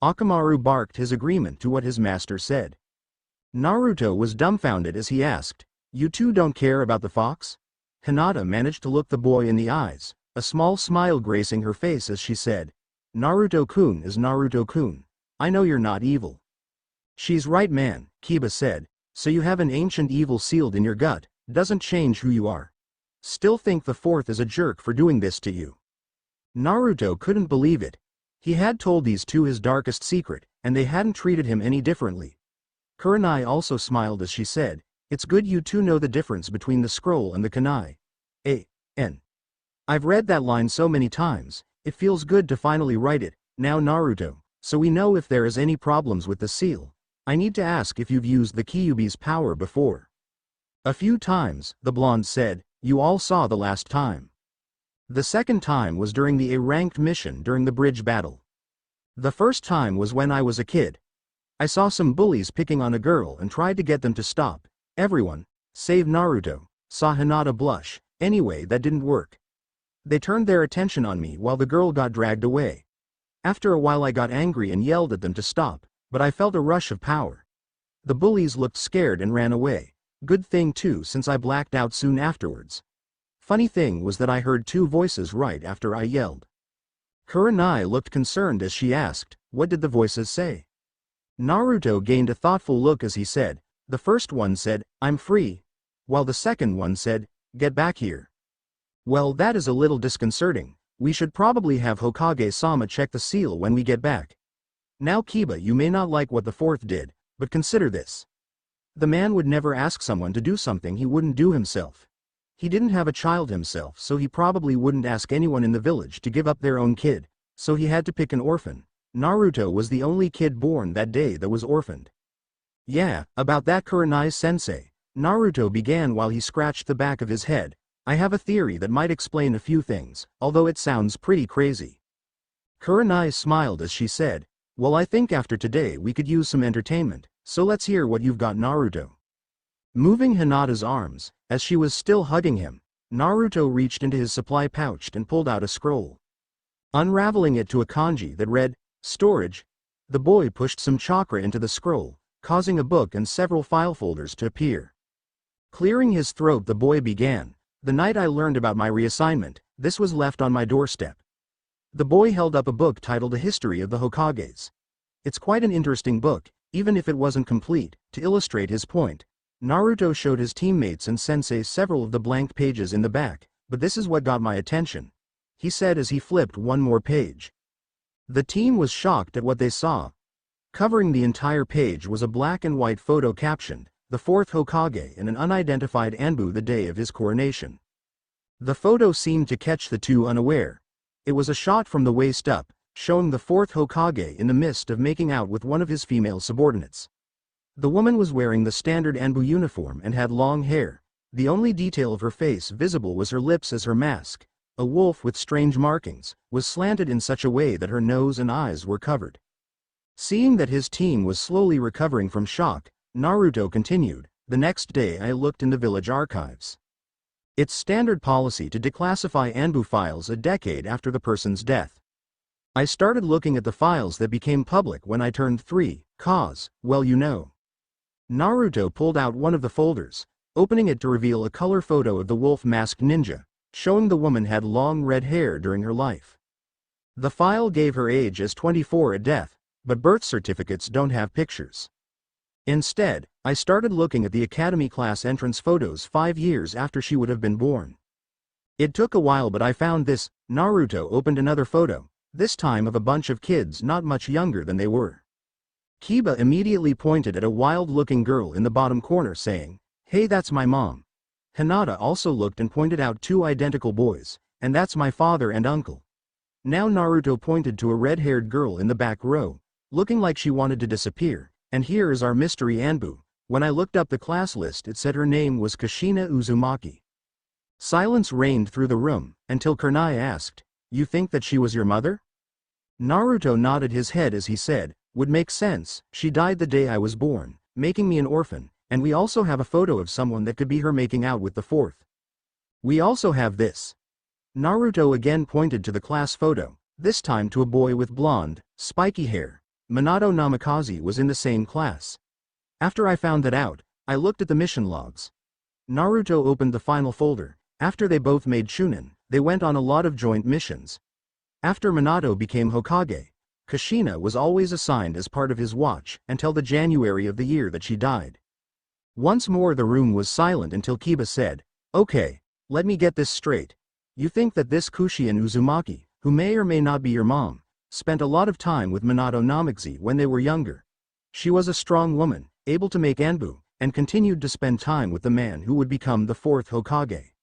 Akamaru barked his agreement to what his master said. Naruto was dumbfounded as he asked, you two don't care about the fox? Hinata managed to look the boy in the eyes, a small smile gracing her face as she said, Naruto-kun is Naruto-kun. I know you're not evil. She's right, man, Kiba said, so you have an ancient evil sealed in your gut, doesn't change who you are. Still think the fourth is a jerk for doing this to you. Naruto couldn't believe it. He had told these two his darkest secret, and they hadn't treated him any differently. Kurenai also smiled as she said, it's good you two know the difference between the scroll and the kunai. A.N. I've read that line so many times, it feels good to finally write it, now Naruto, so we know if there is any problems with the seal. I need to ask if you've used the Kyuubi's power before. A few times, the blonde said, you all saw the last time. The second time was during the A-ranked mission during the bridge battle. The first time was when I was a kid. I saw some bullies picking on a girl and tried to get them to stop. Everyone, save Naruto, saw Hinata blush. Anyway, that didn't work. They turned their attention on me while the girl got dragged away. After a while I got angry and yelled at them to stop, but I felt a rush of power. The bullies looked scared and ran away. Good thing too, since I blacked out soon afterwards. Funny thing was that I heard two voices right after I yelled. Kurenai looked concerned as she asked, "What did the voices say?" Naruto gained a thoughtful look as he said, "The first one said, 'I'm free,' while the second one said, 'Get back here.'" "Well, that is a little disconcerting. We should probably have Hokage-sama check the seal when we get back. Now Kiba, you may not like what the fourth did, but consider this. The man would never ask someone to do something he wouldn't do himself. He didn't have a child himself, so he probably wouldn't ask anyone in the village to give up their own kid, so he had to pick an orphan. Naruto was the only kid born that day that was orphaned." "Yeah, about that Kurenai-sensei," Naruto began while he scratched the back of his head. "I have a theory that might explain a few things, although it sounds pretty crazy." Kurenai smiled as she said, "Well, I think after today we could use some entertainment, so let's hear what you've got, Naruto." Moving Hinata's arms, as she was still hugging him, Naruto reached into his supply pouch and pulled out a scroll. Unraveling it to a kanji that read, "Storage," the boy pushed some chakra into the scroll, causing a book and several file folders to appear. Clearing his throat, the boy began, "The night I learned about my reassignment, this was left on my doorstep." The boy held up a book titled A History of the Hokages. It's quite an interesting book, even if it wasn't complete. To illustrate his point, Naruto showed his teammates and sensei several of the blank pages in the back, "But this is what got my attention," he said as he flipped one more page. The team was shocked at what they saw. Covering the entire page was a black and white photo captioned, "The fourth Hokage and an unidentified Anbu the day of his coronation." The photo seemed to catch the two unaware. It was a shot from the waist up, showing the fourth Hokage in the midst of making out with one of his female subordinates. The woman was wearing the standard Anbu uniform and had long hair. The only detail of her face visible was her lips, as her mask, a wolf with strange markings, was slanted in such a way that her nose and eyes were covered. Seeing that his team was slowly recovering from shock, Naruto continued, "The next day I looked in the village archives. It's standard policy to declassify Anbu files a decade after the person's death. I started looking at the files that became public when I turned 3, cause, well, you know." Naruto pulled out one of the folders, opening it to reveal a color photo of the wolf-masked ninja, showing the woman had long red hair during her life. The file gave her age as 24 at death, but birth certificates don't have pictures. Instead, I started looking at the academy class entrance photos 5 years after she would have been born. It took a while, but I found this. Naruto opened another photo, this time of a bunch of kids not much younger than they were. Kiba immediately pointed at a wild-looking girl in the bottom corner saying, "Hey, that's my mom." Hinata also looked and pointed out 2 identical boys, "And that's my father and uncle." Now Naruto pointed to a red-haired girl in the back row, looking like she wanted to disappear, "And here is our mystery Anbu. When I looked up the class list, it said her name was Kushina Uzumaki." Silence reigned through the room, until Kurenai asked, "You think that she was your mother?" Naruto nodded his head as he said, "Would make sense, she died the day I was born, making me an orphan, and we also have a photo of someone that could be her making out with the fourth. We also have this." Naruto again pointed to the class photo, this time to a boy with blonde, spiky hair. Minato Namikaze was in the same class. After I found that out, I looked at the mission logs. Naruto opened the final folder. After they both made Chunin, they went on a lot of joint missions. After Minato became Hokage, Kushina was always assigned as part of his watch until the January of the year that she died. Once more the room was silent until Kiba said, "Okay, let me get this straight. You think that this Kushina Uzumaki, who may or may not be your mom, spent a lot of time with Minato Namikaze when they were younger. She was a strong woman, able to make Anbu, and continued to spend time with the man who would become the fourth Hokage."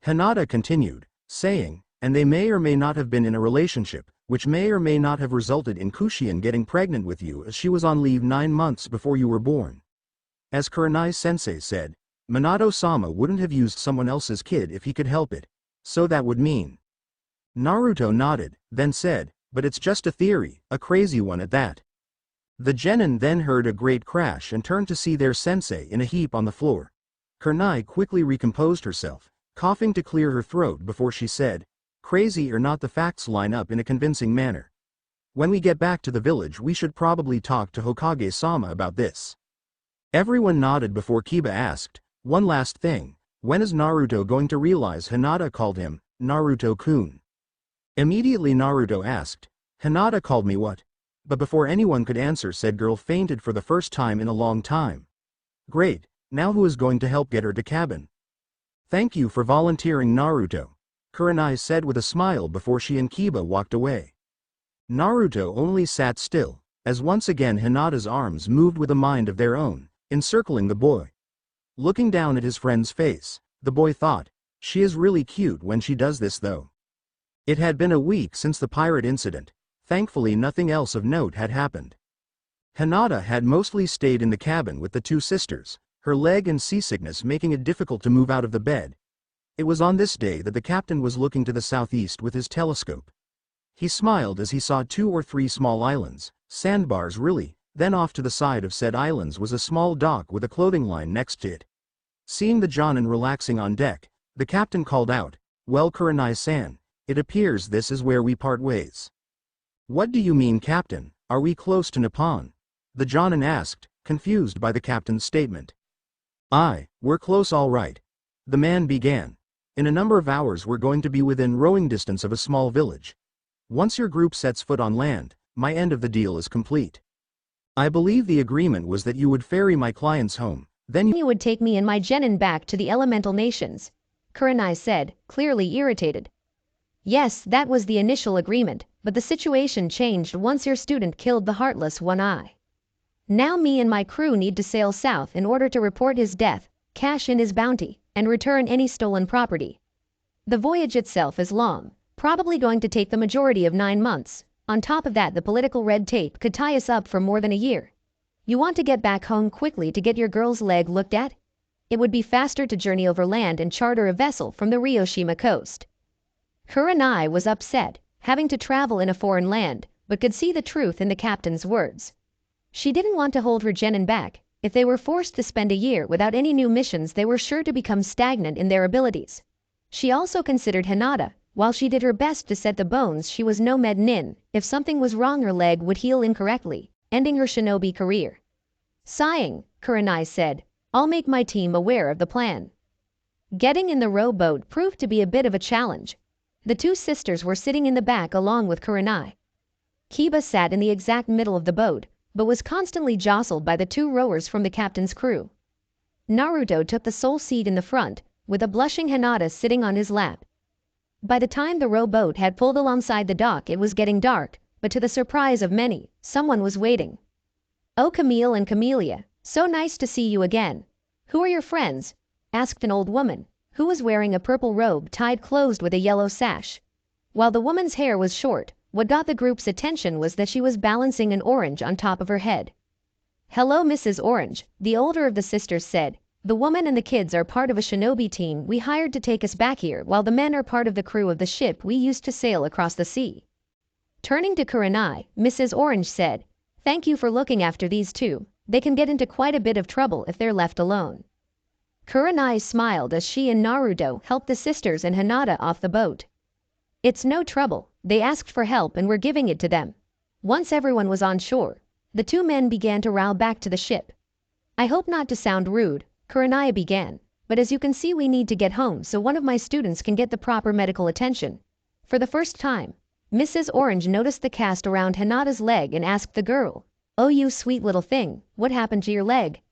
Hinata continued, saying, "And they may or may not have been in a relationship, which may or may not have resulted in Kushina getting pregnant with you as she was on leave 9 months before you were born. As Kurenai-sensei said, Minato-sama wouldn't have used someone else's kid if he could help it, so that would mean." Naruto nodded, then said, "But it's just a theory, a crazy one at that." The genin then heard a great crash and turned to see their sensei in a heap on the floor. Kurenai quickly recomposed herself, coughing to clear her throat before she said, "Crazy or not, the facts line up in a convincing manner. When we get back to the village we should probably talk to Hokage-sama about this." Everyone nodded before Kiba asked, "One last thing, when is Naruto going to realize Hinata called him Naruto-kun?" Immediately Naruto asked, "Hinata called me what?" But before anyone could answer, said girl fainted for the first time in a long time. "Great, now who is going to help get her to cabin?" "Thank you for volunteering, Naruto," Kurenai said with a smile before she and Kiba walked away. Naruto only sat still, as once again Hinata's arms moved with a mind of their own, encircling the boy. Looking down at his friend's face, the boy thought, "She is really cute when she does this though." It had been a week since the pirate incident. Thankfully nothing else of note had happened. Hinata had mostly stayed in the cabin with the two sisters, her leg and seasickness making it difficult to move out of the bed. It was on this day that the captain was looking to the southeast with his telescope. He smiled as he saw 2 or 3 small islands, sandbars really, then off to the side of said islands was a small dock with a clothing line next to it. Seeing the Jonin relaxing on deck, the captain called out, "Well, Kurenai-san, it appears this is where we part ways." "What do you mean, Captain? Are we close to Nippon?" the Jonin asked, confused by the captain's statement. "Aye, we're close all right," the man began. "In a number of hours we're going to be within rowing distance of a small village. Once your group sets foot on land, my end of the deal is complete. I believe the agreement was that you would ferry my clients home, then You would take me and my genin back to the elemental nations," Kurenai said, clearly irritated. "Yes, that was the initial agreement, but the situation changed once your student killed the Heartless One-Eye. Now me and my crew need to sail south in order to report his death, cash in his bounty, and return any stolen property. The voyage itself is long, probably going to take the majority of 9 months. On top of that, the political red tape could tie us up for more than a year. You want to get back home quickly to get your girl's leg looked at? It would be faster to journey over land and charter a vessel from the Ryoshima coast." Kurenai was upset, having to travel in a foreign land, but could see the truth in the captain's words. She didn't want to hold her genin back. If they were forced to spend a year without any new missions, they were sure to become stagnant in their abilities. She also considered Hinata. While she did her best to set the bones, she was no nin. If something was wrong, her leg would heal incorrectly, ending her shinobi career. Sighing, Kurenai said, "I'll make my team aware of the plan." Getting in the rowboat proved to be a bit of a challenge. The two sisters were sitting in the back along with Kurenai. Kiba sat in the exact middle of the boat, but was constantly jostled by the 2 rowers from the captain's crew. Naruto took the sole seat in the front, with a blushing Hinata sitting on his lap. By the time the rowboat had pulled alongside the dock, it was getting dark, but to the surprise of many, someone was waiting. "Oh, Camille and Camellia, so nice to see you again. Who are your friends?" asked an old woman, who was wearing a purple robe tied closed with a yellow sash. While the woman's hair was short, what got the group's attention was that she was balancing an orange on top of her head. "Hello, Mrs. Orange," the older of the sisters said. "The woman and the kids are part of a shinobi team we hired to take us back here, while the men are part of the crew of the ship we used to sail across the sea." Turning to Kurenai, Mrs. Orange said, "Thank you for looking after these 2. They can get into quite a bit of trouble if they're left alone." Kurenai smiled as she and Naruto helped the sisters and Hinata off the boat. "It's no trouble, they asked for help and we're giving it to them." Once everyone was on shore, the 2 men began to row back to the ship. "I hope not to sound rude," Kurenai began, "but as you can see we need to get home so one of my students can get the proper medical attention." For the first time, Mrs. Orange noticed the cast around Hinata's leg and asked the girl, "Oh, you sweet little thing, what happened to your leg?"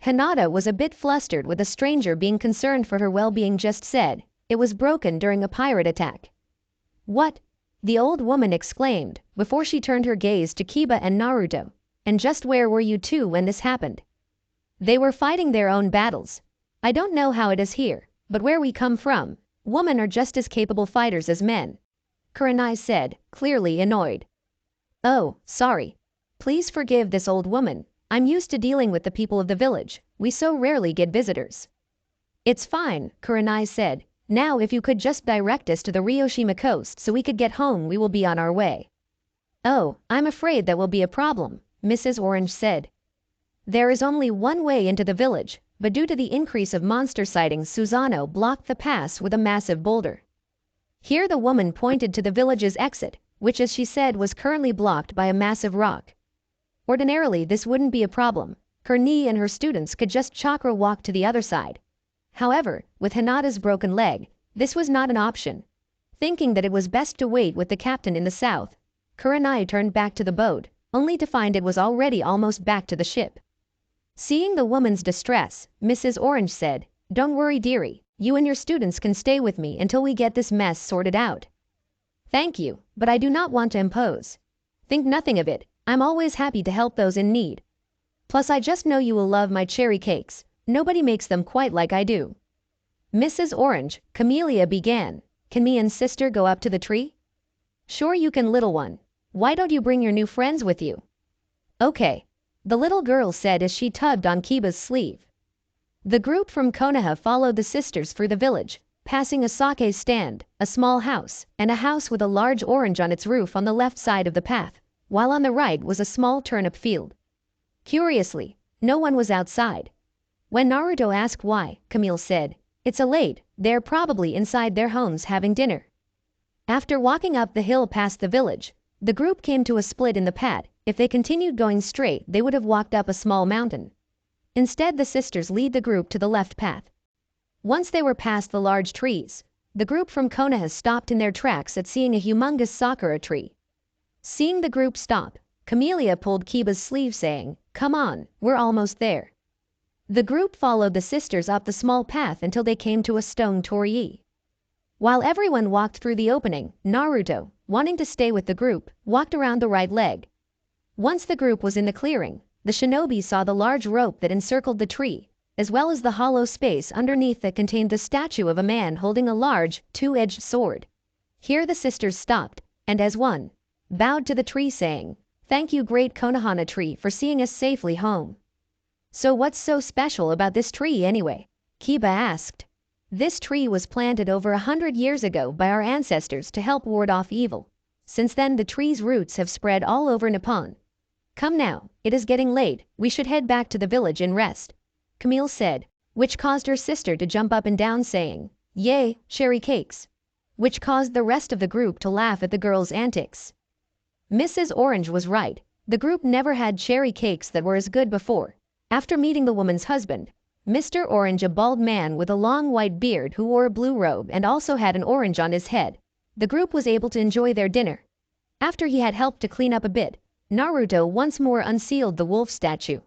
Hinata was a bit flustered with a stranger being concerned for her well-being. Just said, "It was broken during a pirate attack." "What?" the old woman exclaimed, before she turned her gaze to Kiba and Naruto. "And just where were you 2 when this happened?" "They were fighting their own battles. I don't know how it is here, but where we come from, women are just as capable fighters as men," Kurenai said, clearly annoyed. "Oh, sorry. Please forgive this old woman. I'm used to dealing with the people of the village. We so rarely get visitors." "It's fine," Kurenai said. "Now if you could just direct us to the Ryoshima coast so we could get home, we will be on our way." "Oh, I'm afraid that will be a problem," Mrs. Orange said. "There is only one way into the village, but due to the increase of monster sightings, Susano blocked the pass with a massive boulder. Here the woman pointed to the village's exit, which as she said was currently blocked by a massive rock. Ordinarily this wouldn't be a problem. Her niece and her students could just chakra walk to the other side. However, with Hinata's broken leg, this was not an option. Thinking that it was best to wait with the captain in the south, Kurenai turned back to the boat, only to find it was already almost back to the ship. Seeing the woman's distress, Mrs. Orange said, "Don't worry, dearie, you and your students can stay with me until we get this mess sorted out." "Thank you, but I do not want to impose." "Think nothing of it, I'm always happy to help those in need. Plus I just know you will love my cherry cakes, nobody makes them quite like I do." Mrs. Orange, Camellia began, "Can me and sister go up to the tree?" "Sure you can, little one. Why don't you bring your new friends with you?" "Okay," the little girl said as she tugged on Kiba's sleeve. The group from Konoha followed the sisters through the village, passing a sake stand, a small house, and a house with a large orange on its roof on the left side of the path, while on the right was a small turnip field. Curiously, no one was outside. When Naruto asked why, Camille said, "It's a late, they're probably inside their homes having dinner." After walking up the hill past the village, the group came to a split in the path. If they continued going straight, they would have walked up a small mountain. Instead, the sisters lead the group to the left path. Once they were past the large trees, the group from Konoha stopped in their tracks at seeing a humongous sakura tree. Seeing the group stop, Camellia pulled Kiba's sleeve saying, "Come on, we're almost there." The group followed the sisters up the small path until they came to a stone torii. While everyone walked through the opening, Naruto, wanting to stay with the group, walked around the right leg. Once the group was in the clearing, the shinobi saw the large rope that encircled the tree, as well as the hollow space underneath that contained the statue of a man holding a large, two-edged sword. Here the sisters stopped, and as one, bowed to the tree saying, "Thank you, great Konohana tree, for seeing us safely home." "So what's so special about this tree anyway?" Kiba asked. "This tree was planted over 100 years ago by our ancestors to help ward off evil. Since then the tree's roots have spread all over Nippon. Come now, it is getting late, we should head back to the village and rest," Camille said, which caused her sister to jump up and down saying, "Yay, cherry cakes," which caused the rest of the group to laugh at the girl's antics. Mrs. Orange was right, the group never had cherry cakes that were as good before. After meeting the woman's husband, Mr. Orange, a bald man with a long white beard who wore a blue robe and also had an orange on his head, the group was able to enjoy their dinner. After he had helped to clean up a bit, Naruto once more unsealed the wolf statue.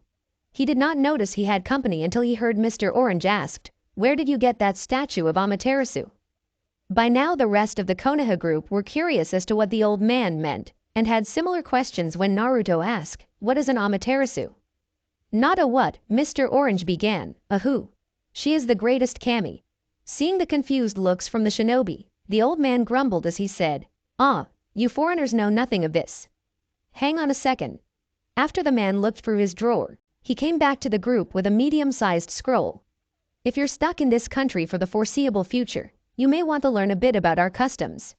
He did not notice he had company until he heard Mr. Orange asked, "Where did you get that statue of Amaterasu?" By now the rest of the Konoha group were curious as to what the old man meant, and had similar questions when Naruto asked, "What is an Amaterasu?" "Not a what," Mr. Orange began, "a who. She is the greatest kami." Seeing the confused looks from the shinobi, the old man grumbled as he said, "Ah, you foreigners know nothing of this. Hang on a second." After the man looked through his drawer, he came back to the group with a medium-sized scroll. "If you're stuck in this country for the foreseeable future, you may want to learn a bit about our customs."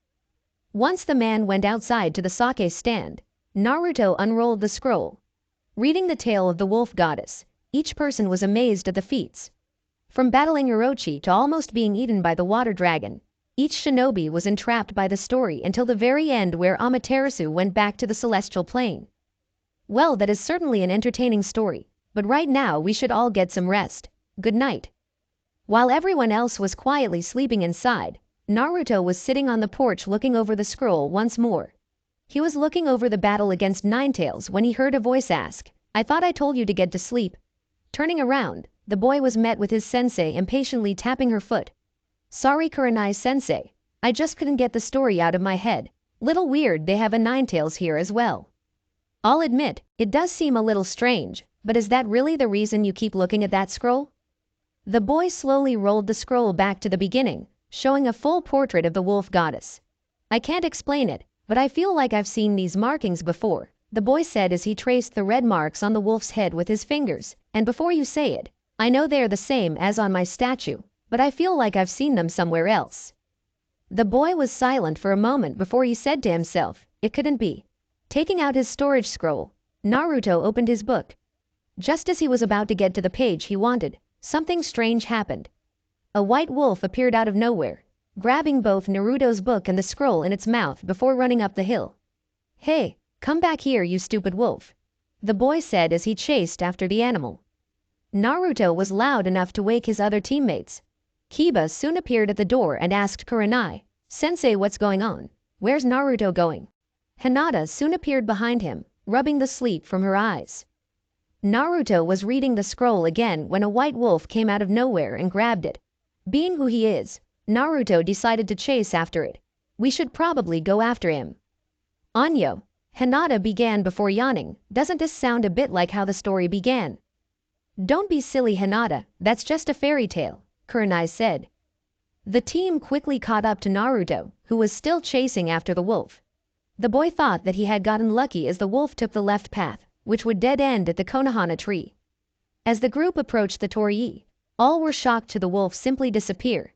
Once the man went outside to the sake stand, Naruto unrolled the scroll. Reading the tale of the wolf goddess, each person was amazed at the feats. From battling Orochi to almost being eaten by the water dragon, each shinobi was entrapped by the story until the very end where Amaterasu went back to the celestial plane. Well, that is certainly an entertaining story, but right now we should all get some rest. Good night. While everyone else was quietly sleeping inside, Naruto was sitting on the porch looking over the scroll once more. He was looking over the battle against Ninetales when he heard a voice ask, "I thought I told you to get to sleep." Turning around, the boy was met with his sensei impatiently tapping her foot. "Sorry, Kurenai-sensei, I just couldn't get the story out of my head. Little weird they have a Ninetales here as well. I'll admit, it does seem a little strange, but is that really the reason you keep looking at that scroll?" The boy slowly rolled the scroll back to the beginning, showing a full portrait of the wolf goddess. "I can't explain it, but I feel like I've seen these markings before," the boy said as he traced the red marks on the wolf's head with his fingers, "and before you say it, I know they're the same as on my statue, but I feel like I've seen them somewhere else." The boy was silent for a moment before he said to himself, "It couldn't be." Taking out his storage scroll, Naruto opened his book. Just as he was about to get to the page he wanted, something strange happened. A white wolf appeared out of nowhere, grabbing both Naruto's book and the scroll in its mouth before running up the hill. "Hey, come back here, you stupid wolf," the boy said as he chased after the animal. Naruto was loud enough to wake his other teammates. Kiba soon appeared at the door and asked Kurenai, "Sensei, what's going on? Where's Naruto going?" Hinata soon appeared behind him, rubbing the sleep from her eyes. Naruto was reading the scroll again when a white wolf came out of nowhere and grabbed it. Being who he is, Naruto decided to chase after it. "We should probably go after him." "Anyo," Hinata began before yawning, "doesn't this sound a bit like how the story began?" "Don't be silly, Hinata, that's just a fairy tale," Kurenai said. The team quickly caught up to Naruto, who was still chasing after the wolf. The boy thought that he had gotten lucky as the wolf took the left path, which would dead end at the Konohana tree. As the group approached the torii, all were shocked to the wolf simply disappear.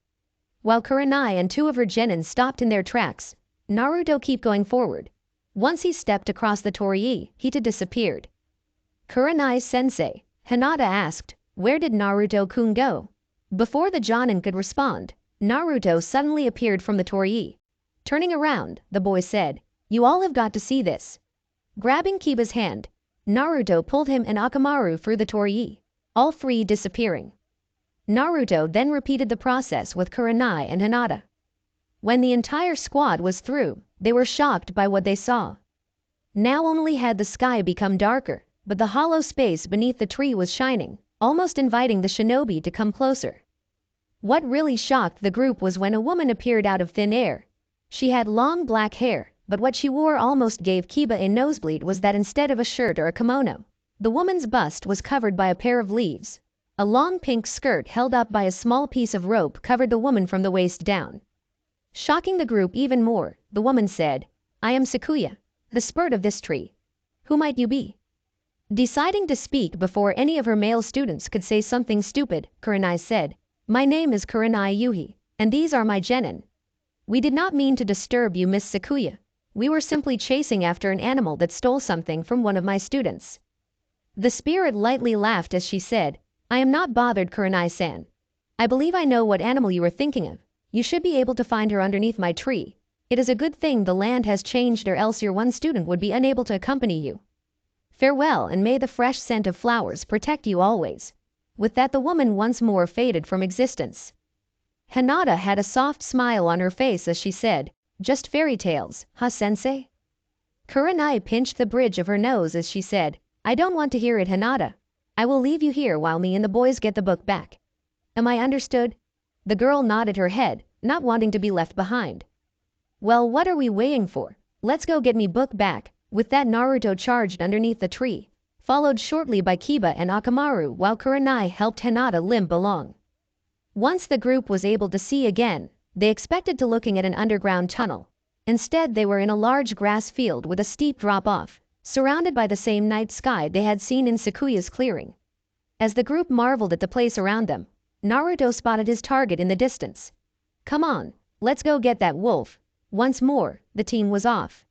While Kurenai and two of her genin stopped in their tracks, Naruto kept going forward. Once he stepped across the torii, he too disappeared. "Kurenai-sensei," Hinata asked, "where did Naruto-kun go?" Before the Jonin could respond, Naruto suddenly appeared from the torii. Turning around, the boy said, "You all have got to see this." Grabbing Kiba's hand, Naruto pulled him and Akamaru through the torii, all three disappearing. Naruto then repeated the process with Kurenai and Hinata. When the entire squad was through, they were shocked by what they saw. Now only had the sky become darker, but the hollow space beneath the tree was shining, almost inviting the shinobi to come closer. What really shocked the group was when a woman appeared out of thin air. She had long black hair, but what she wore almost gave Kiba a nosebleed was that instead of a shirt or a kimono, the woman's bust was covered by a pair of leaves. A long pink skirt held up by a small piece of rope covered the woman from the waist down. Shocking the group even more, the woman said, "I am Sakuya, the spirit of this tree. Who might you be?" Deciding to speak before any of her male students could say something stupid, Kurenai said, "My name is Kurenai Yuhi, and these are my genin. We did not mean to disturb you, Miss Sakuya. We were simply chasing after an animal that stole something from one of my students." The spirit lightly laughed as she said, "I am not bothered, Kurenai-san. I believe I know what animal you are thinking of. You should be able to find her underneath my tree. It is a good thing the land has changed or else your one student would be unable to accompany you. Farewell, and may the fresh scent of flowers protect you always." With that the woman once more faded from existence. Hinata had a soft smile on her face as she said, "Just fairy tales, huh, sensei?" Kurenai pinched the bridge of her nose as she said, "I don't want to hear it, Hinata. I will leave you here while me and the boys get the book back. Am I understood?" The girl nodded her head, not wanting to be left behind. "Well, what are we waiting for? Let's go get me book back." With that Naruto charged underneath the tree, followed shortly by Kiba and Akamaru while Kurenai helped Hinata limp along. Once the group was able to see again, they expected to looking at an underground tunnel. Instead they were in a large grass field with a steep drop-off, surrounded by the same night sky they had seen in Sakuya's clearing. As the group marveled at the place around them, Naruto spotted his target in the distance. "Come on, let's go get that wolf." Once more, the team was off.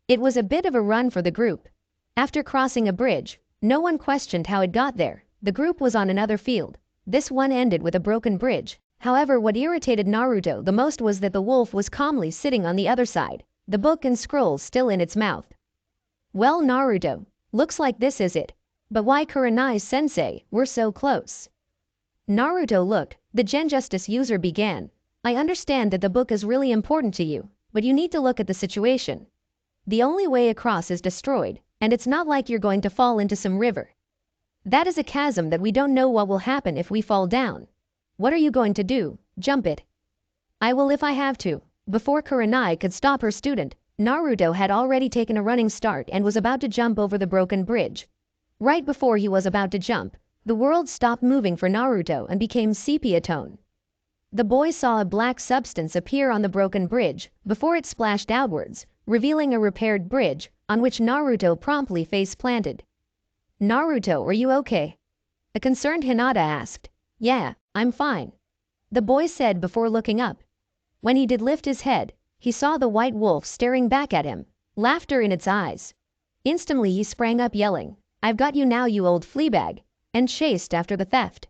It was a bit of a run for the group. After crossing a bridge, no one questioned how it got there. The group was on another field. This one ended with a broken bridge. However, what irritated Naruto the most was that the wolf was calmly sitting on the other side, the book and scrolls still in its mouth. "Well, Naruto, looks like this is it. But why, Kurenai-sensei, we're so close?" Naruto looked. The Genjustice user began, "I understand that the book is really important to you, but you need to look at the situation. The only way across is destroyed, and it's not like you're going to fall into some river. That is a chasm that we don't know what will happen if we fall down. What are you going to do? Jump it?" "I will if I have to." Before Kurenai could stop her student, Naruto had already taken a running start and was about to jump over the broken bridge. Right before he was about to jump, the world stopped moving for Naruto and became sepia tone. The boy saw a black substance appear on the broken bridge before it splashed outwards, revealing a repaired bridge, on which Naruto promptly face-planted. "Naruto, are you okay?" a concerned Hinata asked. "Yeah, I'm fine," the boy said before looking up. When he did lift his head, he saw the white wolf staring back at him, laughter in its eyes. Instantly he sprang up yelling, "I've got you now, you old fleabag," and chased after the theft.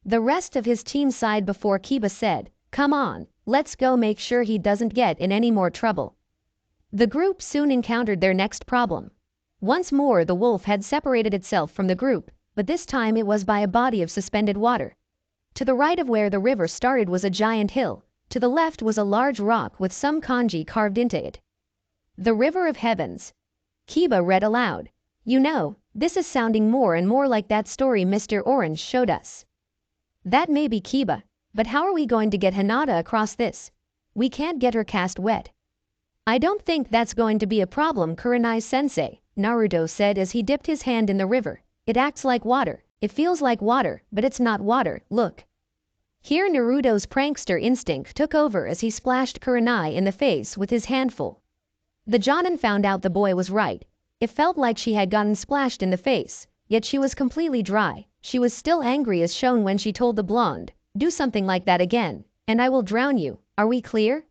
The rest of his team sighed before Kiba said, "Come on, let's go make sure he doesn't get in any more trouble." The group soon encountered their next problem. Once more the wolf had separated itself from the group, but this time it was by a body of suspended water. To the right of where the river started was a giant hill, to the left was a large rock with some kanji carved into it. "The River of Heavens," Kiba read aloud. "You know, this is sounding more and more like that story Mr. Orange showed us." "That may be, Kiba, but how are we going to get Hinata across this? We can't get her cast wet." "I don't think that's going to be a problem, Kurenai-sensei," Naruto said as he dipped his hand in the river. "It acts like water, it feels like water, but it's not water, look." Here Naruto's prankster instinct took over as he splashed Kurenai in the face with his handful. The Jonin found out the boy was right. It felt like she had gotten splashed in the face, yet she was completely dry. She was still angry as shown when she told the blonde, "Do something like that again, and I will drown you, are we clear?"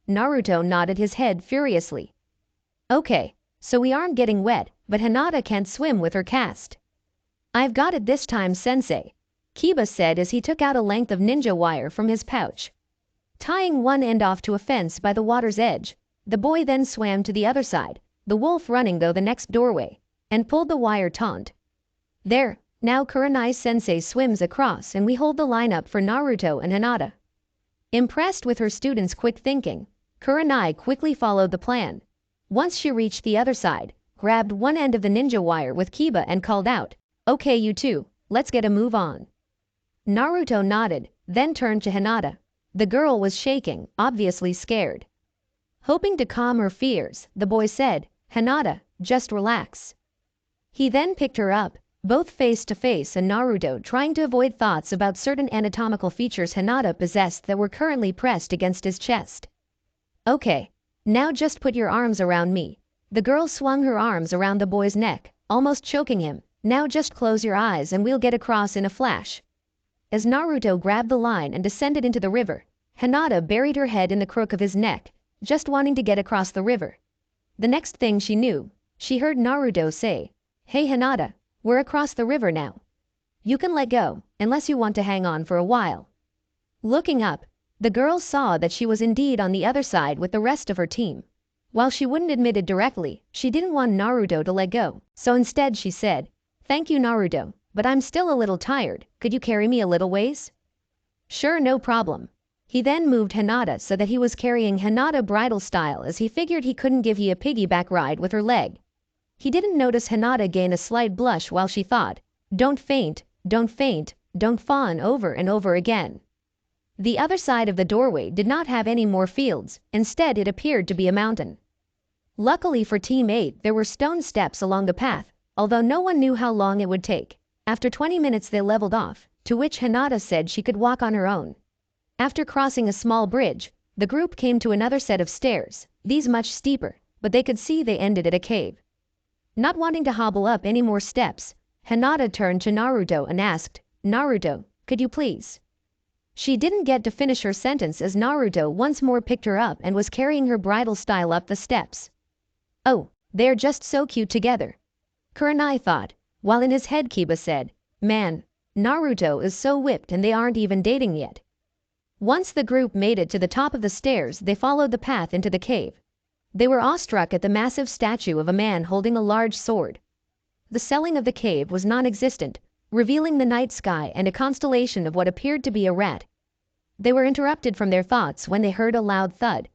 Naruto nodded his head furiously. "Okay, so we aren't getting wet, but Hinata can't swim with her cast." "I've got it this time, sensei," Kiba said as he took out a length of ninja wire from his pouch. Tying one end off to a fence by the water's edge, the boy then swam to the other side, the wolf running though the next doorway, and pulled the wire taut. "There, now Kurenai-sensei swims across and we hold the line up for Naruto and Hinata." Impressed with her students' quick thinking, Kurenai quickly followed the plan. Once she reached the other side, grabbed one end of the ninja wire with Kiba and called out, "Okay, you two, let's get a move on." Naruto nodded, then turned to Hinata. The girl was shaking, obviously scared. Hoping to calm her fears, the boy said, "Hinata, just relax." He then picked her up, both face to face, and Naruto trying to avoid thoughts about certain anatomical features Hinata possessed that were currently pressed against his chest. "Okay, now just put your arms around me." The girl swung her arms around the boy's neck, almost choking him. "Now just close your eyes and we'll get across in a flash." As Naruto grabbed the line and descended into the river, Hinata buried her head in the crook of his neck, just wanting to get across the river. The next thing she knew, she heard Naruto say, "Hey Hinata, we're across the river now. You can let go, unless you want to hang on for a while." Looking up, the girl saw that she was indeed on the other side with the rest of her team. While she wouldn't admit it directly, she didn't want Naruto to let go, so instead she said, "Thank you Naruto, but I'm still a little tired, could you carry me a little ways?" "Sure, no problem." He then moved Hinata so that he was carrying Hinata bridal style as he figured he couldn't give a piggyback ride with her leg. He didn't notice Hinata gain a slight blush while she thought, don't faint, don't fawn," over and over again. The other side of the doorway did not have any more fields, instead it appeared to be a mountain. Luckily for Team 8 there were stone steps along the path, although no one knew how long it would take. After 20 minutes they leveled off, to which Hinata said she could walk on her own. After crossing a small bridge, the group came to another set of stairs, these much steeper, but they could see they ended at a cave. Not wanting to hobble up any more steps, Hinata turned to Naruto and asked, "Naruto, could you please?" She didn't get to finish her sentence as Naruto once more picked her up and was carrying her bridal style up the steps. "Oh, they're just so cute together," Kurenai thought, while in his head Kiba said, "Man, Naruto is so whipped and they aren't even dating yet." Once the group made it to the top of the stairs, they followed the path into the cave. They were awestruck at the massive statue of a man holding a large sword. The ceiling of the cave was non-existent, revealing the night sky and a constellation of what appeared to be a rat. They were interrupted from their thoughts when they heard a loud thud.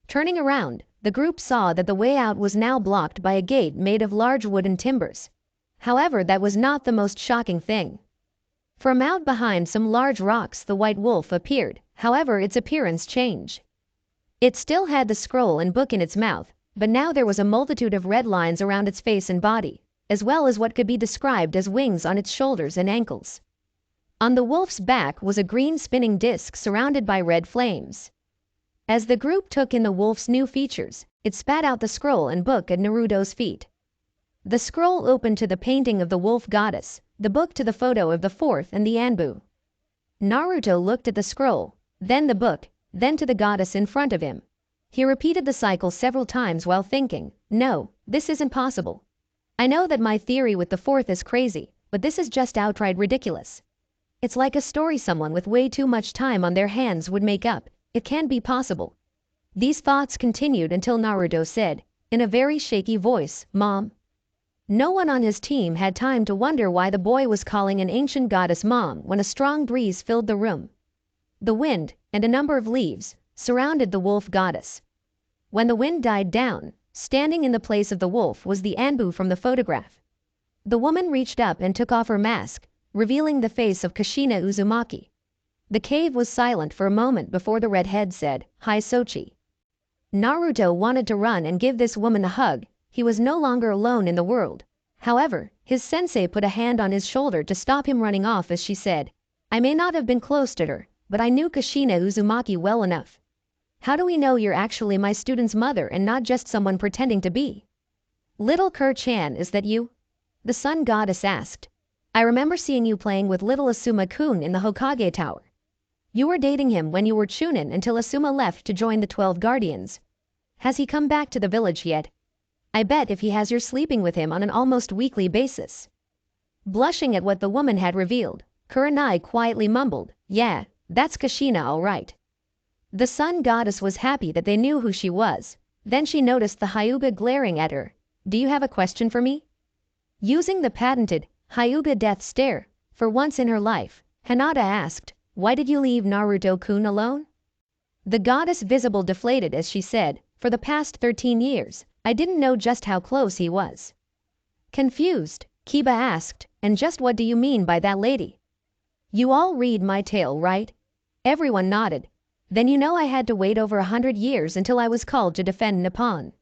Turning around, the group saw that the way out was now blocked by a gate made of large wooden timbers. However, that was not the most shocking thing. From out behind some large rocks the white wolf appeared, however its appearance changed. It still had the scroll and book in its mouth, but now there was a multitude of red lines around its face and body, as well as what could be described as wings on its shoulders and ankles. On the wolf's back was a green spinning disc surrounded by red flames. As the group took in the wolf's new features, it spat out the scroll and book at Naruto's feet. The scroll opened to the painting of the wolf goddess, the book to the photo of the fourth and the Anbu. Naruto looked at the scroll, then the book, then to the goddess in front of him. He repeated the cycle several times while thinking, "No, this isn't possible. I know that my theory with the fourth is crazy, but this is just outright ridiculous." It's like a story someone with way too much time on their hands would make up. It can't be possible. These thoughts continued until Naruto said, in a very shaky voice, "Mom." No one on his team had time to wonder why the boy was calling an ancient goddess mom when a strong breeze filled the room. The wind, and a number of leaves, surrounded the wolf goddess. When the wind died down, standing in the place of the wolf was the Anbu from the photograph. The woman reached up and took off her mask, revealing the face of Kushina Uzumaki. The cave was silent for a moment before the redhead said, "Hi Sochi." Naruto wanted to run and give this woman a hug. He was no longer alone in the world. However, his sensei put a hand on his shoulder to stop him running off as she said, "I may not have been close to her, but I knew Kushina Uzumaki well enough. How do we know you're actually my student's mother and not just someone pretending to be?" "Little Kur-chan, is that you?" the sun goddess asked. "I remember seeing you playing with little Asuma-kun in the Hokage Tower. You were dating him when you were Chunin until Asuma left to join the 12 Guardians. Has he come back to the village yet? I bet if he has you're sleeping with him on an almost weekly basis." Blushing at what the woman had revealed, Kurenai quietly mumbled, "Yeah, that's Kushina all right." The sun goddess was happy that they knew who she was. Then she noticed the Hyuga glaring at her. "Do you have a question for me?" Using the patented Hyuga death stare, for once in her life, Hinata asked, "Why did you leave Naruto-kun alone?" The goddess visible deflated as she said, "For the past 13 years, I didn't know just how close he was." Confused, Kiba asked, "And just what do you mean by that, lady?" "You all read my tale, right?" Everyone nodded. "Then you know I had to wait over 100 years until I was called to defend Nippon.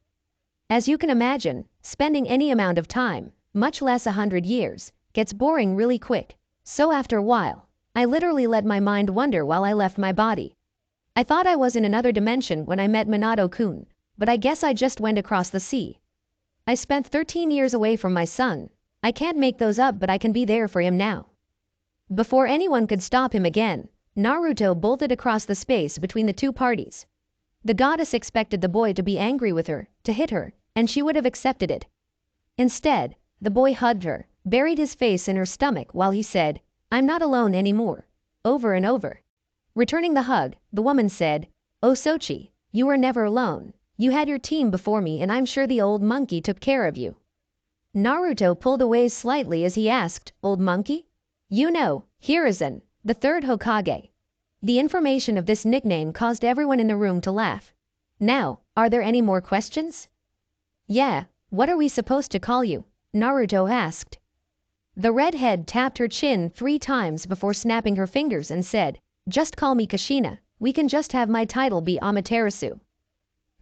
As you can imagine, spending any amount of time, much less 100 years, gets boring really quick, so after a while, I literally let my mind wander while I left my body. I thought I was in another dimension when I met Minato-kun, but I guess I just went across the sea. I spent 13 years away from my son. I can't make those up, but I can be there for him now." Before anyone could stop him again, Naruto bolted across the space between the two parties. The goddess expected the boy to be angry with her, to hit her, and she would have accepted it. Instead, the boy hugged her, buried his face in her stomach while he said, "I'm not alone anymore," over and over. Returning the hug, the woman said, "Oh Sochi, you were never alone. You had your team before me and I'm sure the old monkey took care of you." Naruto pulled away slightly as he asked, "Old monkey?" "You know, Hiruzen, the third Hokage." The information of this nickname caused everyone in the room to laugh. "Now, are there any more questions?" "Yeah, what are we supposed to call you?" Naruto asked. The redhead tapped her chin 3 times before snapping her fingers and said, "Just call me Kushina. We can just have my title be Amaterasu."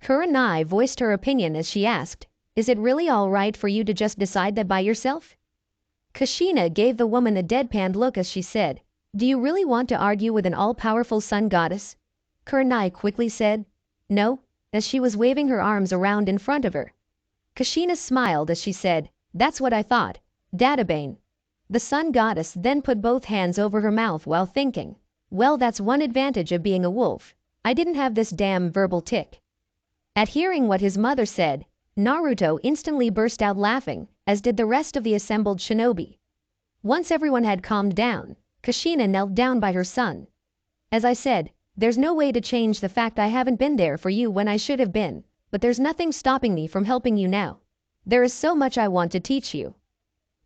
Kurenai voiced her opinion as she asked, "Is it really all right for you to just decide that by yourself?" Kushina gave the woman a deadpan look as she said, "Do you really want to argue with an all-powerful sun goddess?" Kurenai quickly said, "No," as she was waving her arms around in front of her. Kushina smiled as she said, "That's what I thought. Databane." The sun goddess then put both hands over her mouth while thinking, "Well, that's one advantage of being a wolf. I didn't have this damn verbal tick." At hearing what his mother said, Naruto instantly burst out laughing, as did the rest of the assembled shinobi. Once everyone had calmed down, Kushina knelt down by her son. "As I said, there's no way to change the fact I haven't been there for you when I should have been, but there's nothing stopping me from helping you now. There is so much I want to teach you."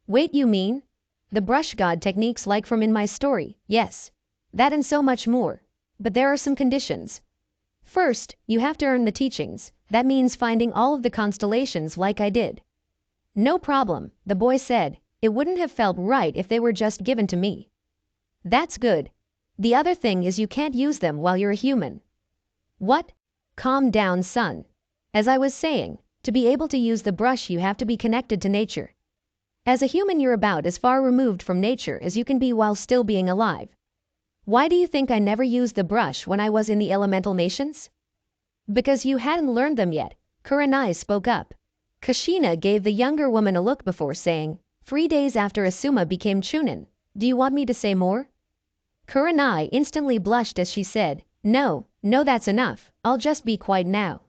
"Wait, you mean? The brush god techniques like from in my story?" "Yes. That and so much more. But there are some conditions. First, you have to earn the teachings. That means finding all of the constellations like I did." "No problem," the boy said. "It wouldn't have felt right if they were just given to me." "That's good. The other thing is you can't use them while you're a human." "What?" "Calm down, son. As I was saying, to be able to use the brush you have to be connected to nature. As a human you're about as far removed from nature as you can be while still being alive. Why do you think I never used the brush when I was in the elemental nations?" "Because you hadn't learned them yet," Kurenai spoke up. Kushina gave the younger woman a look before saying, 3 days after Asuma became Chunin. Do you want me to say more?" Kurenai instantly blushed as she said, No, that's enough. I'll just be quiet now."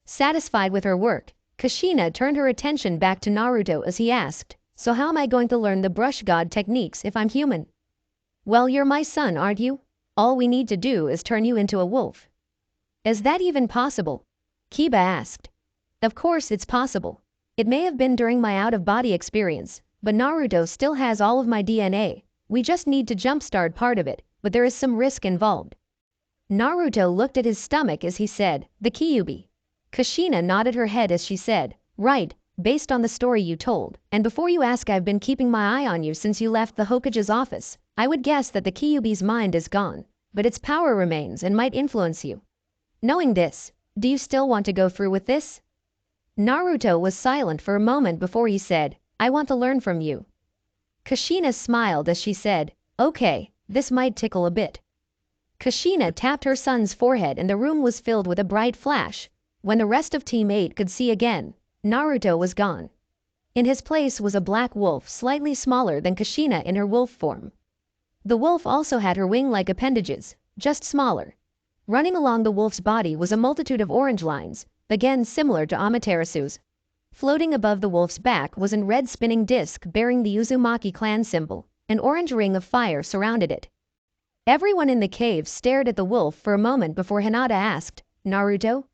Satisfied with her work, Kushina turned her attention back to Naruto as he asked, "So how am I going to learn the brush god techniques if I'm human?" Well, you're my son, aren't you? All we need to do is turn you into a wolf. Is that even possible? Kiba asked. Of course it's possible. It may have been during my out-of-body experience, but Naruto still has all of my DNA. We just need to jumpstart part of it, but there is some risk involved. Naruto looked at his stomach as he said, the Kyuubi. Kushina nodded her head as she said, right, based on the story you told, and before you ask, I've been keeping my eye on you since you left the Hokage's office. I would guess that the Kyuubi's mind is gone, but its power remains and might influence you. Knowing this, do you still want to go through with this? Naruto was silent for a moment before he said, I want to learn from you. Kushina smiled as she said, okay, this might tickle a bit. Kushina tapped her son's forehead and the room was filled with a bright flash. When the rest of Team 8 could see again, Naruto was gone. In his place was a black wolf slightly smaller than Kushina in her wolf form. The wolf also had her wing-like appendages, just smaller. Running along the wolf's body was a multitude of orange lines, again similar to Amaterasu's. Floating above the wolf's back was a red spinning disc bearing the Uzumaki clan symbol. An orange ring of fire surrounded it. Everyone in the cave stared at the wolf for a moment before Hinata asked, Naruto?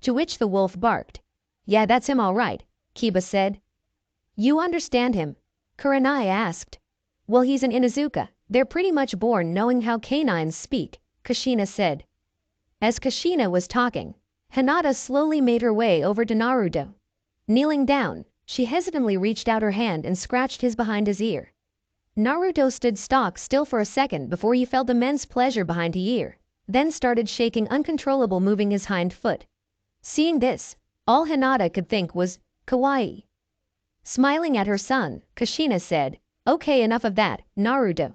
To which the wolf barked. Yeah, that's him all right, Kiba said. You understand him? Kurenai asked. Well, he's an Inuzuka. They're pretty much born knowing how canines speak, Kushina said. As Kushina was talking, Hinata slowly made her way over to Naruto. Kneeling down, she hesitantly reached out her hand and scratched his behind his ear. Naruto stood stock still for a second before he felt immense pleasure behind his ear, then started shaking uncontrollable, moving his hind foot. Seeing this, all Hinata could think was, kawaii. Smiling at her son, Kushina said, okay, enough of that, Naruto.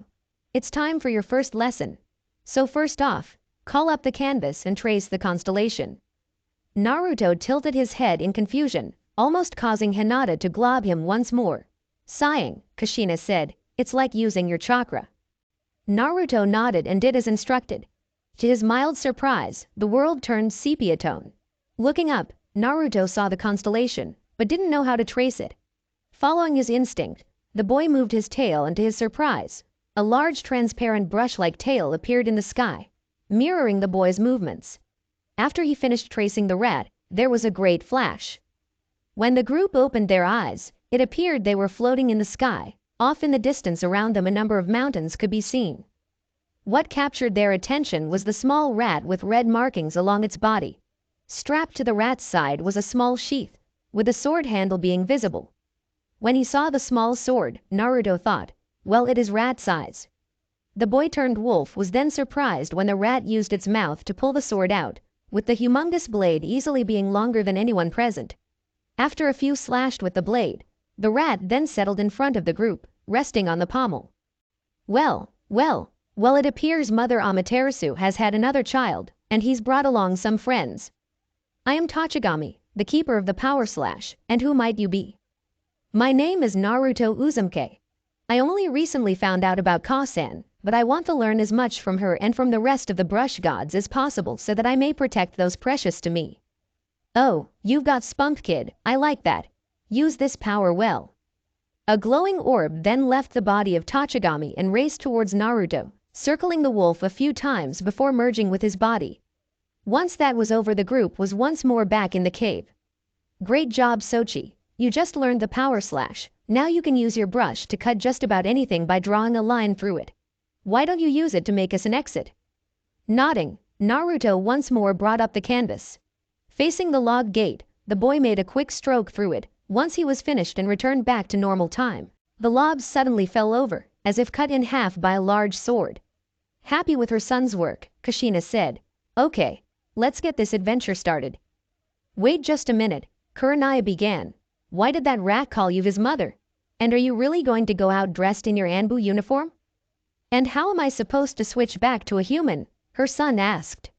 It's time for your first lesson. So first off, call up the canvas and trace the constellation. Naruto tilted his head in confusion, almost causing Hinata to glob him once more. Sighing, Kushina said, it's like using your chakra. Naruto nodded and did as instructed. To his mild surprise, the world turned sepia tone. Looking up, Naruto saw the constellation, but didn't know how to trace it. Following his instinct, the boy moved his tail and to his surprise, a large transparent brush-like tail appeared in the sky, mirroring the boy's movements. After he finished tracing the rat, there was a great flash. When the group opened their eyes, it appeared they were floating in the sky. Off in the distance around them a number of mountains could be seen. What captured their attention was the small rat with red markings along its body. Strapped to the rat's side was a small sheath, with a sword handle being visible. When he saw the small sword, Naruto thought, well, it is rat size. The boy-turned-wolf was then surprised when the rat used its mouth to pull the sword out, with the humongous blade easily being longer than anyone present. After a few slashed with the blade, the rat then settled in front of the group, resting on the pommel. Well, it appears Mother Amaterasu has had another child, and he's brought along some friends. I am Tachigami, the keeper of the power slash, and who might you be? My name is Naruto Uzumaki. I only recently found out about Kasan, but I want to learn as much from her and from the rest of the brush gods as possible so that I may protect those precious to me. Oh, you've got spunk, kid, I like that. Use this power well. A glowing orb then left the body of Tachigami and raced towards Naruto, circling the wolf a few times before merging with his body. Once that was over, the group was once more back in the cave. Great job, Sochi. You just learned the power slash. Now you can use your brush to cut just about anything by drawing a line through it. Why don't you use it to make us an exit? Nodding, Naruto once more brought up the canvas. Facing the log gate, the boy made a quick stroke through it. Once he was finished and returned back to normal time, the logs suddenly fell over, as if cut in half by a large sword. Happy with her son's work, Kushina said, okay, let's get this adventure started. Wait just a minute, Kurenai began. Why did that rat call you his mother? And are you really going to go out dressed in your Anbu uniform? And how am I supposed to switch back to a human? Her son asked.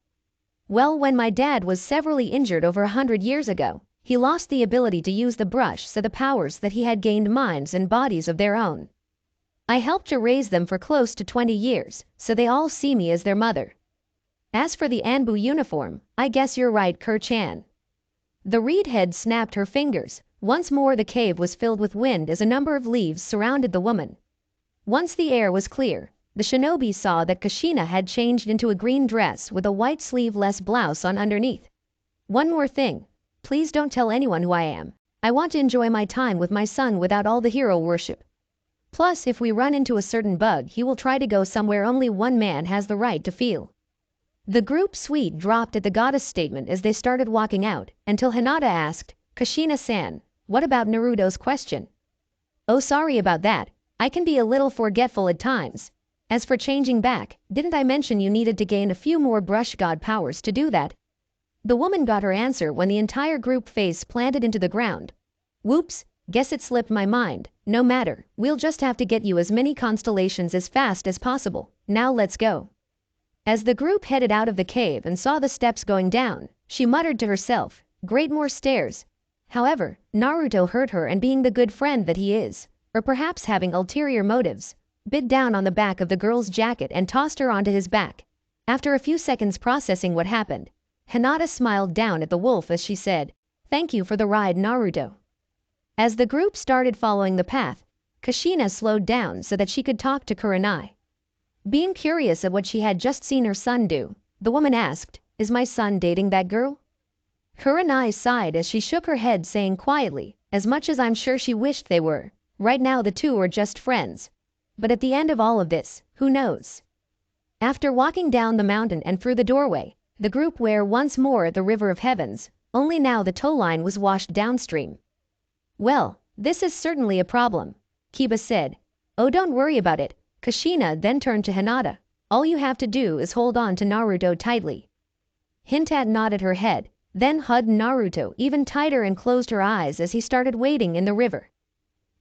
Well, when my dad was severely injured over 100 years ago, he lost the ability to use the brush, so the powers that he had gained minds and bodies of their own. I helped to raise them for close to 20 years, so they all see me as their mother. As for the Anbu uniform, I guess you're right, Kur-chan. The reed head snapped her fingers. Once more the cave was filled with wind as a number of leaves surrounded the woman. Once the air was clear, the shinobi saw that Kushina had changed into a green dress with a white sleeveless blouse on underneath. One more thing. Please don't tell anyone who I am. I want to enjoy my time with my son without all the hero worship. Plus, if we run into a certain bug, he will try to go somewhere only one man has the right to feel. The group suite dropped at the goddess statement as they started walking out, until Hinata asked, Kushina-san, what about Naruto's question? Oh, sorry about that. I can be a little forgetful at times. As for changing back, didn't I mention you needed to gain a few more brush god powers to do that? The woman got her answer when the entire group face planted into the ground. Whoops, guess it slipped my mind. No matter, we'll just have to get you as many constellations as fast as possible. Now let's go. As the group headed out of the cave and saw the steps going down, she muttered to herself, great more stairs. However, Naruto heard her and being the good friend that he is, or perhaps having ulterior motives, bit down on the back of the girl's jacket and tossed her onto his back. After a few seconds processing what happened, Hinata smiled down at the wolf as she said, thank you for the ride, Naruto. As the group started following the path, Kushina slowed down so that she could talk to Kurenai. Being curious of what she had just seen her son do, the woman asked, is my son dating that girl? Kurenai sighed as she shook her head saying quietly, as much as I'm sure she wished they were, right now the two are just friends. But at the end of all of this, who knows? After walking down the mountain and through the doorway, the group were once more at the River of Heavens, only now the tow line was washed downstream. Well, this is certainly a problem, Kiba said. Oh, don't worry about it. Kushina then turned to Hinata. All you have to do is hold on to Naruto tightly. Hinata nodded her head, then hugged Naruto even tighter and closed her eyes as he started wading in the river.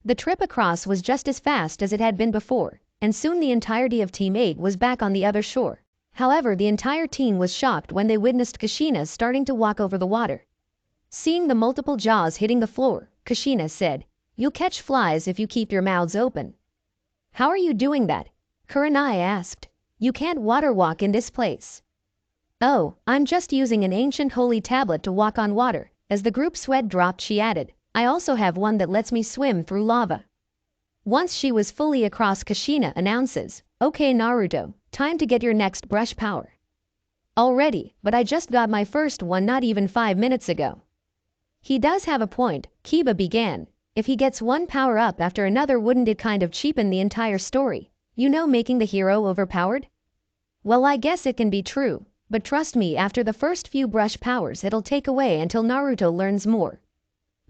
The trip across was just as fast as it had been before, and soon the entirety of Team 8 was back on the other shore. However, the entire team was shocked when they witnessed Kushina starting to walk over the water. Seeing the multiple jaws hitting the floor, Kushina said, you'll catch flies if you keep your mouths open. How are you doing that? Kurenai asked. You can't water walk in this place. Oh, I'm just using an ancient holy tablet to walk on water. As the group sweat dropped, she added, I also have one that lets me swim through lava. Once she was fully across, Kushina announces, okay Naruto, time to get your next brush power. Already, but I just got my first one not even 5 minutes ago. He does have a point, Kiba began. If he gets one power up after another, wouldn't it kind of cheapen the entire story? You know, making the hero overpowered? Well, I guess it can be true, but trust me, after the first few brush powers it'll take away until Naruto learns more.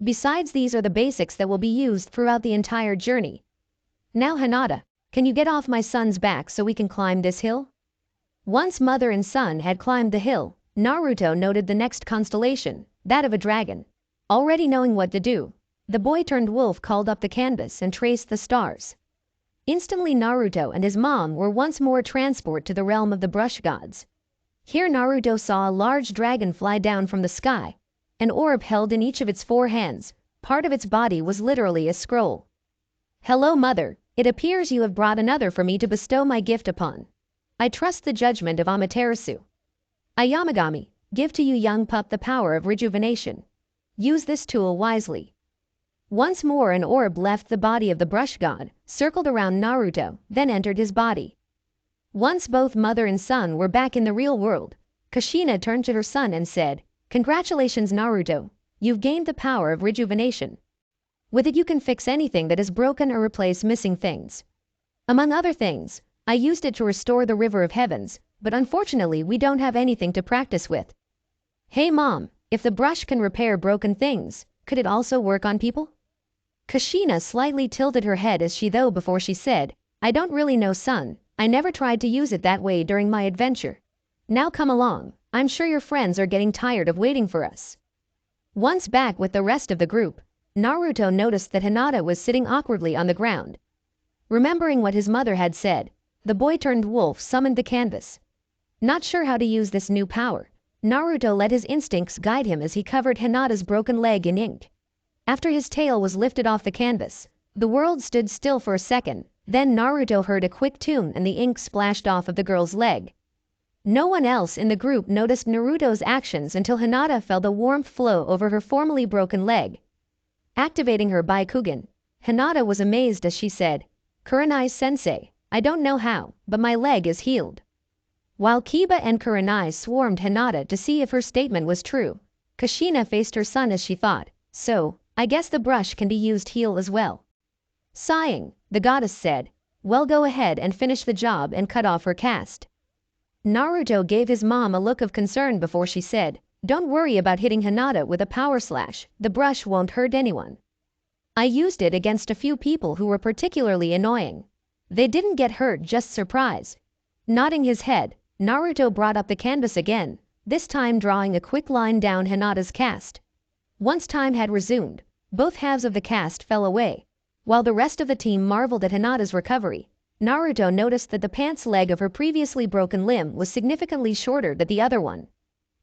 Besides, these are the basics that will be used throughout the entire journey. Now Hinata, can you get off my son's back so we can climb this hill? Once mother and son had climbed the hill, Naruto noted the next constellation, that of a dragon. Already knowing what to do, the boy turned wolf called up the canvas and traced the stars. Instantly Naruto and his mom were once more transported to the realm of the brush gods. Here Naruto saw a large dragon fly down from the sky, an orb held in each of its 4 hands. Part of its body was literally a scroll. Hello mother, it appears you have brought another for me to bestow my gift upon. I trust the judgment of Amaterasu. Ayamagami, give to you young pup the power of rejuvenation. Use this tool wisely. Once more an orb left the body of the brush god, circled around Naruto, then entered his body. Once both mother and son were back in the real world, Kushina turned to her son and said, congratulations Naruto, you've gained the power of rejuvenation. With it you can fix anything that is broken or replace missing things. Among other things, I used it to restore the River of Heavens, but unfortunately we don't have anything to practice with. Hey mom, if the brush can repair broken things, could it also work on people? Kushina slightly tilted her head as she though before she said, I don't really know son, I never tried to use it that way during my adventure. Now come along, I'm sure your friends are getting tired of waiting for us. Once back with the rest of the group, Naruto noticed that Hinata was sitting awkwardly on the ground. Remembering what his mother had said, the boy turned wolf summoned the canvas. Not sure how to use this new power, Naruto let his instincts guide him as he covered Hinata's broken leg in ink. After his tail was lifted off the canvas, the world stood still for a second, then Naruto heard a quick tune and the ink splashed off of the girl's leg. No one else in the group noticed Naruto's actions until Hinata felt the warmth flow over her formerly broken leg. Activating her Byakugan, Hinata was amazed as she said, Kurenai-sensei, I don't know how, but my leg is healed. While Kiba and Kurenai swarmed Hinata to see if her statement was true, Kushina faced her son as she thought, so, I guess the brush can be used heal as well. Sighing, the goddess said, well, go ahead and finish the job and cut off her cast. Naruto gave his mom a look of concern before she said, don't worry about hitting Hinata with a power slash, the brush won't hurt anyone. I used it against a few people who were particularly annoying. They didn't get hurt, just surprised. Nodding his head, Naruto brought up the canvas again, this time drawing a quick line down Hinata's cast. Once time had resumed, both halves of the cast fell away. While the rest of the team marveled at Hinata's recovery, Naruto noticed that the pants leg of her previously broken limb was significantly shorter than the other one.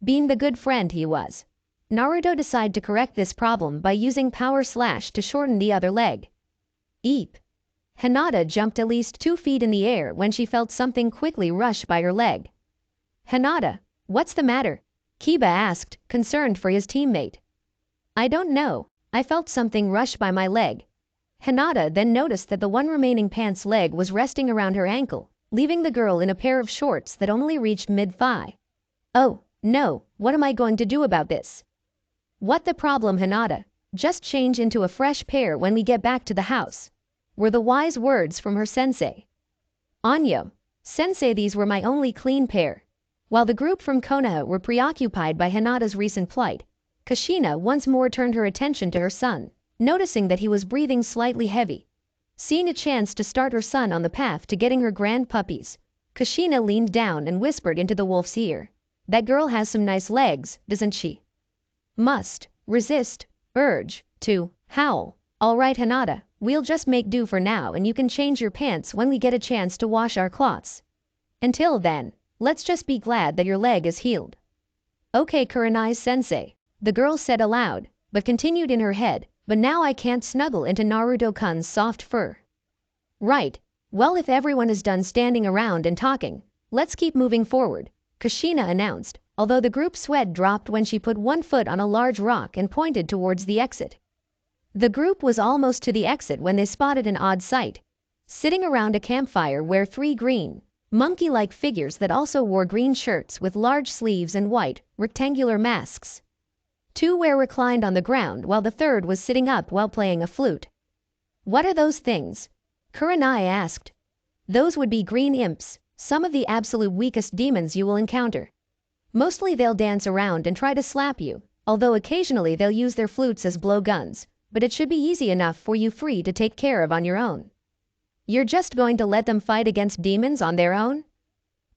Being the good friend he was, Naruto decided to correct this problem by using power slash to shorten the other leg. Eep! Hinata jumped at least 2 feet in the air when she felt something quickly rush by her leg. Hinata, what's the matter? Kiba asked, concerned for his teammate. I don't know, I felt something rush by my leg. Hinata then noticed that the one remaining pants leg was resting around her ankle, leaving the girl in a pair of shorts that only reached mid-thigh. Oh, no, what am I going to do about this? What the problem, Hinata? Just change into a fresh pair when we get back to the house, were the wise words from her sensei. Anyo, sensei, these were my only clean pair. While the group from Konoha were preoccupied by Hinata's recent plight, Kushina once more turned her attention to her son, noticing that he was breathing slightly heavy. Seeing a chance to start her son on the path to getting her grand puppies, Kushina leaned down and whispered into the wolf's ear. That girl has some nice legs, doesn't she? Must resist urge to howl. All right, Hinata, we'll just make do for now and you can change your pants when we get a chance to wash our cloths. Until then, let's just be glad that your leg is healed. Okay, Kurenai-sensei, the girl said aloud, but continued in her head, but now I can't snuggle into Naruto-kun's soft fur. Right, well, if everyone is done standing around and talking, let's keep moving forward, Kushina announced, although the group's sweat dropped when she put one foot on a large rock and pointed towards the exit. The group was almost to the exit when they spotted an odd sight. Sitting around a campfire were 3 green, monkey-like figures that also wore green shirts with large sleeves and white, rectangular masks. 2 were reclined on the ground while the third was sitting up while playing a flute. What are those things? Kurenai asked. Those would be green imps, some of the absolute weakest demons you will encounter. Mostly they'll dance around and try to slap you, although occasionally they'll use their flutes as blowguns, but it should be easy enough for you free to take care of on your own. You're just going to let them fight against demons on their own?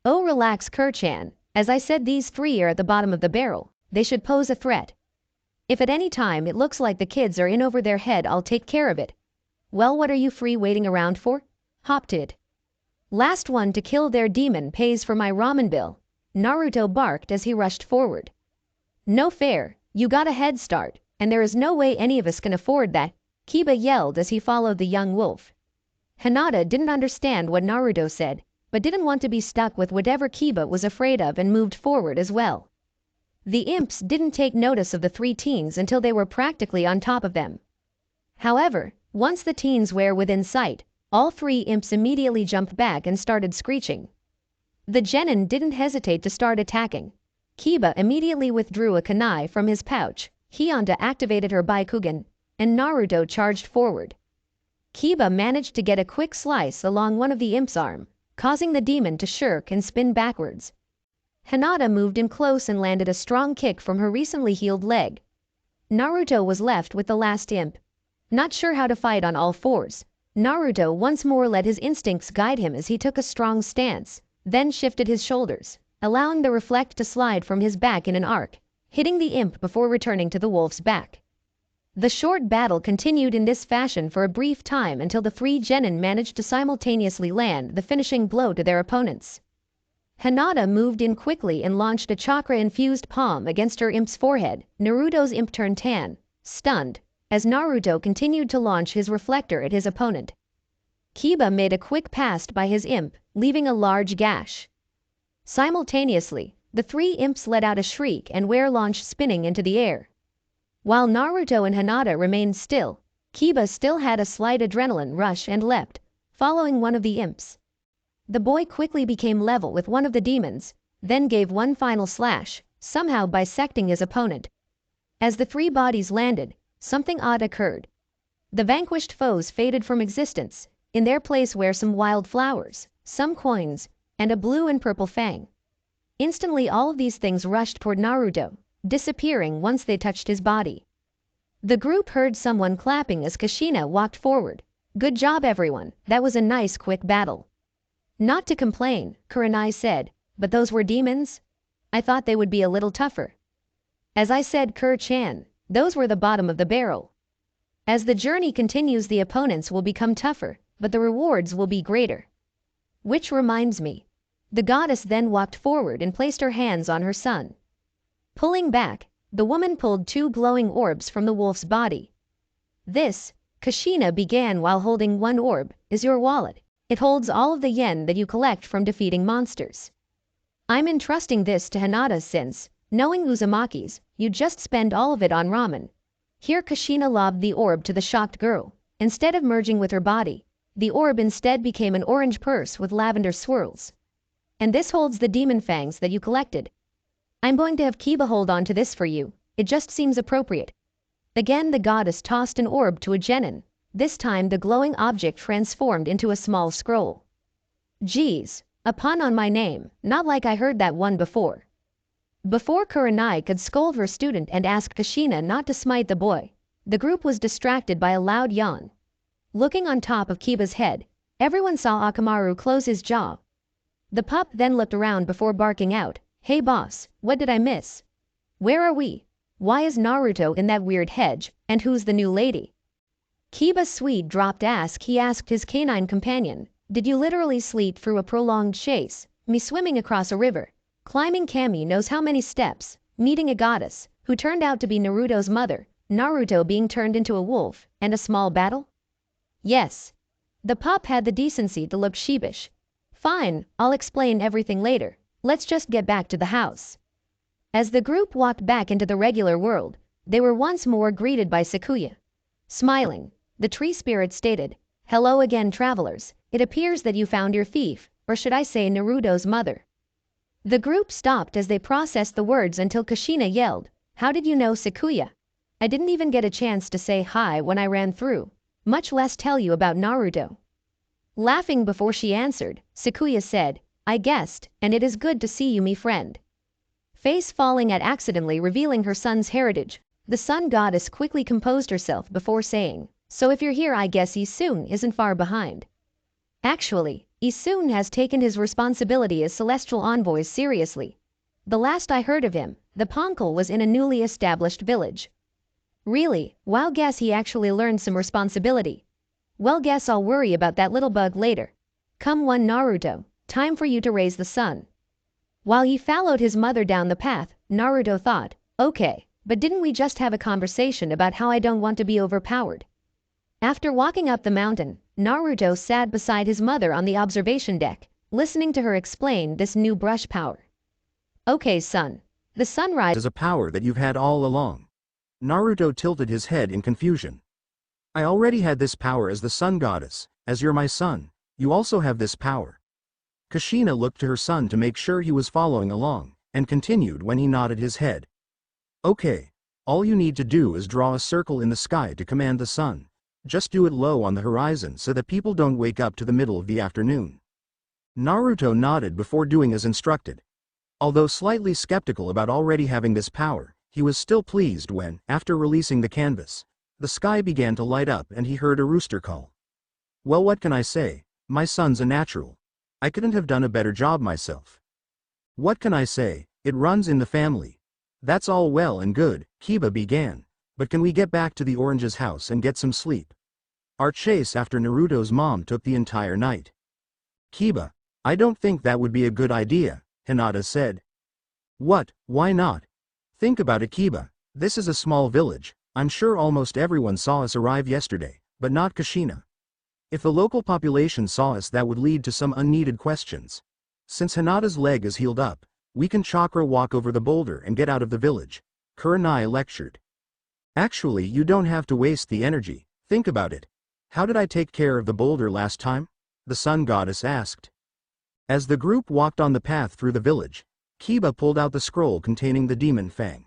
Oh, relax, Kerchan, as I said, these 3 are at the bottom of the barrel, they should pose a threat. If at any time it looks like the kids are in over their head, I'll take care of it. Well, what are you free waiting around for? Hopped it. Last one to kill their demon pays for my ramen bill, Naruto barked as he rushed forward. No fair, you got a head start, and there is no way any of us can afford that, Kiba yelled as he followed the young wolf. Hinata didn't understand what Naruto said, but didn't want to be stuck with whatever Kiba was afraid of and moved forward as well. The imps didn't take notice of the 3 teens until they were practically on top of them. However, once the teens were within sight, all 3 imps immediately jumped back and started screeching. The genin didn't hesitate to start attacking. Kiba immediately withdrew a kunai from his pouch, Hyunta activated her Baikugan, and Naruto charged forward. Kiba managed to get a quick slice along one of the imp's arm, causing the demon to shirk and spin backwards. Hinata moved in close and landed a strong kick from her recently healed leg. Naruto was left with the last imp. Not sure how to fight on all fours, Naruto once more let his instincts guide him as he took a strong stance, then shifted his shoulders, allowing the reflect to slide from his back in an arc, hitting the imp before returning to the wolf's back. The short battle continued in this fashion for a brief time until the 3 genin managed to simultaneously land the finishing blow to their opponents. Hinata moved in quickly and launched a chakra-infused palm against her imp's forehead. Naruto's imp turned tan, stunned, as Naruto continued to launch his reflector at his opponent. Kiba made a quick pass by his imp, leaving a large gash. Simultaneously, the 3 imps let out a shriek and were launched spinning into the air. While Naruto and Hinata remained still, Kiba still had a slight adrenaline rush and leapt, following one of the imps. The boy quickly became level with one of the demons, then gave one final slash, somehow bisecting his opponent. As the three bodies landed, something odd occurred. The vanquished foes faded from existence, in their place were some wild flowers, some coins, and a blue and purple fang. Instantly all of these things rushed toward Naruto, disappearing once they touched his body. The group heard someone clapping as Kushina walked forward. Good job everyone, that was a nice quick battle. Not to complain, Kurenai said, but those were demons? I thought they would be a little tougher. As I said, Kur-chan, those were the bottom of the barrel. As the journey continues, the opponents will become tougher, but the rewards will be greater. Which reminds me. The goddess then walked forward and placed her hands on her son. Pulling back, the woman pulled two glowing orbs from the wolf's body. This, Kushina began while holding one orb, is your wallet. It holds all of the yen that you collect from defeating monsters. I'm entrusting this to Hinata since, knowing Uzumaki's, you just spend all of it on ramen. Here Kushina lobbed the orb to the shocked girl. Instead of merging with her body, the orb instead became an orange purse with lavender swirls. And this holds the demon fangs that you collected. I'm going to have Kiba hold on to this for you, it just seems appropriate. Again the goddess tossed an orb to a genin. This time the glowing object transformed into a small scroll. Geez, a pun on my name, not like I heard that one before. Before Kurenai could scold her student and ask Kushina not to smite the boy, the group was distracted by a loud yawn. Looking on top of Kiba's head, everyone saw Akamaru close his jaw. The pup then looked around before barking out, "Hey boss, what did I miss? Where are we? Why is Naruto in that weird hedge, and who's the new lady?" Kiba's Swede dropped ask he asked his canine companion, "Did you literally sleep through a prolonged chase, me swimming across a river, climbing Kami knows how many steps, meeting a goddess, who turned out to be Naruto's mother, Naruto being turned into a wolf, and a small battle?" Yes. The pup had the decency to look sheepish. Fine, I'll explain everything later, let's just get back to the house. As the group walked back into the regular world, they were once more greeted by Sakuya. Smiling, the tree spirit stated, "Hello again travelers, it appears that you found your thief, or should I say Naruto's mother." The group stopped as they processed the words until Kushina yelled, "How did you know Sakuya? I didn't even get a chance to say hi when I ran through, much less tell you about Naruto." Laughing before she answered, Sakuya said, "I guessed, and it is good to see you, me friend." Face falling at accidentally revealing her son's heritage, the sun goddess quickly composed herself before saying, "So if you're here I guess Isun isn't far behind." Actually, Isun has taken his responsibility as celestial envoy seriously. The last I heard of him, the Ponkel was in a newly established village. Really, wow, guess he actually learned some responsibility. Well, guess I'll worry about that little bug later. Come one Naruto, time for you to raise the sun. While he followed his mother down the path, Naruto thought, okay, but didn't we just have a conversation about how I don't want to be overpowered? After walking up the mountain, Naruto sat beside his mother on the observation deck, listening to her explain this new brush power. Okay son, the sunrise is a power that you've had all along. Naruto tilted his head in confusion. I already had this power as the sun goddess, as you're my son, you also have this power. Kushina looked to her son to make sure he was following along, and continued when he nodded his head. Okay, all you need to do is draw a circle in the sky to command the sun. Just do it low on the horizon so that people don't wake up to the middle of the afternoon. Naruto nodded before doing as instructed. Although slightly skeptical about already having this power, he was still pleased when, after releasing the canvas, the sky began to light up and he heard a rooster call. Well, what can I say? My son's a natural. I couldn't have done a better job myself. What can I say? It runs in the family. That's all well and good, Kiba began. But can we get back to the orange's house and get some sleep? Our chase after Naruto's mom took the entire night. Kiba, I don't think that would be a good idea, Hinata said. What, why not? Think about it, Kiba. This is a small village. I'm sure almost everyone saw us arrive yesterday, but not Kushina. If the local population saw us, that would lead to some unneeded questions. Since Hinata's leg is healed up, we can chakra walk over the boulder and get out of the village, Kurenai lectured. Actually, you don't have to waste the energy, think about it. How did I take care of the boulder last time? The sun goddess asked. As the group walked on the path through the village, Kiba pulled out the scroll containing the demon fang.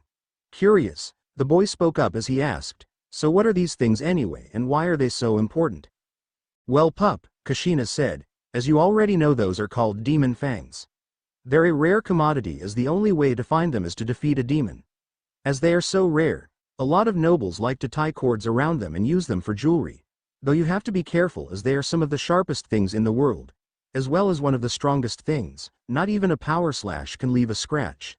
Curious, the boy spoke up as he asked, "So what are these things anyway, and why are they so important?" "Well, pup," Kushina said, "as you already know, those are called demon fangs. They're a rare commodity, as the only way to find them is to defeat a demon. As they are so rare, a lot of nobles like to tie cords around them and use them for jewelry. Though you have to be careful, as they are some of the sharpest things in the world, as well as one of the strongest things. Not even a power slash can leave a scratch."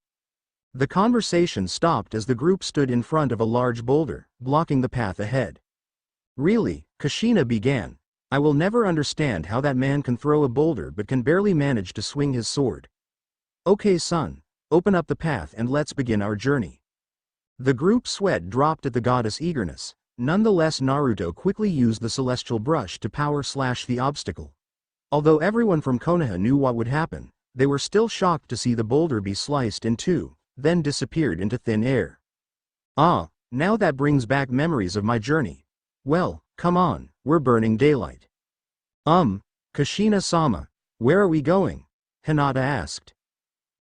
The conversation stopped as the group stood in front of a large boulder, blocking the path ahead. "Really," Kushina began, "I will never understand how that man can throw a boulder but can barely manage to swing his sword. Okay, son, open up the path and let's begin our journey." The group's sweat dropped at the goddess' eagerness. Nonetheless, Naruto quickly used the celestial brush to power slash the obstacle. Although everyone from Konoha knew what would happen, they were still shocked to see the boulder be sliced in two, then disappeared into thin air. "Ah, now that brings back memories of my journey. Well, come on, we're burning daylight." Kushina-sama, where are we going?" Hinata asked.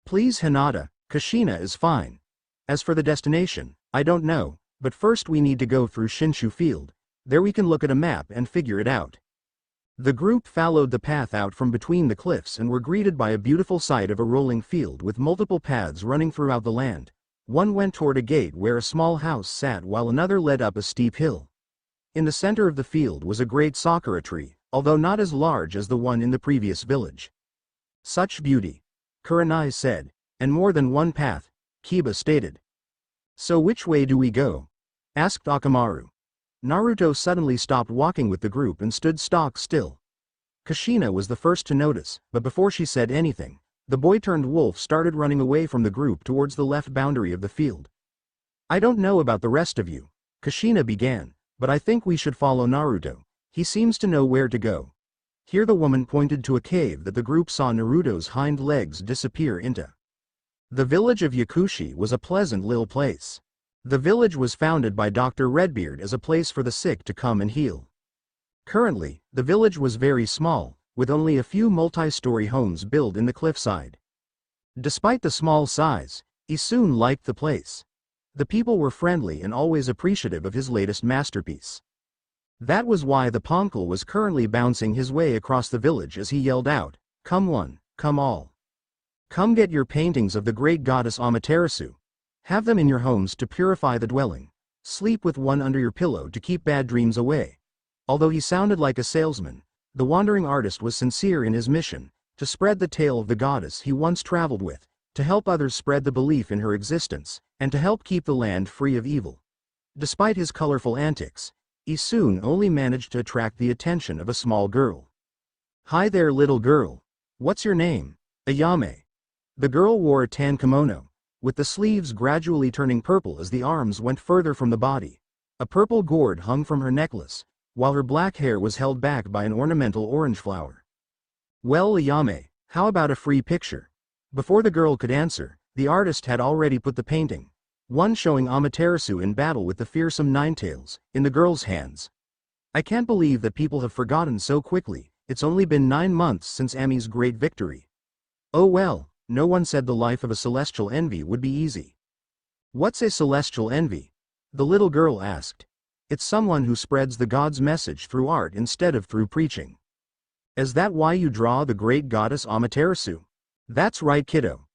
"Please, Hinata, Kushina is fine. As for the destination, I don't know, but first we need to go through Shinshu Field. There we can look at a map and figure it out." The group followed the path out from between the cliffs and were greeted by a beautiful sight of a rolling field with multiple paths running throughout the land. One went toward a gate where a small house sat, while another led up a steep hill. In the center of the field was a great sakura tree, although not as large as the one in the previous village. "Such beauty," Kurenai said, "and more than one path," Kiba stated. "So which way do we go?" asked Akamaru. Naruto suddenly stopped walking with the group and stood stock still. Kushina was the first to notice, but before she said anything, the boy-turned-wolf started running away from the group towards the left boundary of the field. "I don't know about the rest of you," Kushina began, "but I think we should follow Naruto. He seems to know where to go." Here the woman pointed to a cave that the group saw Naruto's hind legs disappear into. The village of Yakushi was a pleasant little place. The village was founded by Dr. Redbeard as a place for the sick to come and heal. Currently, the village was very small, with only a few multi-story homes built in the cliffside. Despite the small size, Isun liked the place. The people were friendly and always appreciative of his latest masterpiece. That was why the Ponkel was currently bouncing his way across the village as he yelled out, "Come one, come all. Come get your paintings of the great goddess Amaterasu. Have them in your homes to purify the dwelling. Sleep with one under your pillow to keep bad dreams away." Although he sounded like a salesman, the wandering artist was sincere in his mission, to spread the tale of the goddess he once traveled with, to help others spread the belief in her existence, and to help keep the land free of evil. Despite his colorful antics, he soon only managed to attract the attention of a small girl. "Hi there, little girl. What's your name?" "Ayame." The girl wore a tan kimono, with the sleeves gradually turning purple as the arms went further from the body. A purple gourd hung from her necklace, while her black hair was held back by an ornamental orange flower. "Well, Ayame, how about a free picture?" Before the girl could answer, the artist had already put the painting, one showing Amaterasu in battle with the fearsome Ninetails, in the girl's hands. "I can't believe that people have forgotten so quickly. It's only been 9 months since Ami's great victory." "Oh well, no one said the life of a celestial envy would be easy." "What's a celestial envy?" the little girl asked. "It's someone who spreads the god's message through art instead of through preaching." "Is that why you draw the great goddess Amaterasu?" "That's right, kiddo.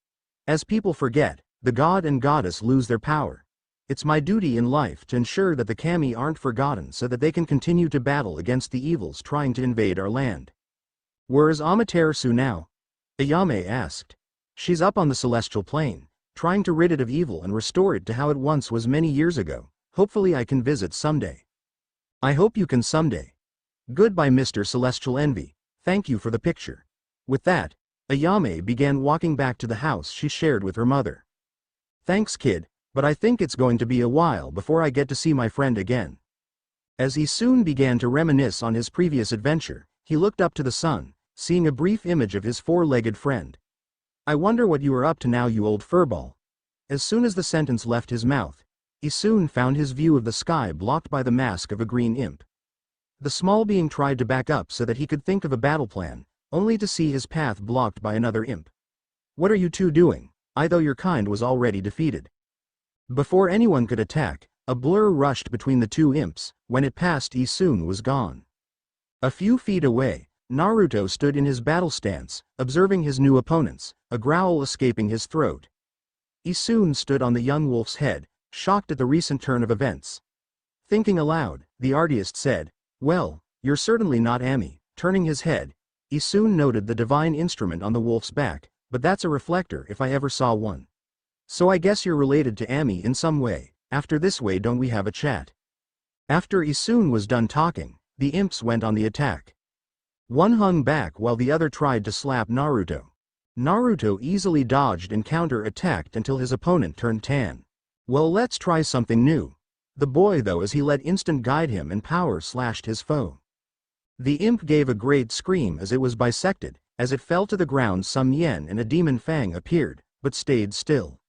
As people forget, the god and goddess lose their power. It's my duty in life to ensure that the kami aren't forgotten so that they can continue to battle against the evils trying to invade our land." "Where is Amaterasu now?" Ayame asked. "She's up on the celestial plane, trying to rid it of evil and restore it to how it once was many years ago. Hopefully I can visit someday." "I hope you can someday. Goodbye, Mr. Celestial Envy. Thank you for the picture." With that, Ayame began walking back to the house she shared with her mother. "Thanks, kid, but I think it's going to be a while before I get to see my friend again." As he soon began to reminisce on his previous adventure, he looked up to the sun, seeing a brief image of his four-legged friend. "I wonder what you are up to now, you old furball." As soon as the sentence left his mouth, he soon found his view of the sky blocked by the mask of a green imp. The small being tried to back up so that he could think of a battle plan, only to see his path blocked by another imp. "What are you two doing? I thought your kind was already defeated." Before anyone could attack, a blur rushed between the two imps. When it passed, Isun was gone. A few feet away, Naruto stood in his battle stance, observing his new opponents, a growl escaping his throat. Isun stood on the young wolf's head, shocked at the recent turn of events. Thinking aloud, the artist said, "Well, you're certainly not Ami." Turning his head, Isun noted the divine instrument on the wolf's back, "But that's a reflector if I ever saw one. So I guess you're related to Ami in some way. After this way, don't we have a chat?" After Isun was done talking, the imps went on the attack. One hung back while the other tried to slap Naruto. Naruto easily dodged and counter-attacked until his opponent turned tan. "Well, let's try something new." The boy though, as he let instant guide him and power slashed his foe. The imp gave a great scream as it was bisected. As it fell to the ground, some yen and a demon fang appeared, but stayed still.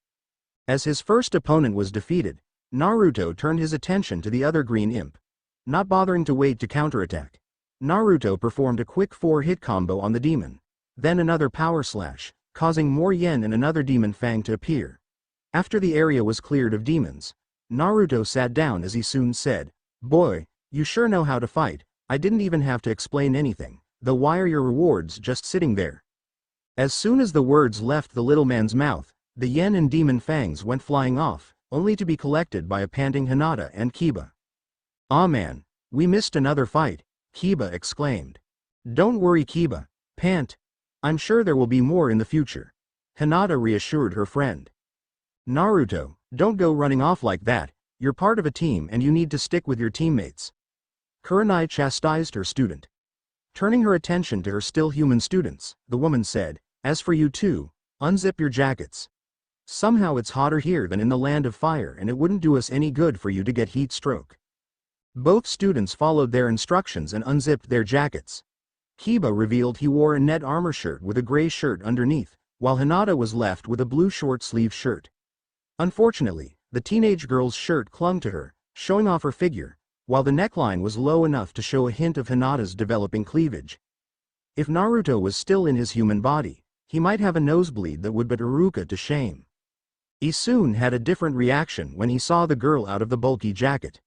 As his first opponent was defeated, Naruto turned his attention to the other green imp. Not bothering to wait to counterattack, Naruto performed a quick 4-hit combo on the demon. Then another power slash, causing more yen and another demon fang to appear. After the area was cleared of demons, Naruto sat down as he soon said, "Boy, you sure know how to fight. I didn't even have to explain anything, though why are your rewards just sitting there?" As soon as the words left the little man's mouth, the yen and demon fangs went flying off, only to be collected by a panting Hinata and Kiba. "Aw man, we missed another fight," Kiba exclaimed. "Don't worry Kiba, pant. I'm sure there will be more in the future," Hinata reassured her friend. "Naruto, don't go running off like that. You're part of a team and you need to stick with your teammates," Kurenai chastised her student. Turning her attention to her still human students, the woman said, "As for you two, unzip your jackets. Somehow it's hotter here than in the land of fire and it wouldn't do us any good for you to get heat stroke." Both students followed their instructions and unzipped their jackets. Kiba revealed he wore a net armor shirt with a gray shirt underneath, while Hinata was left with a blue short-sleeve shirt. Unfortunately, the teenage girl's shirt clung to her, showing off her figure, while the neckline was low enough to show a hint of Hinata's developing cleavage. If Naruto was still in his human body, he might have a nosebleed that would put Iruka to shame. Isun had a different reaction when he saw the girl out of the bulky jacket.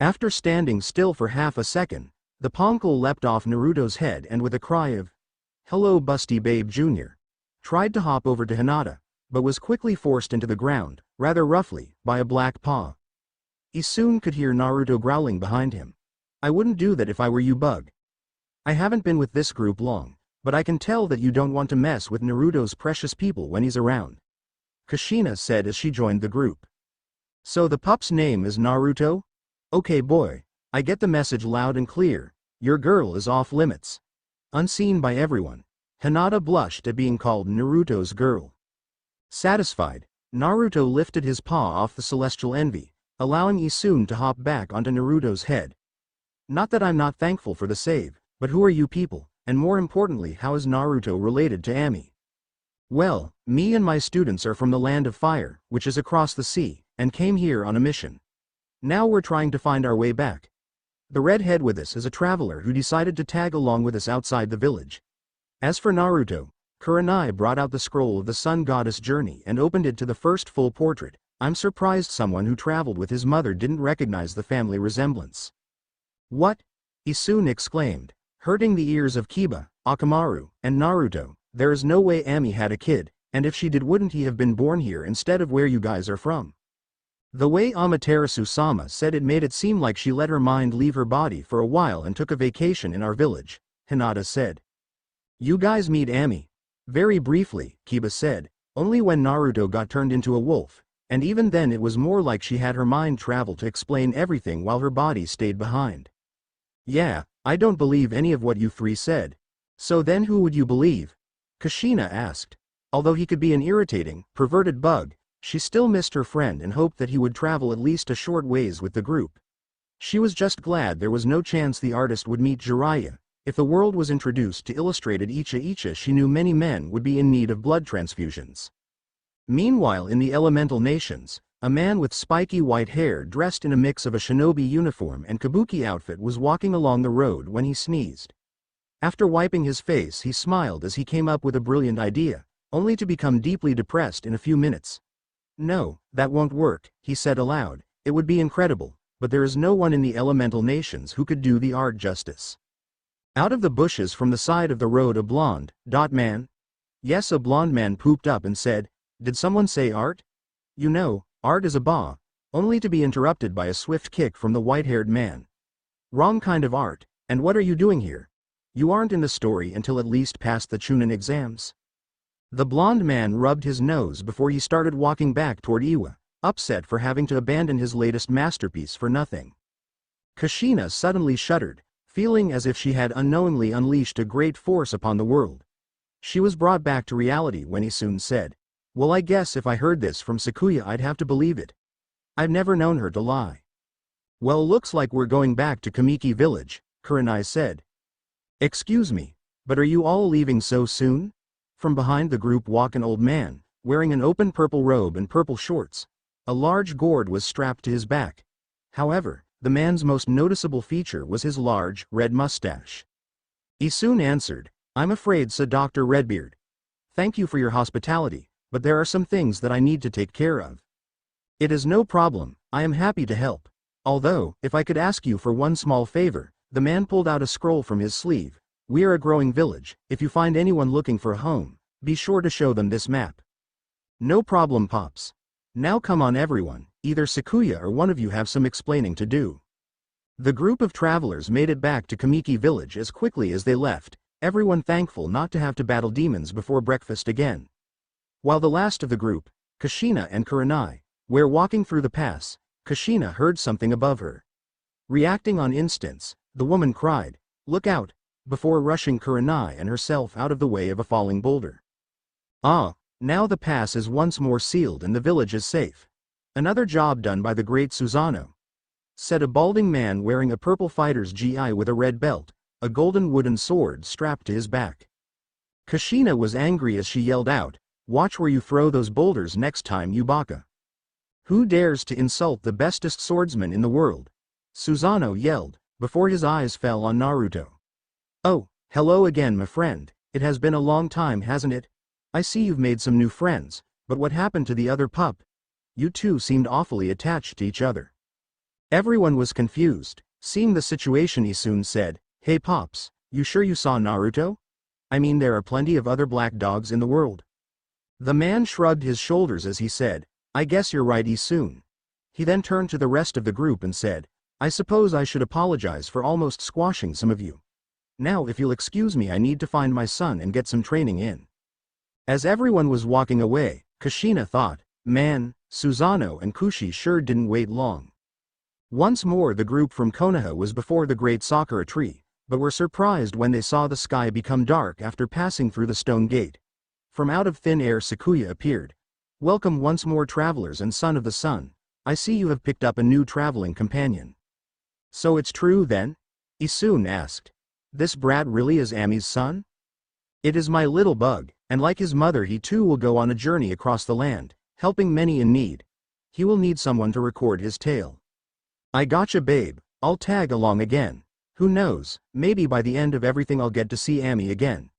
After standing still for half a second, the poncle leapt off Naruto's head and with a cry of, "Hello Busty Babe Jr." tried to hop over to Hinata, but was quickly forced into the ground, rather roughly, by a black paw. Isun could hear Naruto growling behind him. "I wouldn't do that if I were you, Bug. I haven't been with this group long, but I can tell that you don't want to mess with Naruto's precious people when he's around," Kushina said as she joined the group. "So the pup's name is Naruto? Okay boy, I get the message loud and clear. Your girl is off limits." Unseen by everyone, Hinata blushed at being called Naruto's girl. Satisfied, Naruto lifted his paw off the celestial envy, allowing Isun to hop back onto Naruto's head. "Not that I'm not thankful for the save, but who are you people, and more importantly how is Naruto related to Ami?" "Well, me and my students are from the land of fire, which is across the sea, and came here on a mission. Now we're trying to find our way back. The redhead with us is a traveler who decided to tag along with us outside the village." As for Naruto, Kurenai brought out the scroll of the sun goddess journey and opened it to the first full portrait. "I'm surprised someone who traveled with his mother didn't recognize the family resemblance." "What?" Isun exclaimed, hurting the ears of Kiba, Akamaru, and Naruto. "There is no way Ami had a kid, and if she did wouldn't he have been born here instead of where you guys are from? The way Amaterasu-sama said it made it seem like she let her mind leave her body for a while and took a vacation in our village," Hinata said. "You guys meet Ami?" "Very briefly," Kiba said, "only when Naruto got turned into a wolf, and even then it was more like she had her mind travel to explain everything while her body stayed behind." "Yeah, I don't believe any of what you three said. So then who would you believe?" Kushina asked. Although he could be an irritating, perverted bug, she still missed her friend and hoped that he would travel at least a short ways with the group. She was just glad there was no chance the artist would meet Jiraiya. If the world was introduced to illustrated Icha, she knew many men would be in need of blood transfusions. Meanwhile in the elemental nations, a man with spiky white hair dressed in a mix of a shinobi uniform and kabuki outfit was walking along the road when he sneezed. After wiping his face, he smiled as he came up with a brilliant idea, only to become deeply depressed in a few minutes. No, that won't work, he said aloud. It would be incredible, but there is no one in the elemental nations who could do the art justice. Out of the bushes from the side of the road a blonde, man. Yes, a blonde man pooped up and said, "Did someone say art? You know, art is a ba," only to be interrupted by a swift kick from the white-haired man. Wrong kind of art, and what are you doing here? You aren't in the story until at least past the Chunin exams. The blonde man rubbed his nose before he started walking back toward Iwa, upset for having to abandon his latest masterpiece for nothing. Kushina suddenly shuddered, feeling as if she had unknowingly unleashed a great force upon the world. She was brought back to reality when he soon said, "Well, I guess if I heard this from Sakuya I'd have to believe it. I've never known her to lie." "Well, looks like we're going back to Kamiki village," Kurenai said. "Excuse me, but are you all leaving so soon?" From behind the group walked an old man, wearing an open purple robe and purple shorts. A large gourd was strapped to his back. However, the man's most noticeable feature was his large, red mustache. He soon answered, "I'm afraid, said Dr. Redbeard. Thank you for your hospitality, but there are some things that I need to take care of." "It is no problem, I am happy to help. Although, if I could ask you for one small favor," the man pulled out a scroll from his sleeve. "We are a growing village. If you find anyone looking for a home, be sure to show them this map." "No problem, Pops. Now come on everyone, either Sakuya or one of you have some explaining to do." The group of travelers made it back to Kamiki village as quickly as they left, everyone thankful not to have to battle demons before breakfast again. While the last of the group, Kushina and Kurenai, were walking through the pass, Kushina heard something above her. Reacting on instance, the woman cried, "Look out," before rushing Kurenai and herself out of the way of a falling boulder. "Ah, now the pass is once more sealed and the village is safe. Another job done by the great Susano," said a balding man wearing a purple fighter's gi with a red belt, a golden wooden sword strapped to his back. Kushina was angry as she yelled out, "Watch where you throw those boulders next time, you baka. Who dares to insult the bestest swordsman in the world?" Susano yelled, before his eyes fell on Naruto. "Oh, hello again, my friend. It has been a long time, hasn't it? I see you've made some new friends, but what happened to the other pup? You two seemed awfully attached to each other." Everyone was confused. Seeing the situation, he soon said, "Hey Pops, you sure you saw Naruto? I mean, there are plenty of other black dogs in the world." The man shrugged his shoulders as he said, "I guess you're right, Isoon." He then turned to the rest of the group and said, "I suppose I should apologize for almost squashing some of you. Now if you'll excuse me, I need to find my son and get some training in." As everyone was walking away, Kushina thought, "Man, Susano and Kushi sure didn't wait long." Once more the group from Konoha was before the great sakura tree, but were surprised when they saw the sky become dark after passing through the stone gate. From out of thin air Sakuya appeared. "Welcome once more, travelers and son of the sun. I see you have picked up a new traveling companion." "So it's true then?" Isoon asked. "This brat really is Ami's son?" "It is my little bug, and like his mother he too will go on a journey across the land, helping many in need. He will need someone to record his tale." "I gotcha, babe. I'll tag along again. Who knows, maybe by the end of everything I'll get to see Ami again."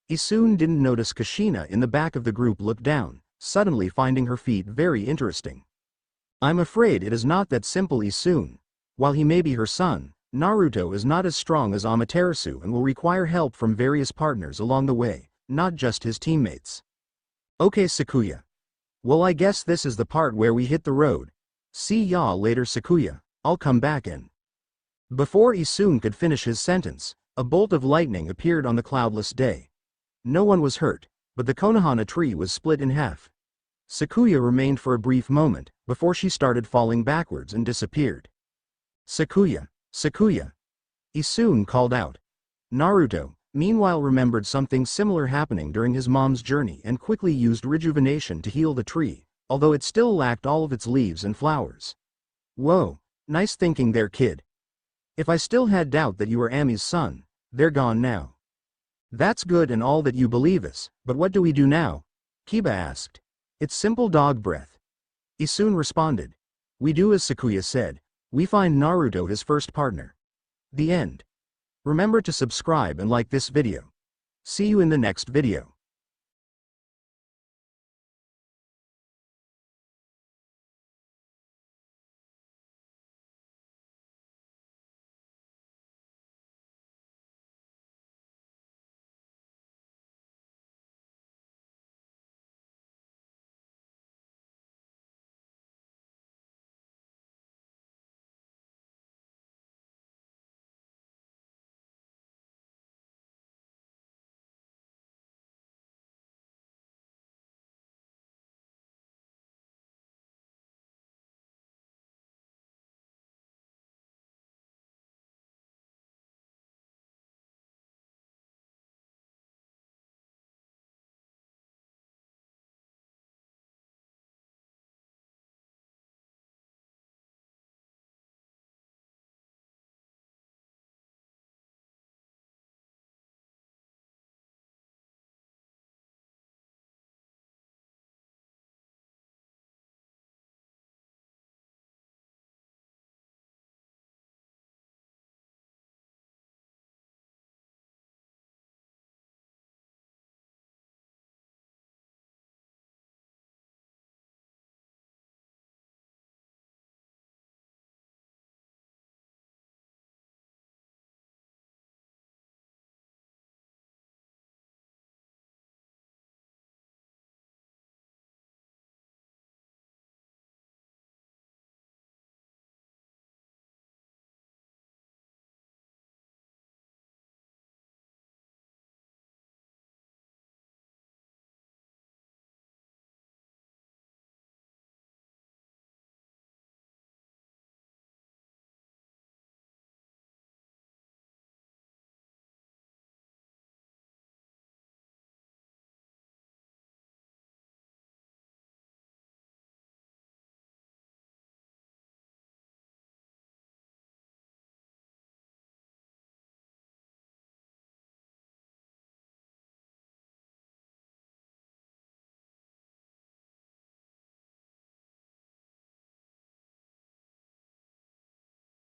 Isoon didn't notice Kushina in the back of the group look down, suddenly finding her feet very interesting. "I'm afraid it is not that simple, Isoon. While he may be her son, Naruto is not as strong as Amaterasu and will require help from various partners along the way, not just his teammates." "Okay, Sakuya. Well, I guess this is the part where we hit the road. See ya later, Sakuya. I'll come back in." Before Isoon could finish his sentence, a bolt of lightning appeared on the cloudless day. No one was hurt, but the Konohana tree was split in half. Sakuya remained for a brief moment, before she started falling backwards and disappeared. "Sakuya, Sakuya!" Isoon called out. Naruto, meanwhile, remembered something similar happening during his mom's journey and quickly used rejuvenation to heal the tree, although it still lacked all of its leaves and flowers. "Whoa, nice thinking there, kid. If I still had doubt that you were Ami's son, they're gone now." "That's good and all that you believe us, but what do we do now?" Kiba asked. "It's simple dog breath." Isoon responded. "We do as Sakuya said. We find Naruto his first partner." The end. Remember to subscribe and like this video. See you in the next video.